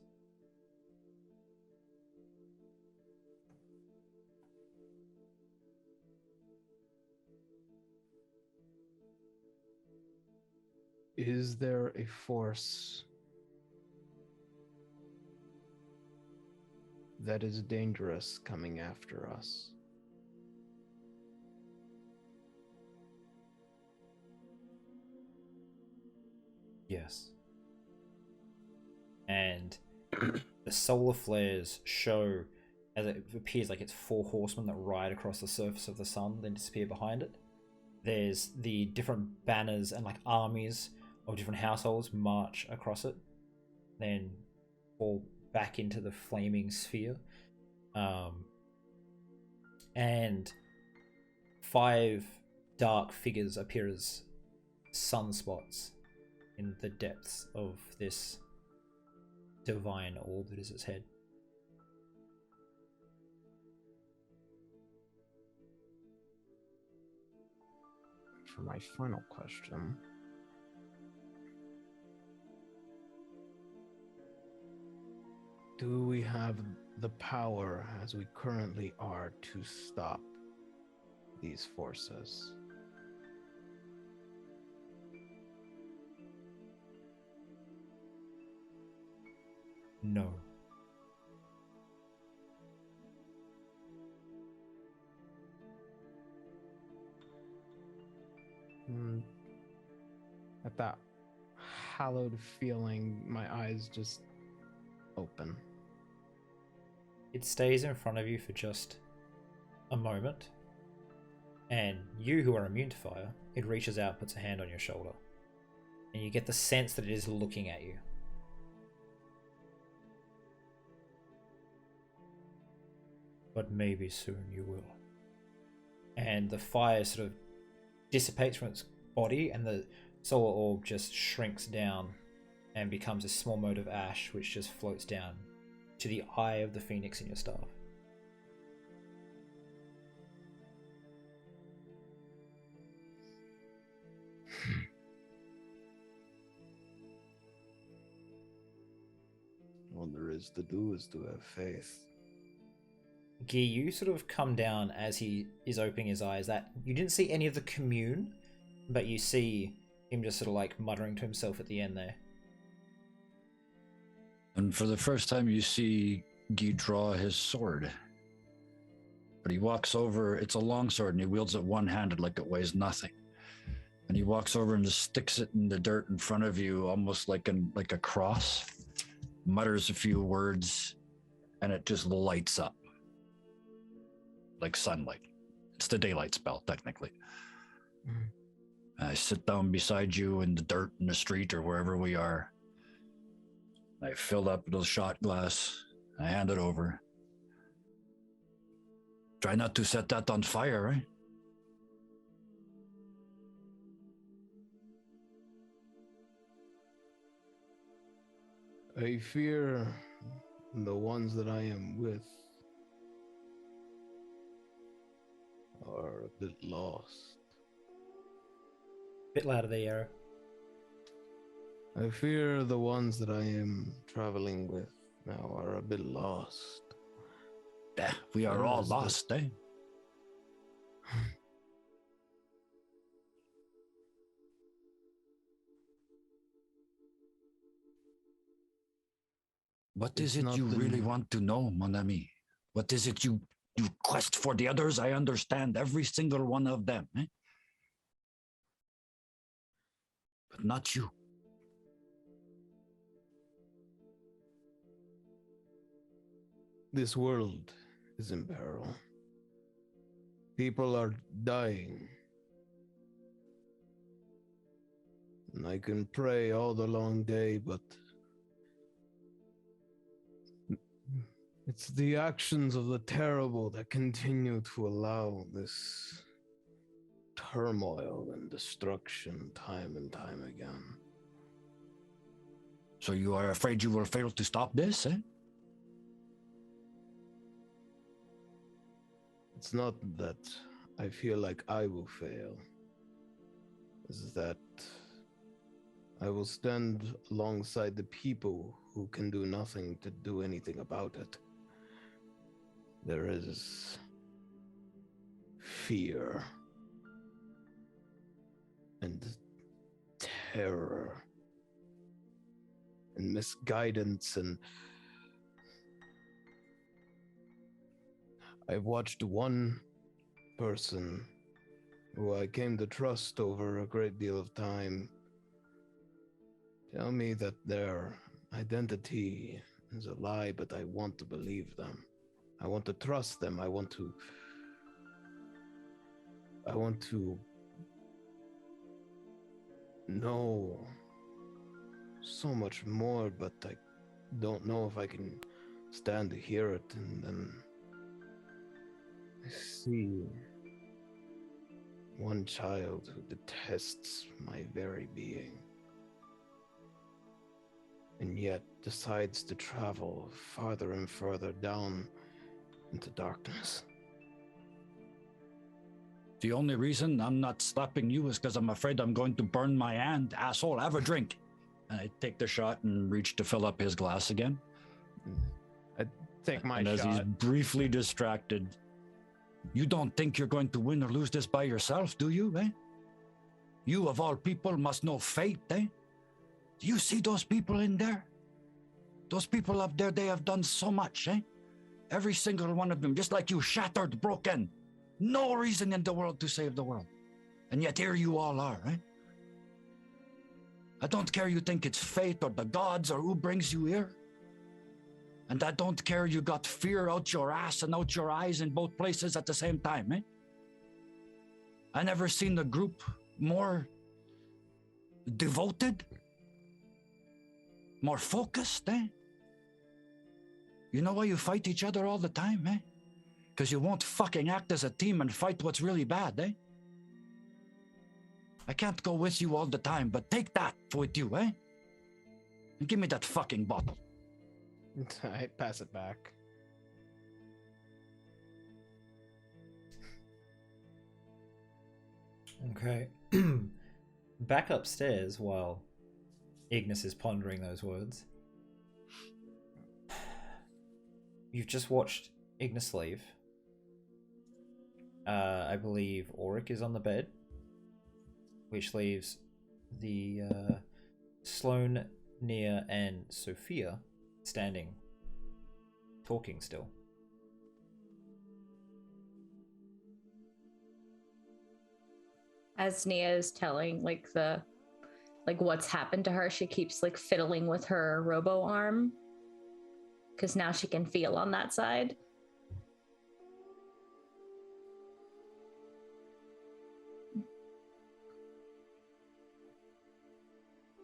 Is there a force that is dangerous coming after us? Yes. And the solar flares show, as it appears like it's 4 horsemen that ride across the surface of the sun, then disappear behind it. There's the different banners and like armies of different households march across it, then fall back into the flaming sphere. And 5 dark figures appear as sunspots in the depths of this divine orb that is its head. For my final question, do we have the power as we currently are to stop these forces? No. At that hallowed feeling, my eyes just open. It stays in front of you for just a moment, and you who are immune to fire, it reaches out, puts a hand on your shoulder, and you get the sense that it is looking at you. But maybe soon you will. And the fire sort of dissipates from its body, and the solar orb just shrinks down and becomes a small mote of ash which just floats down to the eye of the phoenix in your staff. All there is to do is to have faith. Guy, you sort of come down as he is opening his eyes. That you didn't see any of the commune, but you see him just sort of like muttering to himself at the end there. And for the first time, you see Guy draw his sword. But he walks over, it's a long sword, and he wields it one-handed like it weighs nothing. And he walks over and just sticks it in the dirt in front of you, almost like a cross. Mutters a few words, and it just lights up like sunlight. It's the daylight spell, technically. I sit down beside you in the dirt in the street or wherever we are. I fill up the shot glass. I hand it over. Try not to set that on fire, right? I fear the ones that I am with are a bit lost. Bit louder there, Yarrow. I fear the ones that I am traveling with now are a bit lost. Yeah, we are all lost, eh? What is it you really want to know, mon ami? What is it you quest for? The others, I understand every single one of them, eh? But not you. This world is in peril. People are dying. And I can pray all the long day, but it's the actions of the terrible that continue to allow this turmoil and destruction time and time again. So you are afraid you will fail to stop this, eh? It's not that I feel like I will fail. It's that I will stand alongside the people who can do nothing to do anything about it. There is fear and terror and misguidance, and I've watched one person who I came to trust over a great deal of time tell me that their identity is a lie, but I want to believe them. I want to trust them. I want to know so much more, but I don't know if I can stand to hear it. And then I see one child who detests my very being, and yet decides to travel farther and further down into darkness. The only reason I'm not slapping you is because I'm afraid I'm going to burn my hand. Asshole, have a drink. And I take the shot and reach to fill up his glass again. I take my and shot. as he's briefly distracted, you don't think you're going to win or lose this by yourself, do you, eh? You, of all people, must know fate, eh? Do you see those people in there? Those people up there, they have done so much, eh? Every single one of them, just like you, shattered, broken. No reason in the world to save the world. And yet here you all are, eh? I don't care you think it's fate or the gods or who brings you here. And I don't care you got fear out your ass and out your eyes in both places at the same time, eh? I never seen a group more devoted, more focused, eh? You know why you fight each other all the time, eh? Because you won't fucking act as a team and fight what's really bad, eh? I can't go with you all the time, but take that with you, eh? And give me that fucking bottle. I pass it back. Okay. Back upstairs while Ignis is pondering those words. You've just watched Ignis leave. I believe Auric is on the bed, which leaves the Sloane, Nia, and Sophia standing, talking still. as Nia is telling what's happened to her, she keeps like fiddling with her robo arm because now she can feel on that side.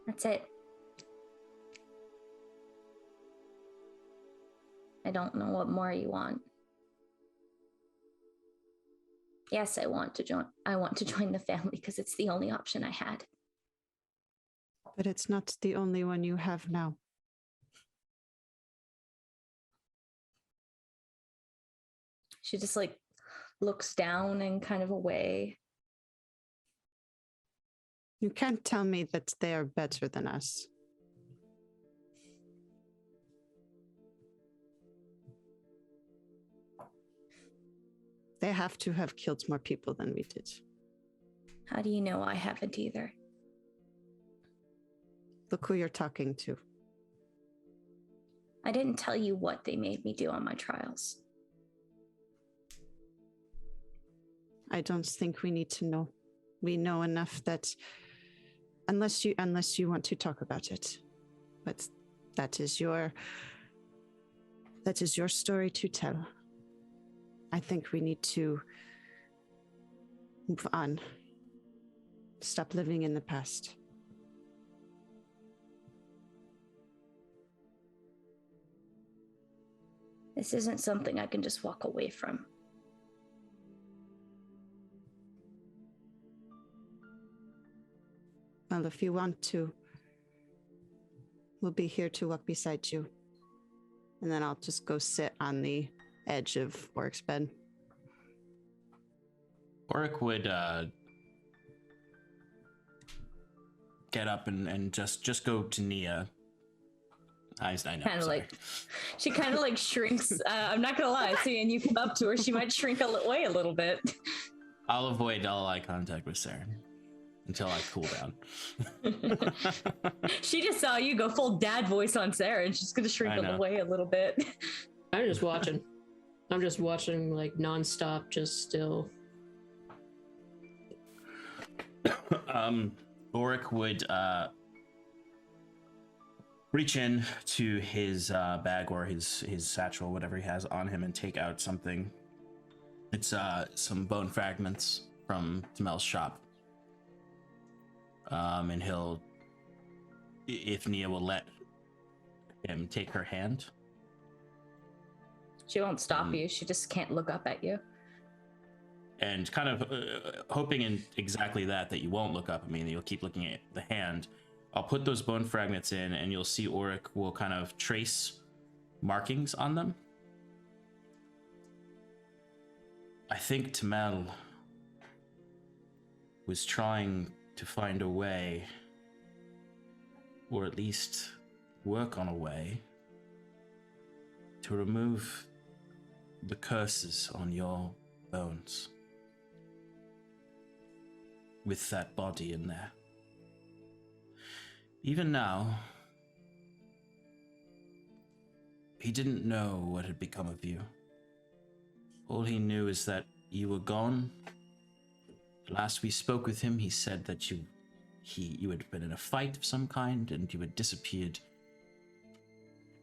That's it. I don't know what more you want. Yes, I want to join the family because it's the only option I had. But it's not the only one you have now. She just like looks down and kind of away. You can't tell me that they are better than us. They have to have killed more people than we did. How do you know I haven't either? Look who you're talking to. I didn't tell you what they made me do on my trials. I don't think we need to know. We know enough that unless you want to talk about it. But that is your story to tell. I think we need to move on. Stop living in the past. This isn't something I can just walk away from. Well, if you want to, we'll be here to walk beside you. And then I'll just go sit on the edge of Oric's bed. Oric would get up and just go to Nia. I know. Kind of like, she kind of like shrinks. I'm not gonna lie, seeing you come up to her, she might shrink away a little bit. I'll avoid all eye contact with Seren until I cool down. She just saw you go full dad voice on Sarah, and she's gonna shrink away a little bit. I'm just watching. I'm just watching like nonstop, just still. Oric would reach in to his bag or his satchel, whatever he has on him, and take out something. It's some bone fragments from Tamel's shop. And he'll, if Nia will let him take her hand. She won't stop you. She just can't look up at you. And kind of hoping in exactly that you won't look up at me and you'll keep looking at the hand. I'll put those bone fragments in and you'll see Oric will kind of trace markings on them. I think Tamel was trying to find a way, or at least work on a way, to remove the curses on your bones. With that body in there. Even now, he didn't know what had become of you. All he knew is that you were gone. Last we spoke with him, he said that you had been in a fight of some kind and you had disappeared.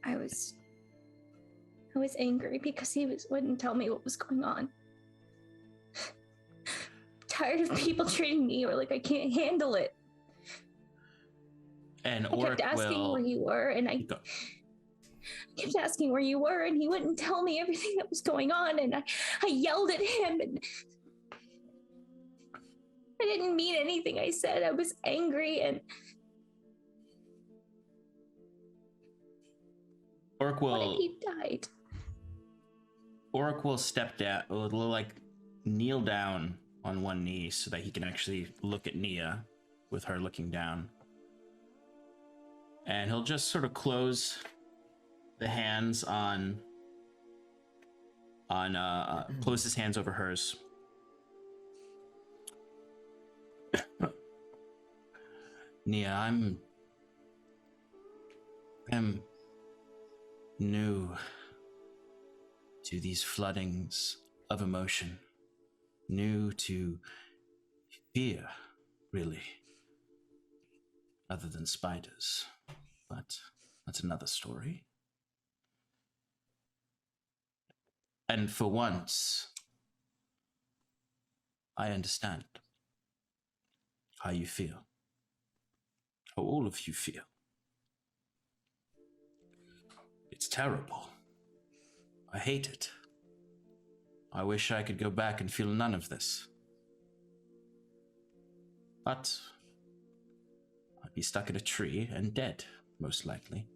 I was angry because he wouldn't tell me what was going on. Tired of people treating me like I can't handle it. And I kept asking where you were, and I kept asking where you were, and he wouldn't tell me everything that was going on, and I yelled at him, and I didn't mean anything I said. I was angry, and Oric will. What if he died? Oric will step down, will like kneel down on one knee so that he can actually look at Nia with her looking down. And he'll just sort of close the hands close his hands over hers. Nia, I'm new to these floodings of emotion, new to fear, really, other than spiders. But that's another story. And for once, I understand how you feel, how all of you feel. It's terrible. I hate it. I wish I could go back and feel none of this. But I'd be stuck in a tree and dead, most likely.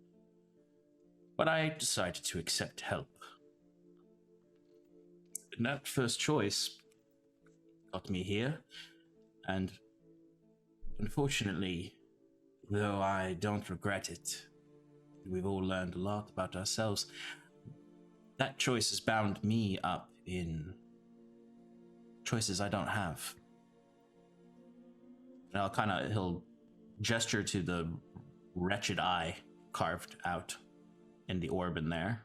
But I decided to accept help. And that first choice got me here, and unfortunately, though I don't regret it, we've all learned a lot about ourselves, that choice has bound me up in choices I don't have. And he'll gesture to the wretched eye carved out in the orb in there.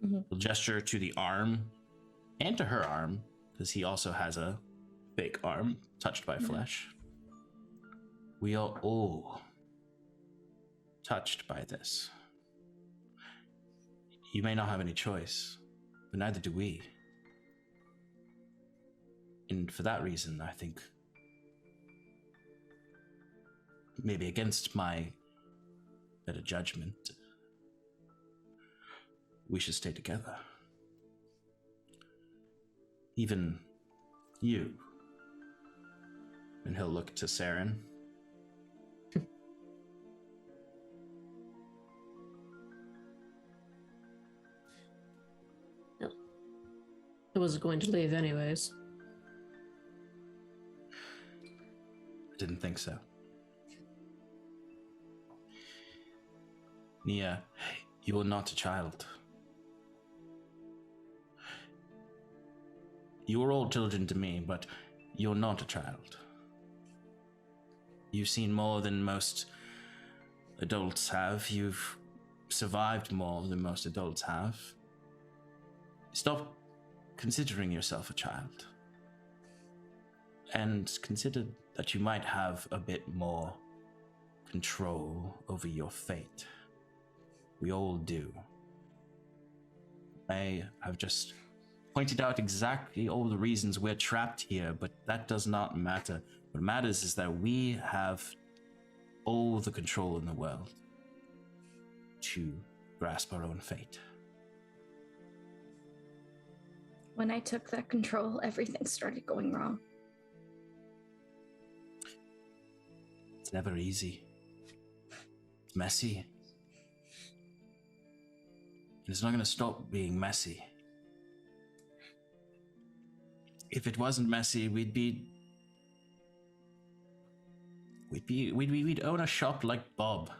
Mm-hmm. He'll gesture to the arm and to her arm, because he also has a fake arm touched by flesh. We are all touched by this. You may not have any choice, but neither do we. And for that reason, I think, maybe against my better judgment, we should stay together. Even you. And he'll look to Seren. I was going to leave anyways. I didn't think so. Nia, you are not a child. You are all children to me, but you're not a child. You've seen more than most adults have. You've survived more than most adults have. Stop considering yourself a child. And consider that you might have a bit more control over your fate. We all do. I have just pointed out exactly all the reasons we're trapped here, but that does not matter. What matters is that we have all the control in the world to grasp our own fate. When I took that control, everything started going wrong. It's never easy. It's messy. And it's not going to stop being messy. If it wasn't messy, we'd own a shop like Bob.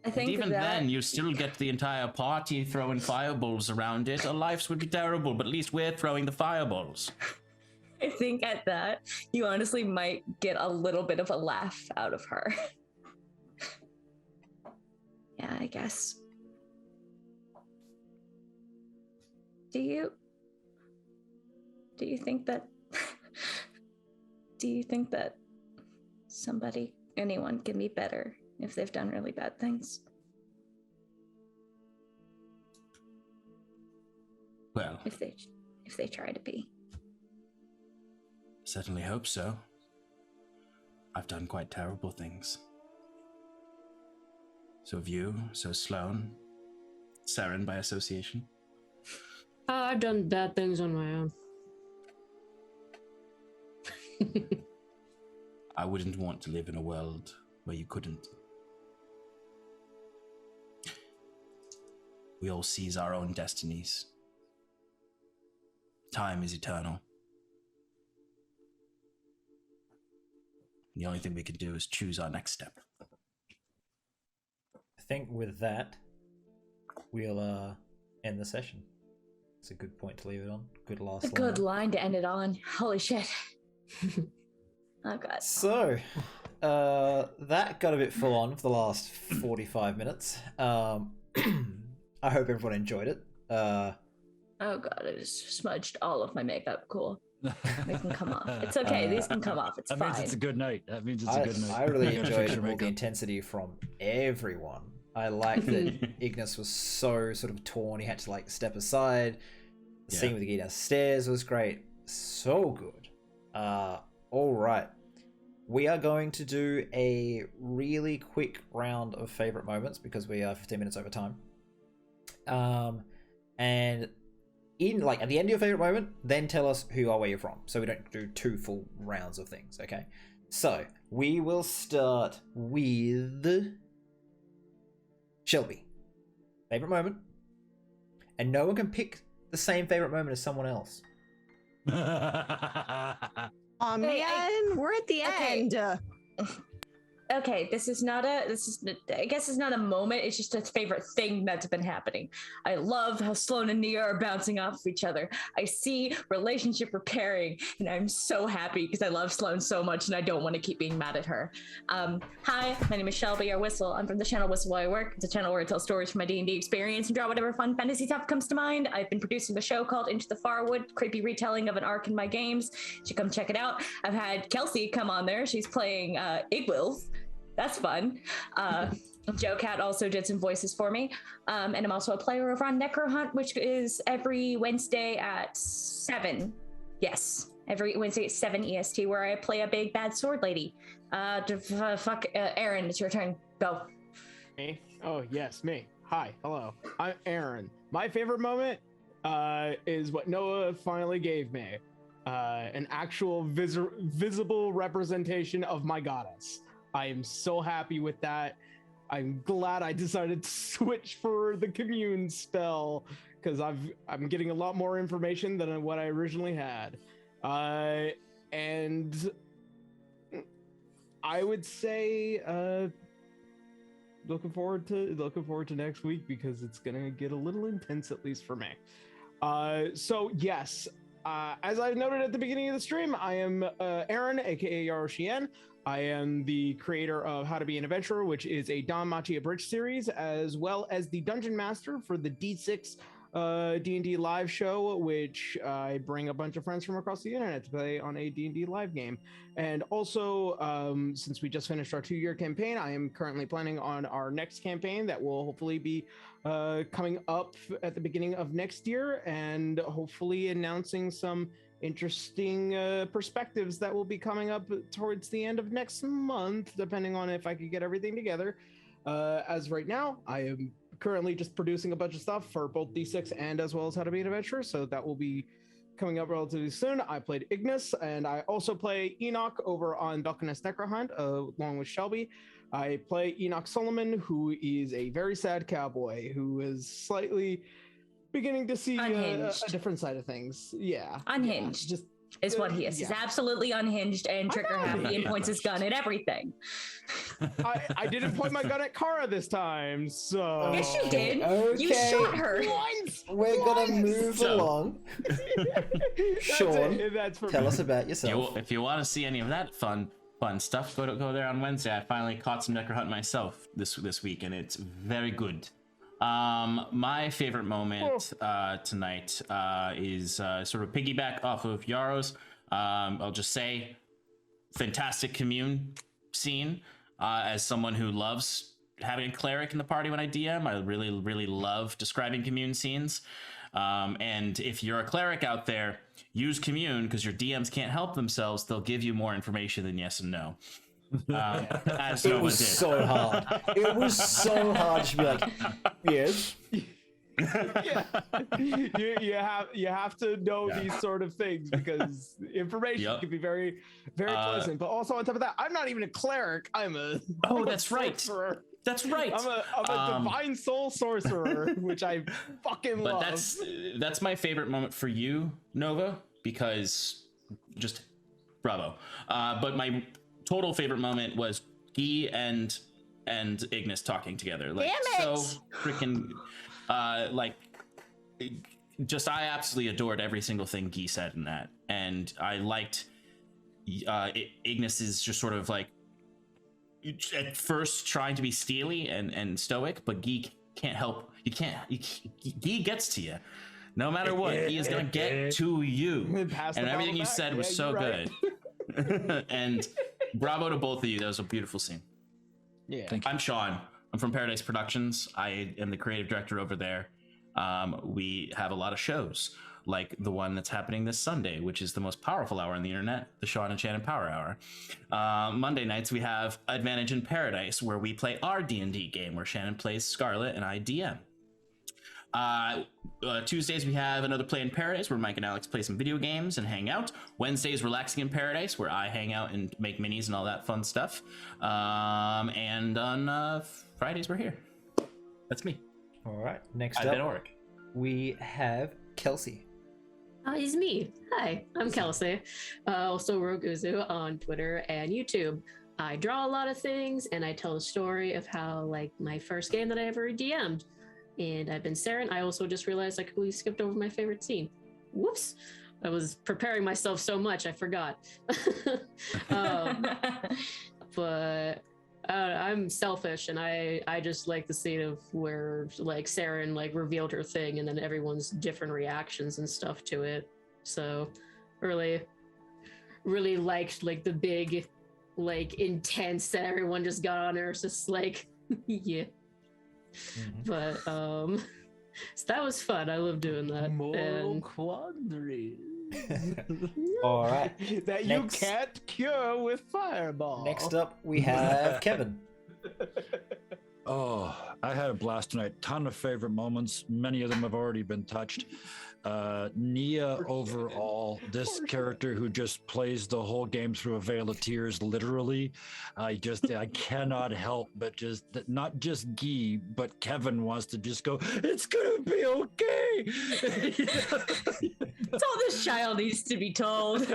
I think And even then, you still get the entire party throwing fireballs around it. Our lives would be terrible, but at least we're throwing the fireballs. I think at that, you honestly might get a little bit of a laugh out of her. Yeah, I guess. Do you think that anyone can be better if they've done really bad things? Well, If they try to be. certainly hope so. I've done quite terrible things. So have you, so Sloane, Seren by association. I've done bad things on my own. I wouldn't want to live in a world where you couldn't. We all seize our own destinies. Time is eternal. The only thing we can do is choose our next step. I think with that, we'll end the session. It's a good point to leave it on. Good last line. Good line to end it on. Holy shit. Oh god. So, that got a bit full on for the last 45 minutes. I hope everyone enjoyed it. Oh god, I just smudged all of my makeup. Cool. They can come off. It's okay. These can come off. It's that fine. means it's a good night. That means it's a good night. I really You gotta fix enjoyed your all the makeup. intensity from everyone. I like that Ignis was so sort of torn. He had to like step aside. The scene with the guy downstairs was great. So good. All right. We are going to do a really quick round of favorite moments because we are 15 minutes over time. And in like at the end of your favorite moment, then tell us who or where you're from, so we don't do 2 full rounds of things. Okay, so we will start with Shelby. Favorite moment, and no one can pick the same favorite moment as someone else. Oh man, we're at the end. Okay, I guess it's not a moment, it's just a favorite thing that's been happening. I love how Sloan and Nia are bouncing off of each other. I see relationship repairing, and I'm so happy because I love Sloan so much and I don't want to keep being mad at her. Hi, my name is Shelby, or Whistle. I'm from the channel Whistle While I Work. It's a channel where I tell stories from my D&D experience and draw whatever fun fantasy stuff comes to mind. I've been producing a show called Into the Farwood, creepy retelling of an arc in my games. You should come check it out. I've had Kelsey come on there. She's playing Igwilf. That's fun. Joe Cat also did some voices for me. And I'm also a player over on Necro Hunt, which is every Wednesday at 7. Yes, every Wednesday at 7 EST, where I play a big bad sword lady. Arron, it's your turn. Go. Me? Oh, yes, me. Hi, hello. I'm Arron. My favorite moment is what Noah finally gave me. An actual visible representation of my goddess. I am so happy with that. I'm glad I decided to switch for the commune spell because I'm getting a lot more information than what I originally had. And I would say looking forward to next week because it's gonna get a little intense, at least for me. So yes, as I noted at the beginning of the stream, I am Arron, aka Yaroshian. I am the creator of How to Be an Adventurer, which is a Don Machi abridged series, as well as the Dungeon Master for the D6 D&D live show, which I bring a bunch of friends from across the internet to play on a D&D live game. And also, since we just finished our 2-year campaign, I am currently planning on our next campaign that will hopefully be coming up at the beginning of next year, and hopefully announcing some interesting perspectives that will be coming up towards the end of next month, depending on if I could get everything together. As right now, I am currently just producing a bunch of stuff for both D6 and as well as How to Be an Adventurer, so that will be coming up relatively soon. I played Ignis, and I also play Enoch over on Belcanus Necrohunt, along with Shelby. I play Enoch Solomon, who is a very sad cowboy who is slightly beginning to see a different side of things. Yeah. Unhinged. Just is what he is. Yeah. He's absolutely unhinged and trigger happy and points his gun at everything. I didn't point my gun at Kara this time, so... Yes, you did. Okay. You shot her. We're gonna move along. Sean, tell us about yourself. If you want to see any of that fun stuff, go there on Wednesday. I finally caught some Necro Hunt myself this week, and it's very good. My favorite moment tonight is sort of piggyback off of Yaro's. I'll just say, fantastic commune scene. As someone who loves having a cleric in the party when I DM, I really love describing commune scenes. And if you're a cleric out there, use commune because your DMs can't help themselves. They'll give you more information than yes and no. As it was so hard. It was so hard to be like, yes. You have to know these sort of things because information can be very, very pleasant. But also on top of that, I'm not even a cleric. I'm a sorcerer. That's right. I'm a divine soul sorcerer, which I fucking love. But that's my favorite moment for you, Nova, because just bravo. But my total favorite moment was Guy and Ignis talking together. Like, damn it! So freaking just I absolutely adored every single thing Guy said in that, and I liked Ignis's just sort of like at first trying to be steely and stoic, but Guy can't help. Guy gets to you. No matter what, he is gonna get to you. Pass the And ball everything you back. said was Yeah, so you're right. good. And bravo to both of you. That was a beautiful scene. Yeah. Thank you. I'm Sean. I'm from Paradise Productions. I am the creative director over there. We have a lot of shows, like the one that's happening this Sunday, which is the most powerful hour on the internet, the Sean and Shannon Power Hour. Monday nights, we have Advantage in Paradise, where we play our D&D game, where Shannon plays Scarlet and I DM. Tuesdays, we have Another Play in Paradise, where Mike and Alex play some video games and hang out. Wednesdays, Relaxing in Paradise, where I hang out and make minis and all that fun stuff. And on Fridays, we're here. That's me. All right. Next I've been up, Oric. we have Kelsey. It's me. Hi, I'm Kelsey. Also Roguzu on Twitter and YouTube. I draw a lot of things, and I tell the story of how, like, my first game that I ever DM'd. And I've been Seren. I also just realized I completely skipped over my favorite scene. Whoops. I was preparing myself so much, I forgot. But I'm selfish, and I just like the scene of where, like, Seren, like, revealed her thing, and then everyone's different reactions and stuff to it. So really liked, like, the big, like, intense that everyone just got on her. It's just like, yeah. Mhm. But so that was fun. I love doing that. Moral And quandary. All right. That Next. you can't cure with fireball. Next up, we have Kevin. Oh, I had a blast tonight. Ton of favorite moments. Many of them have already been touched. Nia overall, this character who just plays the whole game through a veil of tears, literally. I cannot help but just, not just Guy, but Kevin wants to just go, it's gonna be okay. That's all this child needs to be told.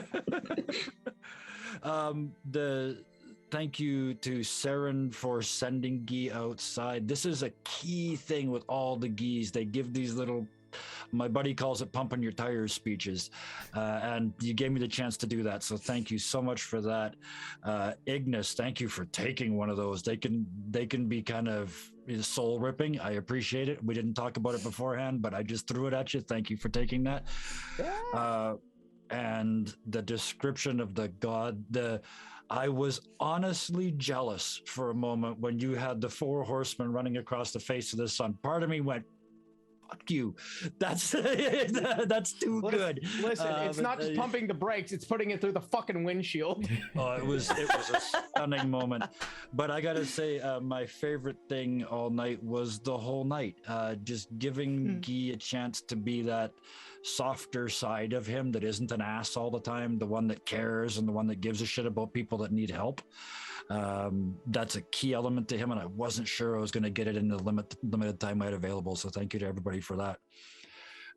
Thank you to Seren for sending Guy outside. This is a key thing with all the Guys. They give these little, my buddy calls it pumping your tires speeches. And you gave me the chance to do that. So thank you so much for that. Ignis, thank you for taking one of those. They can be kind of soul ripping. I appreciate it. We didn't talk about it beforehand, but I just threw it at you. Thank you for taking that. And the description of the god, I was honestly jealous for a moment when you had the 4 horsemen running across the face of the sun. Part of me went, fuck you. That's too good. Listen, it's not just pumping the brakes, it's putting it through the fucking windshield. Oh, it was a stunning moment. But I gotta say, my favorite thing all night was the whole night. Just giving Guy a chance to be that softer side of him that isn't an ass all the time, the one that cares and the one that gives a shit about people that need help. That's a key element to him, and I wasn't sure I was going to get it in the limited time I had available. So thank you to everybody for that.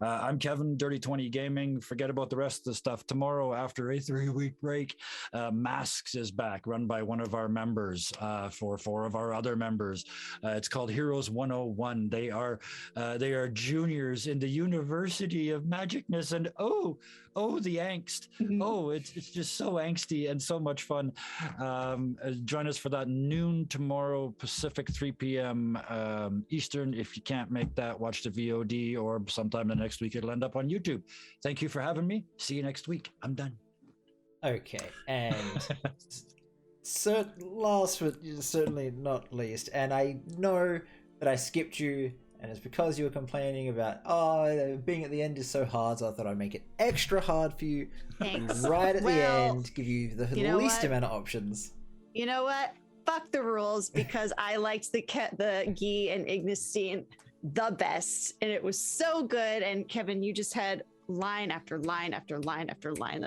I'm Kevin, Dirty 20 Gaming. Forget about the rest of the stuff. Tomorrow, after a 3-week break, Masks is back, run by one of our members for 4 of our other members. It's called Heroes 101. They are juniors in the University of Magicness, and oh, the angst. Oh, it's just so angsty and so much fun. Join us for that noon tomorrow Pacific, 3 p.m. Eastern. If you can't make that, watch the VOD, or sometime the next week it'll end up on YouTube. Thank you for having me. See you next week. I'm done. Okay, and last but certainly not least, and I know that I skipped you, and it's because you were complaining about, being at the end is so hard, so I thought I'd make it extra hard for you. Thanks. Right at the Well, end, give you the you know least what? amount of options. You know what? Fuck the rules, because I liked the Guy and Ignis scene the best, and it was so good. And Kevin, you just had line after line after line after line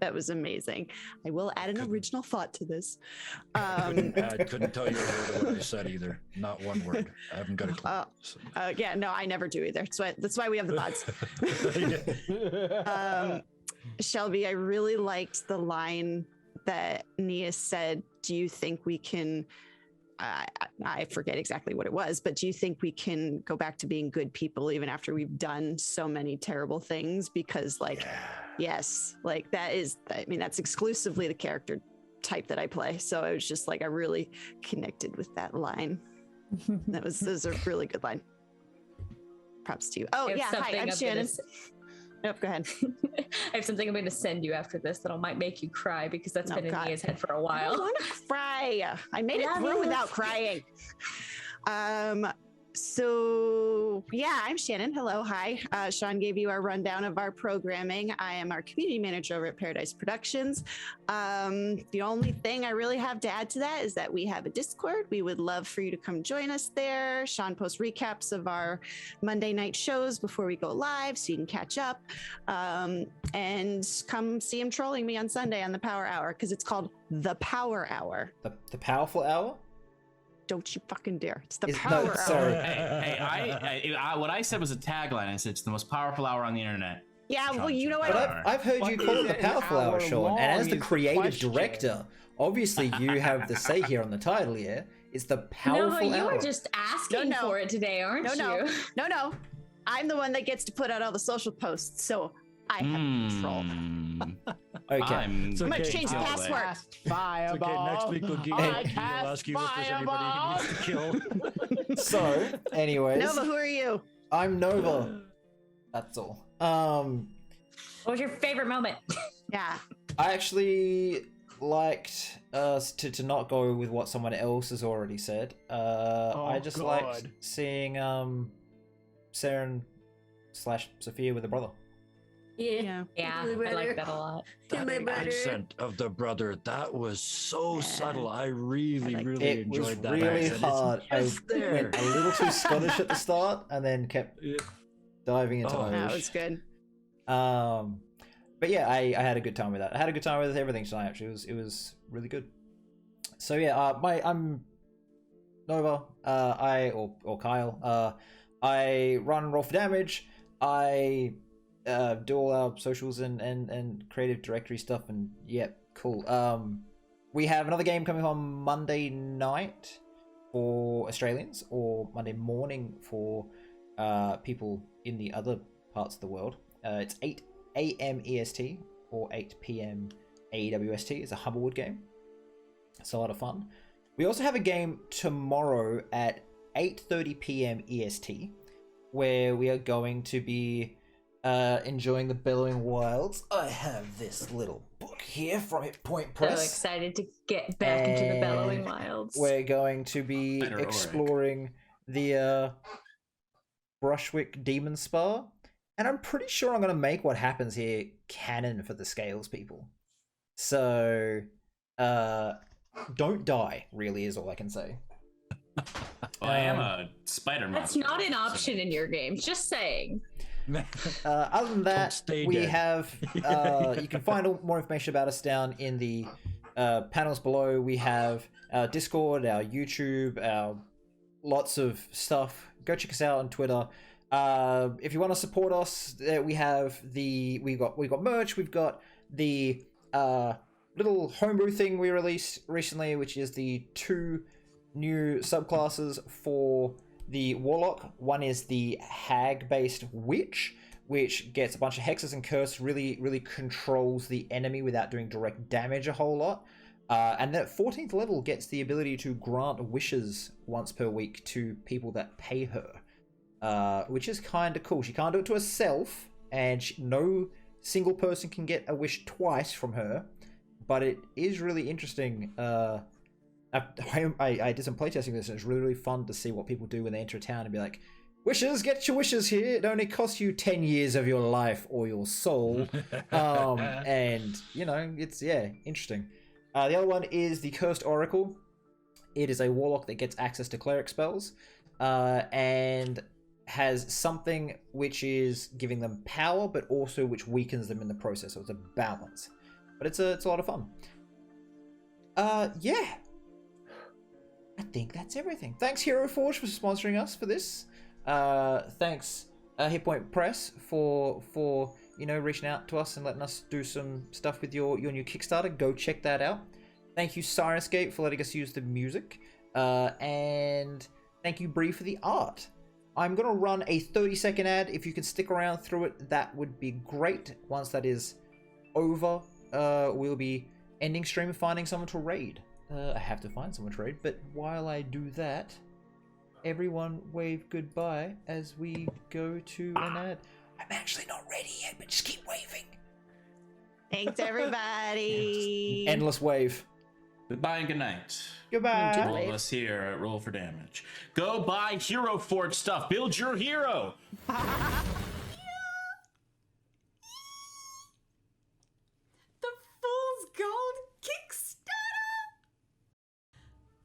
that was amazing. I will add an original thought to this. I couldn't tell you a word of what I said either. Not one word. I haven't got a clue. Yeah, no, I never do either. That's why we have the mods. Shelby, I really liked the line that Nia said, do you think we can, I forget exactly what it was, but do you think we can go back to being good people even after we've done so many terrible things? Because yes, like that's exclusively the character type that I play. So it was just like, I really connected with that line. That was a really good line. props to you. Oh I have yeah, hi, something I'm gonna Shannon. s- Nope, go ahead. I have something I'm going to send you after this that might make you cry because that's Oh, been in God. Mia's head for a I while. don't want to cry. I made it Love through you. without crying. So yeah, I'm Shannon. Hello, hi. Sean gave you our rundown of our programming. I am our community manager over at Paradise Productions. The only thing I really have to add to that is that we have a Discord. We would love for you to come join us there. Sean posts recaps of our Monday night shows before we go live, so you can catch up. And come see him trolling me on Sunday on the Power Hour because it's called the Power Hour. The powerful hour. Don't you fucking dare! It's the No, Power Hour. sorry. I what I said was a tagline. I said it's the most powerful hour on the internet. Yeah, well, you know what? But I've heard you What call is it the it, an powerful hour, hour Sean. And as long the is the creative question. director, obviously you have the say here on the title. Yeah, it's the powerful No, you hour. are just asking No. for it today, aren't No, you? no. I'm the one that gets to put out all the social posts, so I have control. Okay. I'm I'm gonna change the I'll password. wait. It's Fireball. okay. Next week we'll give I you. cast We'll ask you if there's anybody fireball. he needs to kill. So, anyways, Nova, who are you? I'm Nova. That's all. What was your favorite moment? Yeah. I actually liked to not go with what someone else has already said. I just liked God. seeing Seren / Sophia with a brother. Yeah. Yeah, My I brother. like that a lot. To my That brother. accent of the brother, that was so Yeah. subtle. I really, I like really It was enjoyed that really accent. hard. I It's just there. went a little too Scottish at the start, and then kept Yeah. diving into Oh. Irish. That was good. But yeah, I had a good time with that. I had a good time with everything tonight. Actually, it was really good. So yeah, I'm Nova. Or Kyle. I run and roll for damage. I do all our socials and creative directory stuff. And yeah, cool. We have another game coming on Monday night for Australians, or Monday morning for people in the other parts of the world. It's 8 a.m. EST or 8 p.m. AEWST. It's a Humblewood game. It's a lot of fun. We also have a game tomorrow at 8:30 p.m. EST, where we are going to be enjoying the Bellowing Wilds. I have this little book here from Hit Point So Press. excited to get back into the Bellowing Wilds. We're going to be Better Auric. exploring the Brushwick Demon Spa. And I'm pretty sure I'm going to make what happens here canon for the Scales people. So, don't die, really, is all I can say. Well, I am a spider That's monster. not an option in your game. Just saying. Other than that, stay we dead. have, you can find more information about us down in the panels below. We have our Discord, our YouTube, our lots of stuff. Go check us out on Twitter. If you want to support us, we have we've got merch. We've got the little homebrew thing we released recently, which is the 2 new subclasses for the Warlock. One is the Hag-based Witch, which gets a bunch of hexes and curse, really controls the enemy without doing direct damage a whole lot. And then at 14th level gets the ability to grant wishes once per week to people that pay her. Which is kind of cool. She can't do it to herself, and no single person can get a wish twice from her, but it is really interesting. I did some playtesting of this, and it's really fun to see what people do when they enter a town and be like, wishes, get your wishes here. It only costs you 10 years of your life or your soul. And, it's, interesting. The other one is the Cursed Oracle. It is a warlock that gets access to cleric spells, and has something which is giving them power, but also which weakens them in the process. So it's a balance. But it's a lot of fun. Yeah. I think that's everything. Thanks Hero Forge for sponsoring us for this. Thanks Hit Point Press for reaching out to us and letting us do some stuff with your new Kickstarter. Go check that out. Thank you Sirenscape for letting us use the music. And thank you Bree for the art. I'm going to run a 30-second ad. If you can stick around through it, that would be great. Once that is over, we'll be ending stream and finding someone to raid. I have to find someone to raid, but while I do that, everyone wave goodbye as we go to an ad. I'm actually not ready yet, but just keep waving. Thanks, everybody. Endless wave. Goodbye and good night. Goodbye. All of us here at Roll for Damage. Go buy Hero Forge stuff. Build your hero. The Fool's Gold Kickstarter!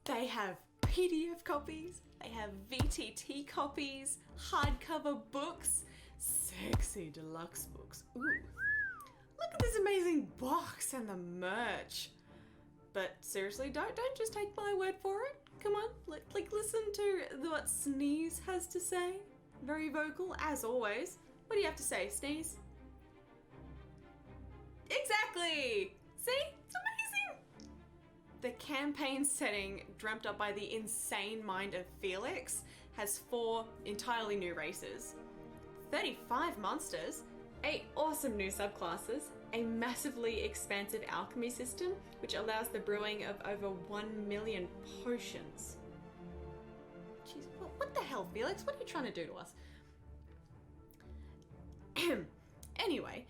They have PDF copies, they have VTT copies, hardcover books, sexy deluxe books. Ooh. Look at this amazing box and the merch. But seriously, don't just take my word for it. Come on, listen to what Sneeze has to say. Very vocal, as always. What do you have to say, Sneeze? Exactly! See? It's amazing! The campaign setting, dreamt up by the insane mind of Felix, has 4 entirely new races, 35 monsters, 8 awesome new subclasses, a massively expansive alchemy system, which allows the brewing of over 1 million potions. Jeez, what the hell, Felix? What are you trying to do to us? Anyway,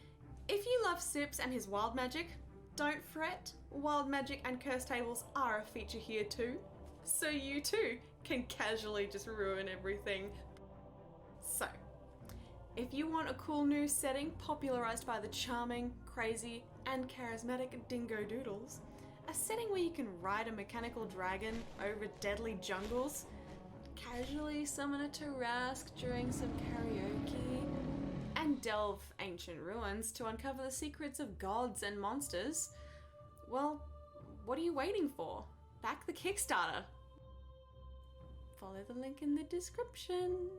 if you love Sips and his wild magic, don't fret. Wild magic and curse tables are a feature here too, so you too can casually just ruin everything. So, if you want a cool new setting popularized by the charming, crazy, and charismatic Dingo Doodles, a setting where you can ride a mechanical dragon over deadly jungles, casually summon a Tarask during some karaoke, and delve ancient ruins to uncover the secrets of gods and monsters, well, what are you waiting for? Back the Kickstarter. Follow the link in the description.